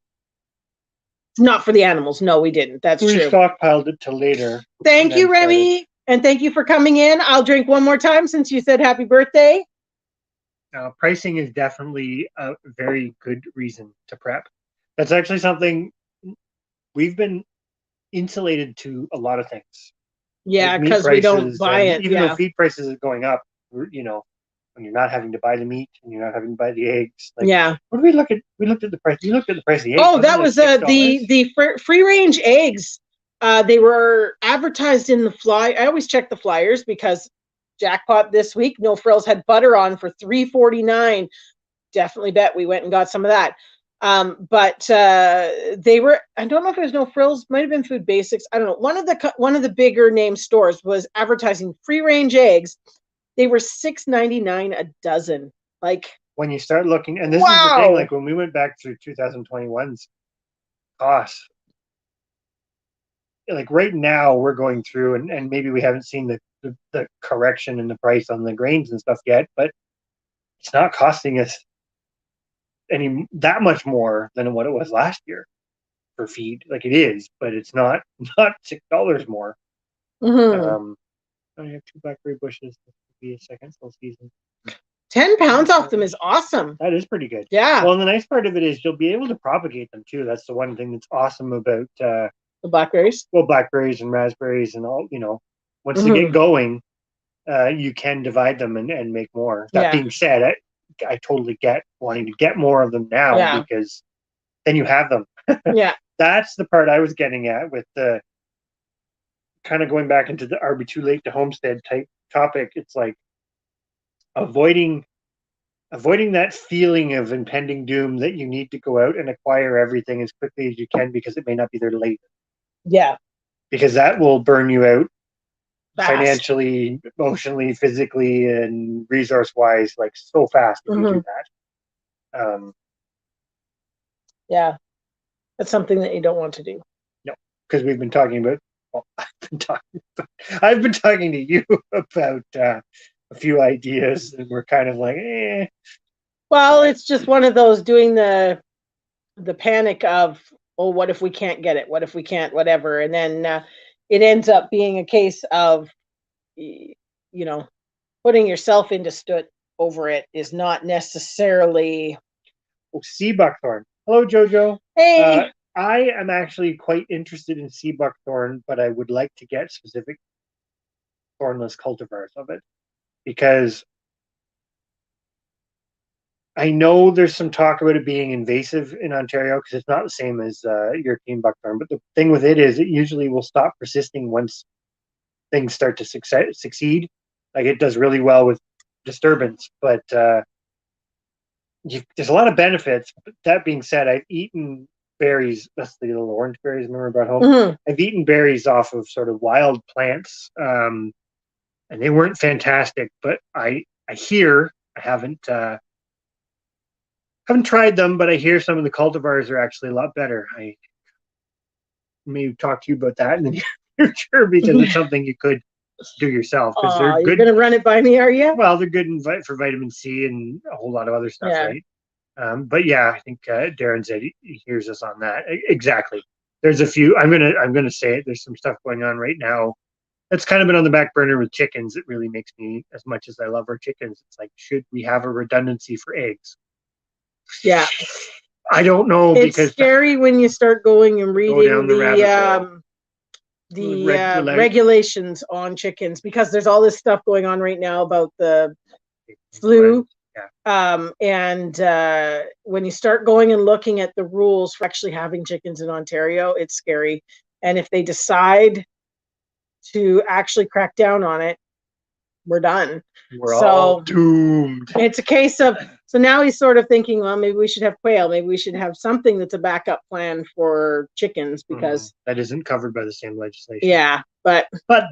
Not for the animals. No, we didn't. That's true. We stockpiled it till later. Thank you, Remy. And thank you for coming in. I'll drink one more time since you said happy birthday. Pricing is definitely a very good reason to prep. That's actually something we've been insulated to a lot of things. Yeah, because we don't buy it. Even though feed prices are going up, you know, when you're not having to buy the meat and you're not having to buy the eggs. Like, yeah. What did we look at? We looked at the price. You looked at the price of the eggs. Oh, that was the free range eggs. They were advertised in the fly. I always check the flyers because jackpot this week. No Frills had butter on for $3.49. Definitely bet we went and got some of that. But they were, I don't know if it was No Frills, might have been Food Basics. I don't know. One of the bigger name stores was advertising free range eggs. They were $6.99 a dozen. Like, when you start looking, and this is the thing, like when we went back through 2021's costs, like right now we're going through and maybe we haven't seen the correction in the price on the grains and stuff yet, but it's not costing us that much more than what it was last year for feed. Like it is, but it's not $6 more. Mm-hmm. I have 2 blackberry bushes. This could be a second full season. 10 pounds off them is awesome. That is pretty good. Yeah. Well, and the nice part of it is you'll be able to propagate them too. That's the one thing that's awesome about the blackberries. Well, blackberries and raspberries and all, once they get going, you can divide them and make more. That being said, I totally get wanting to get more of them now because then you have them Yeah. That's the part I was getting at with the kind of going back into the are we too late to homestead type topic. It's like avoiding that feeling of impending doom that you need to go out and acquire everything as quickly as you can because it may not be there later. Yeah. Because that will burn you out Fast. financially, emotionally, physically, and resource wise, like so fast if you do that. Yeah. That's something that you don't want to do. No, because we've been talking about. Well, I've been talking to you about a few ideas, and we're kind of like, eh. Well, it's just one of those doing the panic of, oh, what if we can't get it? What if we can't, whatever? And then it ends up being a case of, putting yourself into stood over it is not necessarily. Sea buckthorn. Hello, Jojo. Hey. I am actually quite interested in sea buckthorn, but I would like to get specific thornless cultivars of it because I know there's some talk about it being invasive in Ontario because it's not the same as European buckthorn. But the thing with it is it usually will stop persisting once things start to succeed. Like it does really well with disturbance, but there's a lot of benefits. But that being said, I've eaten berries. That's the little orange berries. Remember about home? Mm-hmm. I've eaten berries off of sort of wild plants, and they weren't fantastic. But I hear I haven't tried them, but I hear some of the cultivars are actually a lot better. I may talk to you about that in the near future because it's something you could do yourself. Because they're good. You're gonna run it by me, are you? Well, they're good for vitamin C and a whole lot of other stuff, right? But yeah, I think Darren said he hears us on that. Exactly. There's a few. I'm gonna say it. There's some stuff going on right now that's kind of been on the back burner with chickens. It really makes me, as much as I love our chickens, it's like, should we have a redundancy for eggs? Yeah. I don't know it's because scary when you start going and reading the regulations on chickens because there's all this stuff going on right now about the flu. And when you start going and looking at the rules for actually having chickens in Ontario, it's scary. And if they decide to actually crack down on it, we're done. We're all doomed. It's a case of, so now he's sort of thinking, well, maybe we should have quail. Maybe we should have something that's a backup plan for chickens because that isn't covered by the same legislation. Yeah, but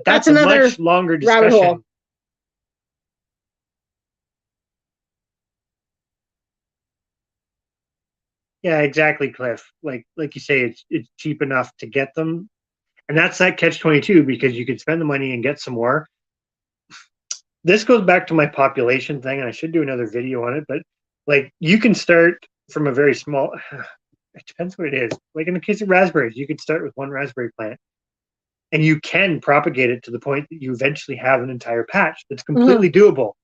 that's another much longer discussion. Rabbit hole. Yeah, exactly, Cliff. Like you say, it's cheap enough to get them, and that's that catch-22 because you could spend the money and get some more. This goes back to my population thing, and I should do another video on it. But like, you can start from a very small. It depends what it is. Like in the case of raspberries, you could start with one raspberry plant, and you can propagate it to the point that you eventually have an entire patch. That's completely doable.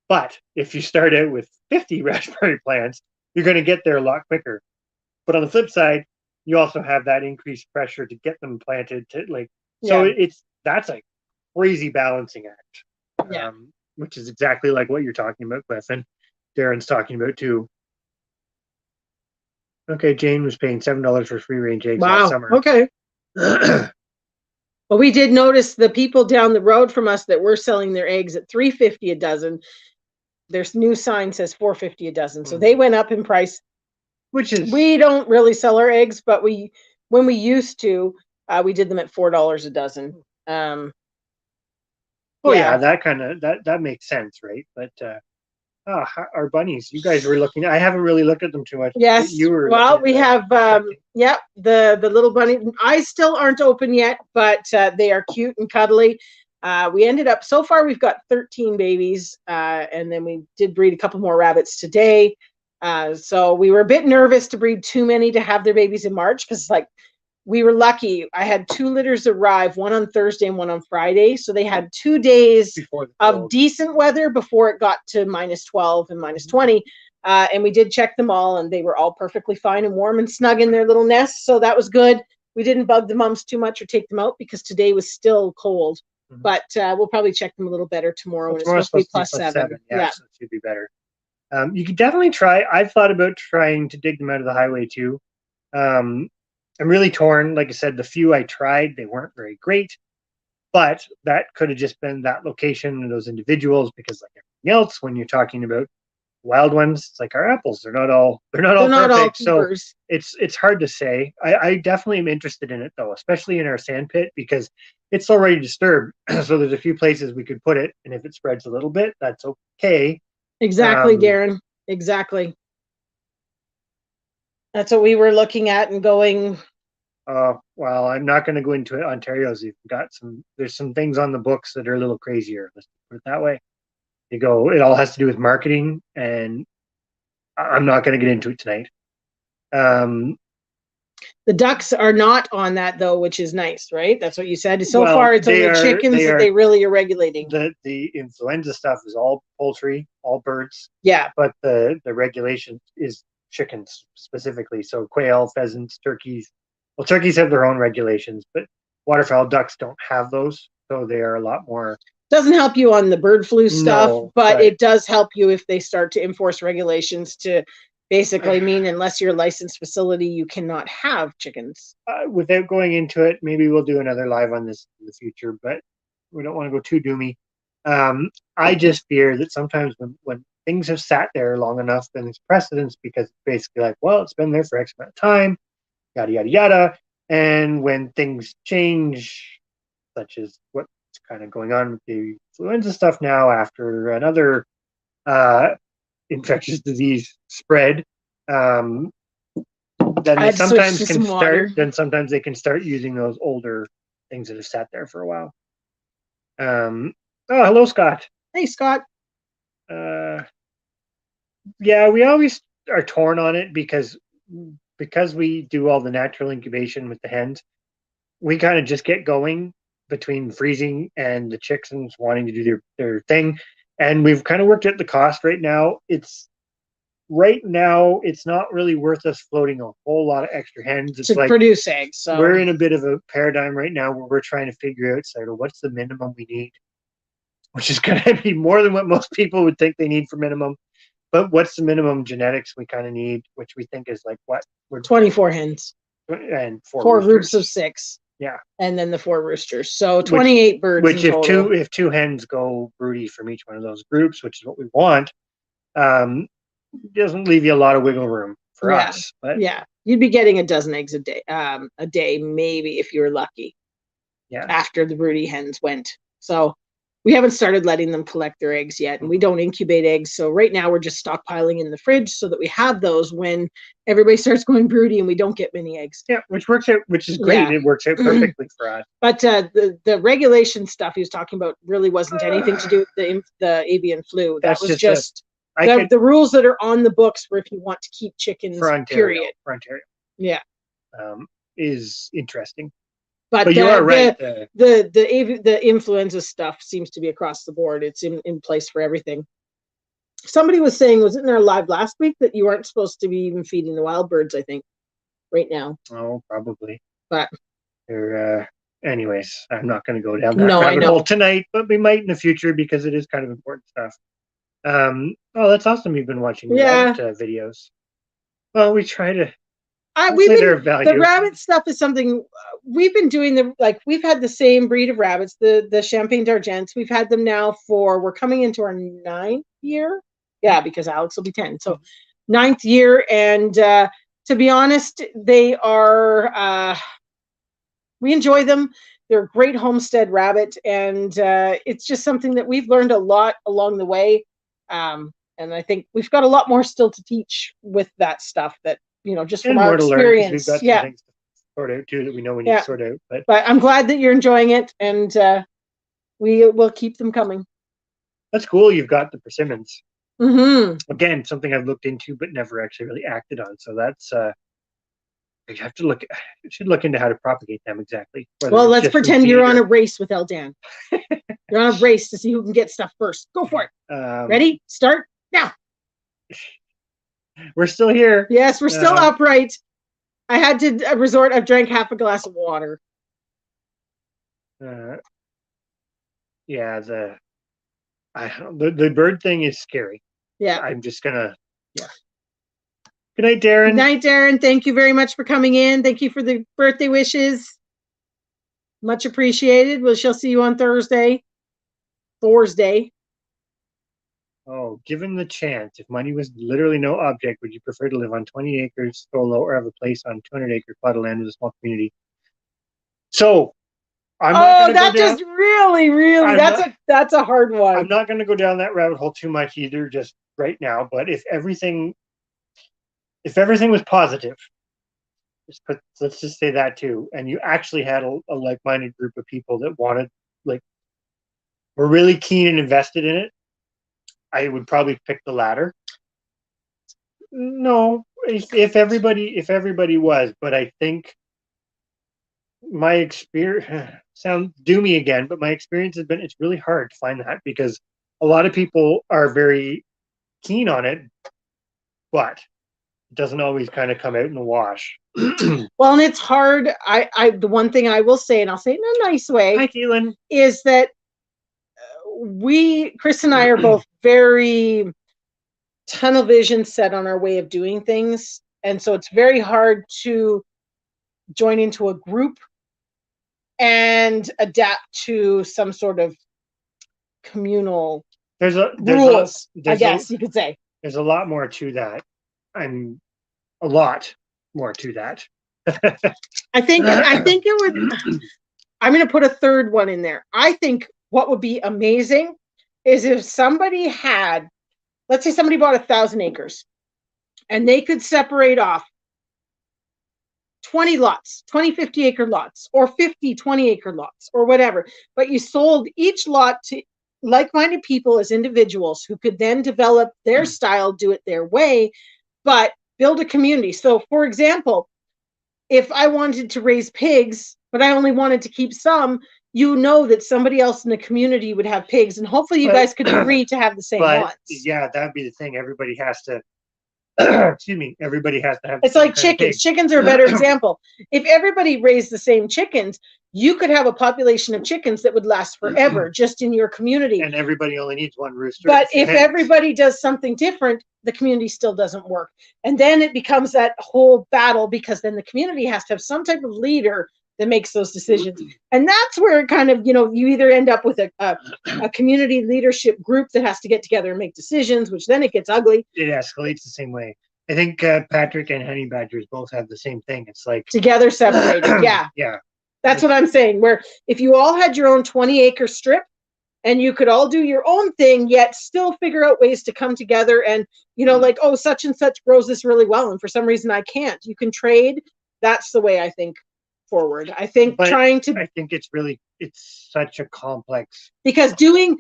But if you start out with 50 raspberry plants, you're going to get there a lot quicker. But on the flip side, you also have that increased pressure to get them planted so that's a crazy balancing act. Which is exactly like what you're talking about, Cliff, and Darren's talking about too. Okay, Jane was paying $7 for free range eggs last summer. Okay. Well, we did notice the people down the road from us that were selling their eggs at $3.50 a dozen. Their new sign says $4.50 a dozen, so they went up in price. Which is, we don't really sell our eggs, but when we used to, we did them at $4 a dozen. that kind of that makes sense, right? But our bunnies, you guys were looking. I haven't really looked at them too much. Yes, you were. Well, we have the little bunny eyes still aren't open yet, but they are cute and cuddly. We ended up, so far we've got 13 babies, and then we did breed a couple more rabbits today. So we were a bit nervous to breed too many to have their babies in March because we were lucky. I had 2 litters arrive, one on Thursday and one on Friday. So they had 2 days of decent weather before it got to -12 and -20. And we did check them all, and they were all perfectly fine and warm and snug in their little nests. So that was good. We didn't bug the mums too much or take them out because today was still cold. But we'll probably check them a little better tomorrow when it's supposed to be +7. Yeah, so it should be better. You could definitely try. I've thought about trying to dig them out of the highway too. I'm really torn. Like I said, the few I tried, they weren't very great, but that could have just been that location and those individuals, because like everything else, when you're talking about wild ones, it's like our apples. They're not all not all perfect. So keepers. it's hard to say. I definitely am interested in it though, especially in our sand pit, because it's already disturbed. So there's a few places we could put it, and if it spreads a little bit, that's okay. Exactly, Darren. Exactly. That's what we were looking at and going. Well, I'm not going to go into it. Ontario's even got there's some things on the books that are a little crazier. Let's put it that way. It all has to do with marketing, and I'm not going to get into it tonight. The ducks are not on that though, which is nice, right? That's what you said. So far, it's only chickens that they really are regulating. The influenza stuff is all poultry, all birds. Yeah. But the regulation is chickens specifically. So quail, pheasants, turkeys. Well, turkeys have their own regulations, but waterfowl ducks don't have those. So they are a lot more. Doesn't help you on the bird flu stuff, No, but it does help you if they start to enforce regulations to basically mean unless you're a licensed facility, you cannot have chickens. Without going into it, maybe we'll do another live on this in the future, but we don't want to go too doomy. I just fear that sometimes when things have sat there long enough, then it's precedence, because it's basically like, well, it's been there for X amount of time, yada, yada, yada. And when things change, such as what's kind of going on with the influenza stuff now after another infectious disease spread, then they sometimes can start. Then sometimes they can start using those older things that have sat there for a while. Oh, hello, Scott. Hey, Scott. Yeah, we always are torn on it because we do all the natural incubation with the hens. We kind of just get going between freezing and the chickens wanting to do their thing, and we've kind of worked at the cost. Right now, it's not really worth us floating a whole lot of extra hens. It's to like produce eggs. So we're in a bit of a paradigm right now where we're trying to figure out sort of what's the minimum we need, which is going to be more than what most people would think they need for minimum. But what's the minimum genetics we kind of need, which we think is like what? We're 24 hens and four groups of 6. Yeah, and then the 4 roosters. So 28 birds. Which, if two hens go broody from each one of those groups, which is what we want, doesn't leave you a lot of wiggle room for us. But yeah, you'd be getting a dozen eggs a day, maybe, if you were lucky. Yeah. After the broody hens went. So we haven't started letting them collect their eggs yet, and we don't incubate eggs. So right now we're just stockpiling in the fridge so that we have those when everybody starts going broody and we don't get many eggs. Yeah, which works out, which is great. Yeah. It works out perfectly for us. But the regulation stuff he was talking about really wasn't anything to do with the avian flu. That was just the rules that are on the books for if you want to keep chickens. For Ontario. Yeah. Is interesting. But you are right. The influenza stuff seems to be across the board. It's in place for everything. Somebody was saying, was it in our live last week, that you aren't supposed to be even feeding the wild birds, I think, right now. Oh, probably. But anyways, I'm not going to go down that rabbit hole tonight, but we might in the future because it is kind of important stuff. Oh, that's awesome. You've been watching videos. Well, we try to. The rabbit stuff is something we've been doing. We've had the same breed of rabbits, the Champagne d'Argents. We've had them now we're coming into our 9th year. Yeah, because Alex will be 10. So 9th year. And to be honest, they are, we enjoy them. They're a great homestead rabbit. And it's just something that we've learned a lot along the way. And I think we've got a lot more still to teach with that stuff that, just from our experience. We've got some things to sort out too that we know we need to sort out. But I'm glad that you're enjoying it, and we will keep them coming. That's cool. You've got the persimmons. Mm-hmm. Again, something I've looked into but never actually really acted on. So that's you have to should look into how to propagate them exactly. Well, let's pretend you're on a race with Eldan. You're on a race to see who can get stuff first. Go for it. Ready? Start now. We're still here. Yes, we're still upright. I had to resort. I've drank half a glass of water. Yeah, the bird thing is scary. Yeah, I'm just gonna. Good night, Darren. Good night, Darren. Thank you very much for coming in. Thank you for the birthday wishes. Much appreciated. We shall see you on Thursday. Oh, given the chance, if money was literally no object, would you prefer to live on 20 acres solo or have a place on 200-acre plot of land with a small community? So, just really, that's a hard one. I'm not going to go down that rabbit hole too much either, just right now. But if everything was positive, let's just say that too, and you actually had a like-minded group of people that were really keen and invested in it, I would probably pick the latter. No, if everybody was, but I think my experience sounds doomy again, but my experience has been it's really hard to find that because a lot of people are very keen on it, but it doesn't always kind of come out in the wash. Well, and it's hard. The one thing I will say, and I'll say it in a nice way, Hi, Keelan, is that Chris and I are both very tunnel vision set on our way of doing things. And so it's very hard to join into a group and adapt to some sort of communal rules, I guess you could say. There's a lot more to that. And a lot more to that. I think it would, I'm going to put a third one in there. I think what would be amazing is if somebody had, let's say somebody bought 1,000 acres and they could separate off 20 lots, 20 50-acre lots, or 50 20-acre lots, or whatever. But you sold each lot to like-minded people as individuals who could then develop their style, do it their way, but build a community. So, for example, if I wanted to raise pigs, but I only wanted to keep some, you know that somebody else in the community would have pigs, and hopefully you guys could agree to have the same ones. Yeah, that'd be the thing. Everybody has to. Excuse me. Everybody has to have. It's like chickens. Chickens are a better example. If everybody raised the same chickens, you could have a population of chickens that would last forever just in your community. And everybody only needs one rooster. But if everybody does something different, the community still doesn't work. And then it becomes that whole battle because then the community has to have some type of leader that makes those decisions. And that's where it kind of, you either end up with a community leadership group that has to get together and make decisions, which then it gets ugly. It escalates the same way. I think Patrick and Honey Badgers both have the same thing. It's like together, separated. Yeah. Yeah. That's what I'm saying. Where if you all had your own 20-acre strip and you could all do your own thing, yet still figure out ways to come together and, like, oh, such and such grows this really well. And for some reason I can't. You can trade. That's the way I think forward. I think I think it's such a complex. Because doing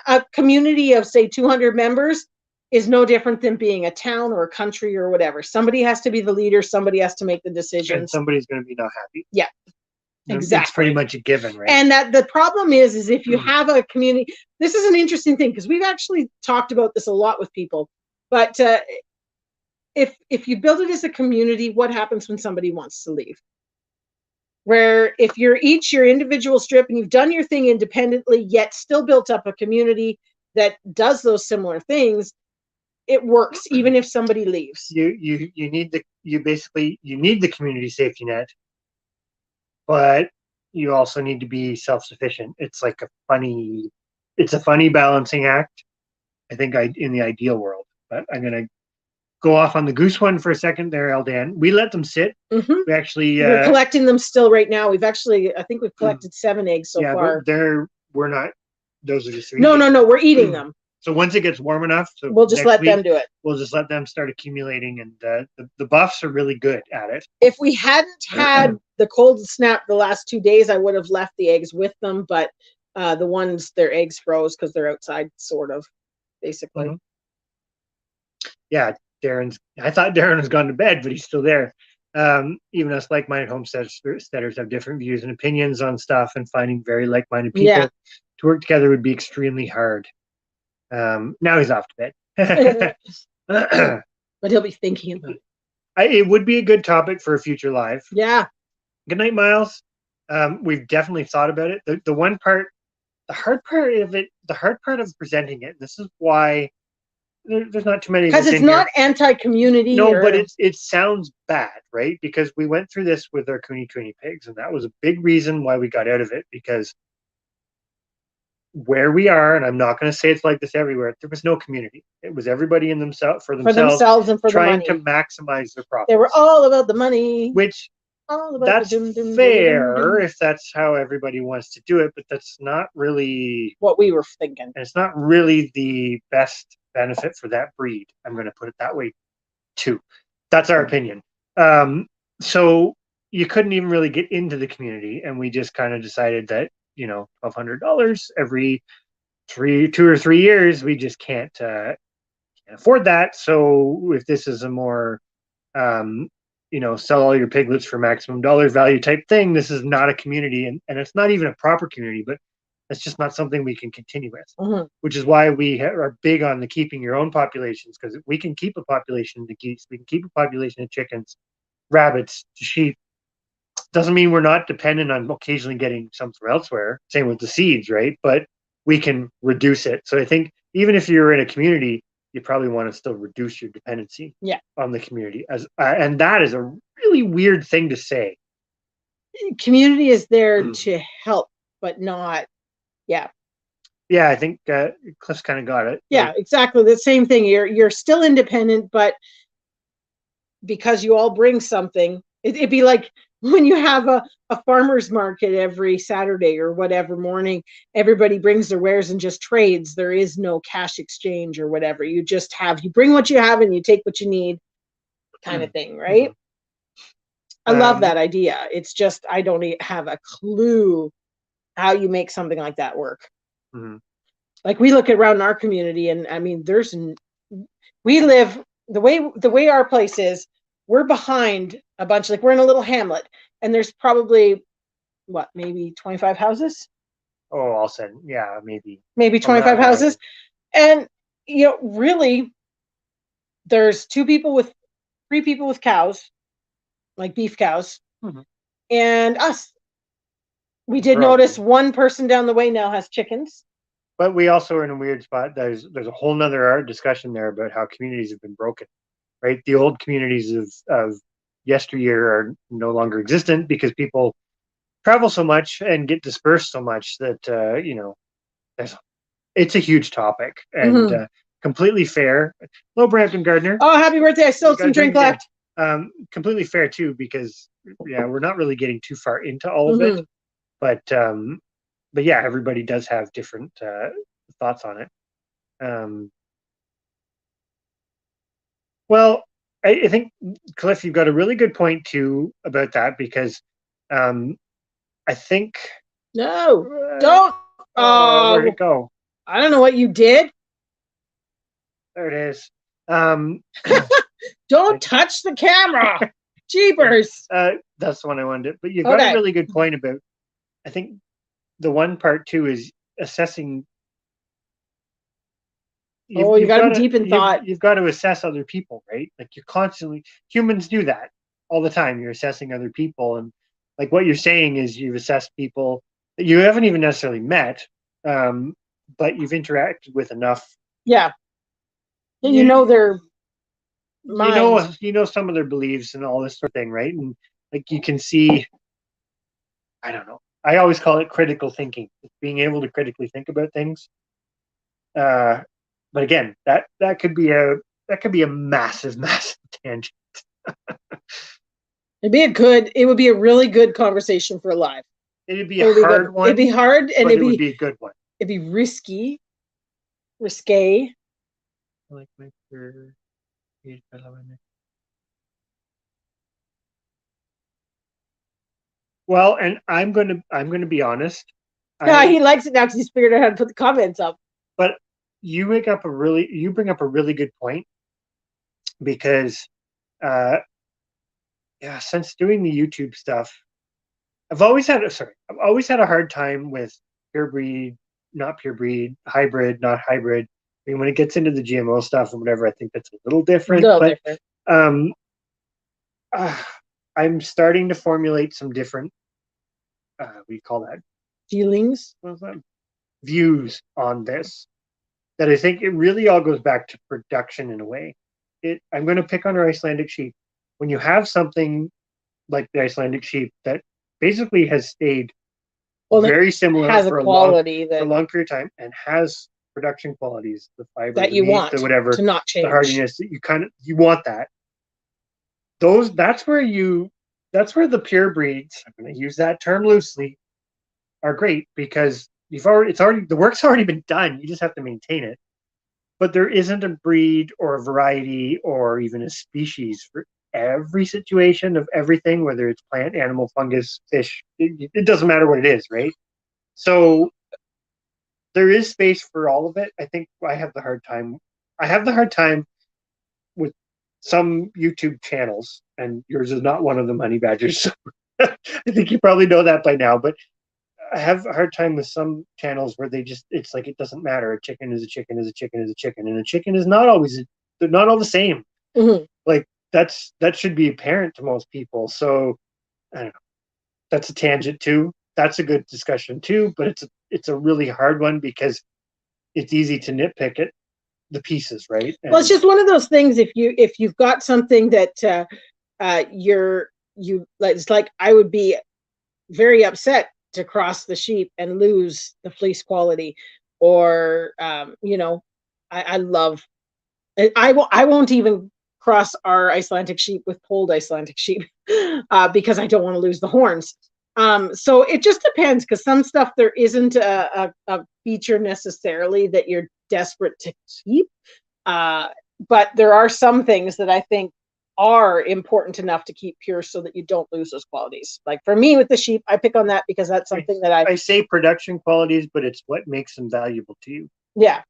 a community of, say, 200 members is no different than being a town or a country or whatever. Somebody has to be the leader. Somebody has to make the decisions. And somebody's going to be not happy. Yeah. Exactly. It's pretty much a given, right? And that the problem is if you have a community, this is an interesting thing because we've actually talked about this a lot with people. But if you build it as a community, what happens when somebody wants to leave? Where if you're each your individual strip and you've done your thing independently, yet still built up a community that does those similar things, it works even if somebody leaves. You need the community safety net. But you also need to be self-sufficient. It's like a funny balancing act, I think, in the ideal world. But I'm going to go off on the goose one for a second there, Eldan. We let them sit. Mm-hmm. We actually... we're collecting them still right now. I think we've collected 7 eggs so far. But we're not... Those are just 3. No, we're eating them. So once it gets warm enough, we'll just let them do it. We'll just let them start accumulating, and the buffs are really good at it. If we hadn't had the cold snap the last 2 days, I would have left the eggs with them, but the ones, their eggs froze because they're outside, sort of, basically. Mm-hmm. Yeah, I thought Darren was gone to bed, but he's still there. Even us like-minded homesteaders have different views and opinions on stuff, and finding very like-minded people to work together would be extremely hard. Now he's off to bed. But he'll be thinking about it. It would be a good topic for a future live. Yeah. Good night, Miles. We've definitely thought about it. The hard part of presenting it, this is why there's not too many. Because it's not anti-community. No, but it sounds bad, right? Because we went through this with our Cooney pigs, and that was a big reason why we got out of it. Because where we are, and I'm not going to say it's like this everywhere, there was no community. It was everybody in themselves for themselves and for trying the money. to maximize their profits. They were all about the money. Which that's fair if that's how everybody wants to do it, but that's not really what we were thinking. And it's not really the best benefit for that breed. I'm going to put it that way, too. That's our opinion. So you couldn't even really get into the community, and we just kind of decided that, $1,200 every 2 or 3 years, we just can't afford that. So if this is a more sell all your piglets for maximum dollar value type thing, this is not a community, and it's not even a proper community, but that's just not something we can continue with, which is why we are big on the keeping your own populations, because we can keep a population of geese, we can keep a population of chickens, rabbits, sheep. Doesn't mean we're not dependent on occasionally getting something elsewhere. Same with the seeds, right? But we can reduce it. So I think even if you're in a community, you probably want to still reduce your dependency on the community. And that is a really weird thing to say. Community is there to help, but not, Yeah, I think Cliff's kind of got it. Yeah, exactly. The same thing. You're still independent, but because you all bring something, it'd be like when you have a farmer's market every Saturday or whatever morning, everybody brings their wares and just trades. There is no cash exchange or whatever. You bring what you have and you take what you need, kind of thing, right? I love that idea. It's just I don't have a clue how you make something like that work. Like we look around our community, and I mean, we live the way our place is. We're behind a bunch, like we're in a little hamlet, and there's probably maybe 25 houses. Oh, I'll say, yeah, maybe 25 houses, and really, there's 3 people with cows, like beef cows, and us. We did notice one person down the way now has chickens. But we also are in a weird spot. There's a whole nother discussion there about how communities have been broken, right? The old communities of yesteryear are no longer existent because people travel so much and get dispersed so much that, it's a huge topic and completely fair. Hello, Brampton Gardner. Oh, happy birthday. I still have some drink left. Completely fair, too, because, we're not really getting too far into all of it. But yeah, everybody does have different thoughts on it. Well, I think, Cliff, you've got a really good point too about that, because I think no, don't. Where'd it go? I don't know what you did. There it is. Don't touch the camera. Jeepers. That's the one I wanted. But you've got a really good point about. I think the one part too is assessing. You got deep in thought. You've got to assess other people, right? Like humans do that all the time. You're assessing other people, and like what you're saying is you've assessed people that you haven't even necessarily met, but you've interacted with enough. Yeah. And their minds. You know some of their beliefs and all this sort of thing, right? And like you can see, I don't know. I always call it critical thinking, being able to critically think about things. But again, that could be a massive tangent. It would be a really good conversation for live. It'd be a hard one. It'd be hard, and it would be a good one. It'd be risque. Like well, and I'm gonna be honest. Yeah, he likes it now because he's figured out how to put the comments up. But you bring up a really good point, because since doing the YouTube stuff, I've always had a hard time with pure breed, not pure breed, hybrid, not hybrid. I mean, when it gets into the GMO stuff and whatever, I think that's a little different. I'm starting to formulate some different, we call that feelings, views on this. that I think it really all goes back to production in a way. I'm going to pick on our Icelandic sheep. When you have something like the Icelandic sheep that basically has stayed very similar has for a quality for a long period of time and has production qualities, the fiber, that the you meat, want the whatever, to not change. the hardiness that you want that. That's where the pure breeds, I'm going to use that term loosely, are great because the work's already been done. You just have to maintain it. But there isn't a breed or a variety or even a species for every situation of everything, whether it's plant, animal, fungus, fish. It doesn't matter what it is, right? So there is space for all of it. I think I have the hard time with some YouTube channels, and yours is not one of them, Honey Badgers. So I think you probably know that by now, but I have a hard time with some channels where it's like it doesn't matter. A chicken is a chicken is a chicken is a chicken, and a chicken is not always, they're not all the same. Mm-hmm. Like that should be apparent to most people. So I don't know. That's a tangent too. That's a good discussion too, but it's a really hard one because it's easy to nitpick at the pieces, right? Well, it's just one of those things. If you've got something that it's like I would be very upset to cross the sheep and lose the fleece quality, or I love. I won't even cross our Icelandic sheep with polled Icelandic sheep because I don't want to lose the horns. So it just depends, because some stuff there isn't a feature necessarily that you're desperate to keep. But there are some things that I think are important enough to keep pure so that you don't lose those qualities. Like for me with the sheep, I pick on that because that's something that I say production qualities, but it's what makes them valuable to you. Yeah.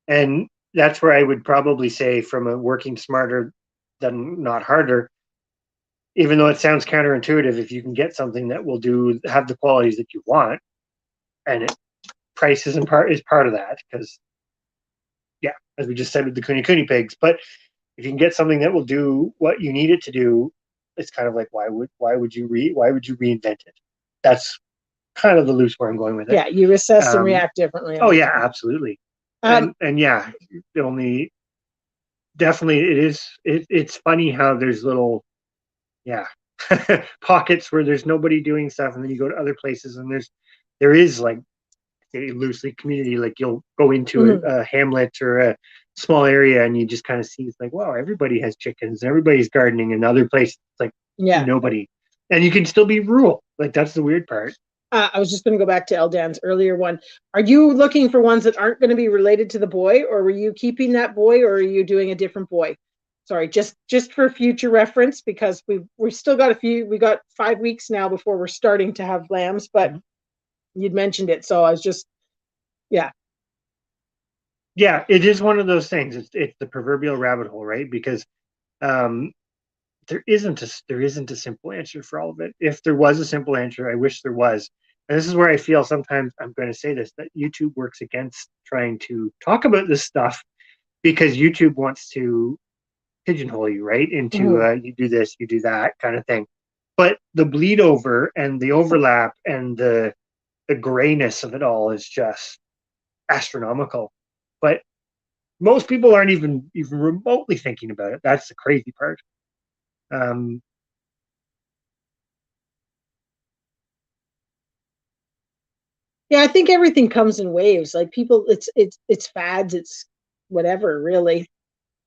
And that's where I would probably say, from a working smarter than not harder, even though it sounds counterintuitive, if you can get something that will have the qualities that you want, and price is part of that, because yeah, as we just said with the Kuni pigs, but if you can get something that will do what you need it to do, it's kind of like why would you reinvent it? That's kind of the loose where I'm going with it. Yeah, you assess and react differently. Oh yeah, absolutely. And yeah, definitely it's funny how there's little pockets where there's nobody doing stuff, and then you go to other places and there is like a loosely community. Like you'll go into a hamlet or a small area and you just kind of see, it's like, wow, everybody has chickens, everybody's gardening. In other places it's like nobody, and you can still be rural. Like that's the weird part. I was just going to go back to Eldan's earlier one. Are you looking for ones that aren't going to be related to the boy, or were you keeping that boy, or are you doing a different boy? Sorry, just for future reference, because we've still got we got 5 weeks now before we're starting to have lambs, but you'd mentioned it, so I was just yeah, it is one of those things. It's the proverbial rabbit hole, right? Because there isn't a simple answer for all of it. If there was a simple answer, I wish there was. And this is where I feel sometimes, I'm going to say this, that YouTube works against trying to talk about this stuff, because YouTube wants to pigeonhole you, right, into you do this, you do that kind of thing. But the bleed over and the overlap and the grayness of it all is just astronomical. But most people aren't even remotely thinking about it. That's the crazy part. I think everything comes in waves. Like people, it's fads, it's whatever, really.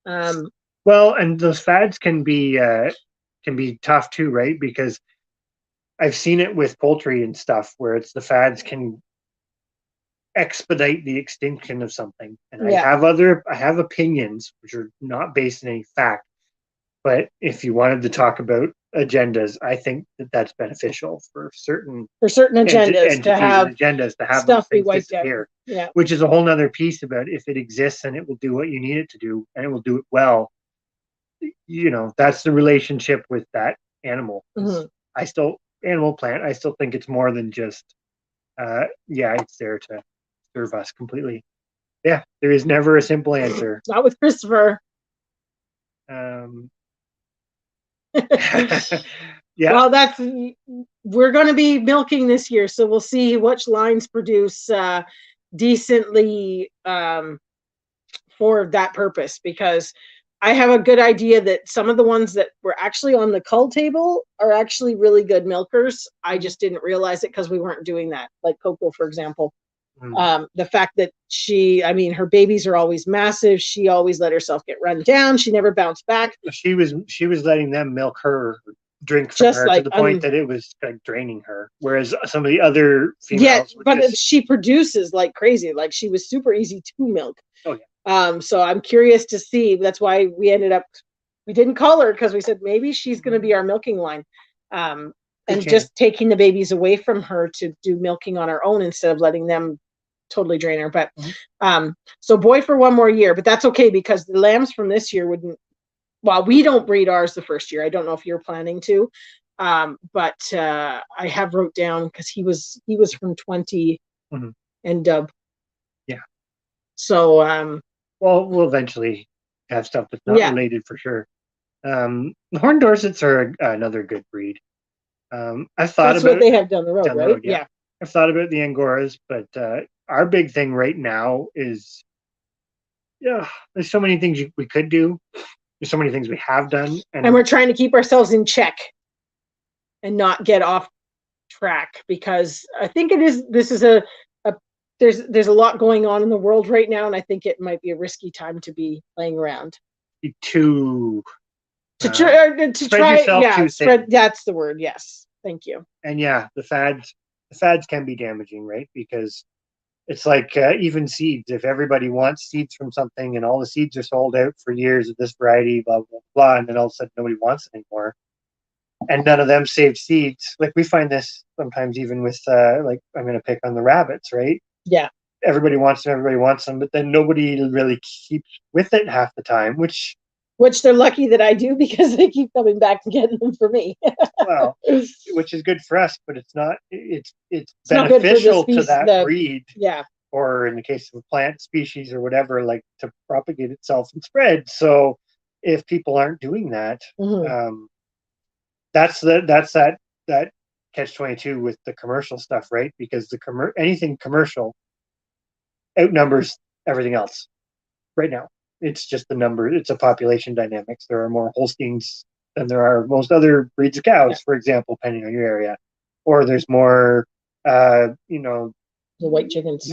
Well, and those fads can be tough too, right? Because I've seen it with poultry and stuff, where it's the fads can expedite the extinction of something. And I have opinions which are not based in any fact. But if you wanted to talk about agendas, I think that's beneficial for certain agendas to have stuff be wiped out. Yeah, which is a whole nother piece about if it exists and it will do what you need it to do, and it will do it well. That's the relationship with that animal. I still think it's more than just it's there to serve us completely. Yeah, there is never a simple answer. Not with Christopher. Yeah. Well, we're going to be milking this year, so we'll see which lines produce decently for that purpose, because I have a good idea that some of the ones that were actually on the cull table are actually really good milkers. I just didn't realize it because we weren't doing that. Like Coco, for example. The fact that her babies are always massive. She always let herself get run down. She never bounced back. She was letting them milk her, drink from Just her, like, to the point that it was like draining her. Whereas some of the other females, she produces like crazy. Like, she was super easy to milk. Oh yeah. So I'm curious to see. That's why we didn't call her, because we said maybe she's going to be our milking line. And just taking the babies away from her to do milking on our own instead of letting them totally drain her. But so boy for one more year, but that's okay, because the lambs from this year we don't breed ours the first year. I don't know if you're planning to, but I have wrote down, because he was from 20 and dub. Yeah. So well, we'll eventually have stuff that's not related for sure. The Horn Dorsets are another good breed. I've thought that's about what they have down the road, right? Yeah. I've thought about the Angoras, but our big thing right now is, there's so many things we could do. There's so many things we have done, and we're trying to keep ourselves in check and not get off track, because I think this is there's a lot going on in the world right now, and I think it might be a risky time to be playing around. To try, that's the word. Yes, thank you. And the fads can be damaging, right? Because it's like even seeds. If everybody wants seeds from something, and all the seeds are sold out for years of this variety, blah blah blah, and then all of a sudden nobody wants it anymore, and none of them saved seeds. Like, we find this sometimes even with like, I'm going to pick on the rabbits, right? Yeah. Everybody wants them, but then nobody really keeps with it half the time, which they're lucky that I do, because they keep coming back and getting them for me. Well, which is good for us, but it's not. It's beneficial to that breed. Yeah. Or in the case of a plant species or whatever, like, to propagate itself and spread. So if people aren't doing that, that's that catch-22 with the commercial stuff, right? Because anything commercial outnumbers everything else right now. It's just the number. It's a population dynamics. There are more Holsteins than there are most other breeds of cows, for example, depending on your area. Or there's more, the white chickens.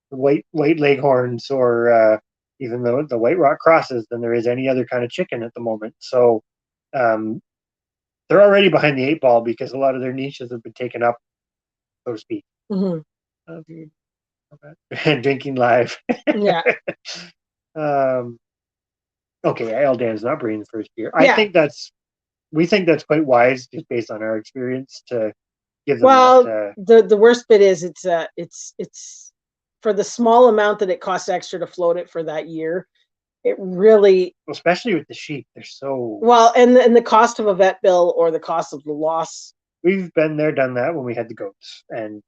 White leghorns, or even the white rock crosses, than there is any other kind of chicken at the moment. So they're already behind the 8 ball, because a lot of their niches have been taken up, so to speak. And drinking live. Yeah. Okay, Eldan's not breeding the first year. We think that's quite wise, just based on our experience, to give them. Well, the worst bit is it's for the small amount that it costs extra to float it for that year. It really, especially with the sheep, they're so well, and the cost of a vet bill, or the cost of the loss. We've been there, done that when we had the goats, and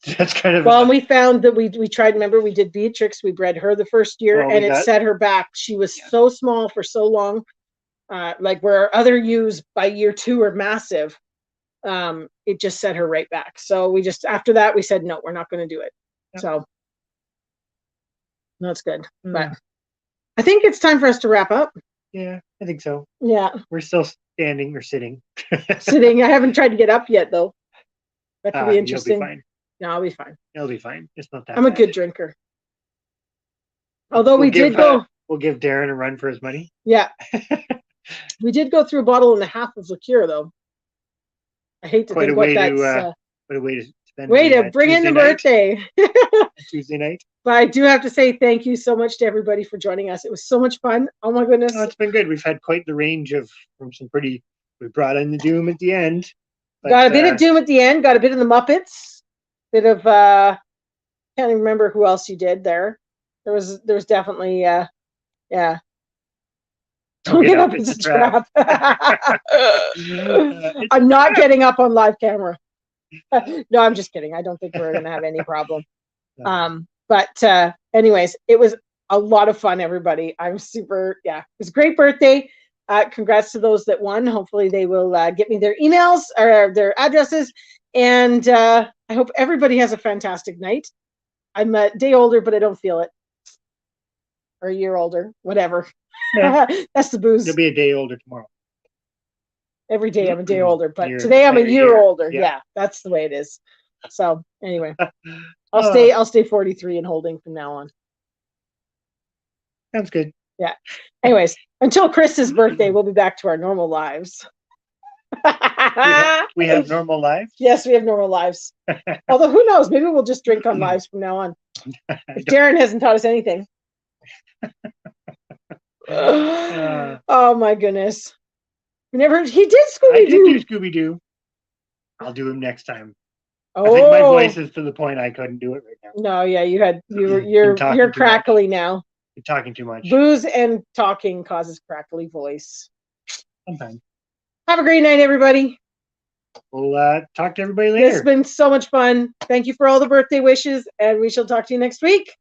that's kind of and we found that we tried. Remember, we did Beatrix. We bred her the first year, and it set her back. She was so small for so long. Like, where other ewes by year 2 are massive, it just set her right back. So we just, after that, we said, no, we're not going to do it. Yep. So that's good. But I think it's time for us to wrap up. Yeah, I think so. Yeah. We're still standing or sitting. Sitting. I haven't tried to get up yet, though. That could be interesting. You'll be fine. No, I'll be fine. It'll be fine. It's not that I'm bad. A good drinker. Although we'll give Darren a run for his money. Yeah. We did go through a bottle and a half of liqueur, though. I hate to think what that's... What a way to spend bring in the birthday. Tuesday night. But I do have to say thank you so much to everybody for joining us. It was so much fun. Oh my goodness. Oh, it's been good. We've had quite the range we brought in the Doom at the end. Got a bit of Doom at the end, got a bit of the Muppets, bit of can't even remember who else you did there. There was definitely Don't get up, it's a trap. I'm not getting up on live camera. No, I'm just kidding. I don't think we're gonna have any problem. But anyways, it was a lot of fun, everybody. I'm super, it was a great birthday. Congrats to those that won. Hopefully they will get me their emails or their addresses. And I hope everybody has a fantastic night. I'm a day older, but I don't feel it. Or a year older, whatever. Yeah. That's the booze. You'll be a day older tomorrow. Every day I'm a day older, but You're today I'm a entire year year. older. Yeah. Yeah, that's the way it is. So anyway, Oh, I'll stay 43 and holding from now on. sounds good. Yeah. Anyways, until Chris's birthday, we'll be back to our normal lives. We have normal lives. Yes, we have normal lives. Although who knows? Maybe we'll just drink on lives from now on. If Darren hasn't taught us anything. Oh my goodness. He did I Scooby did do Doo. Scooby Doo. I'll do him next time. Oh, I think my voice is to the point I couldn't do it right now. no, yeah, you're talking you're too crackly now. You're talking too much. Booze and talking causes crackly voice. Sometimes. Have a great night, everybody. We'll talk to everybody This has later. been so much fun. Thank you for all the birthday wishes, and we shall talk to you next week.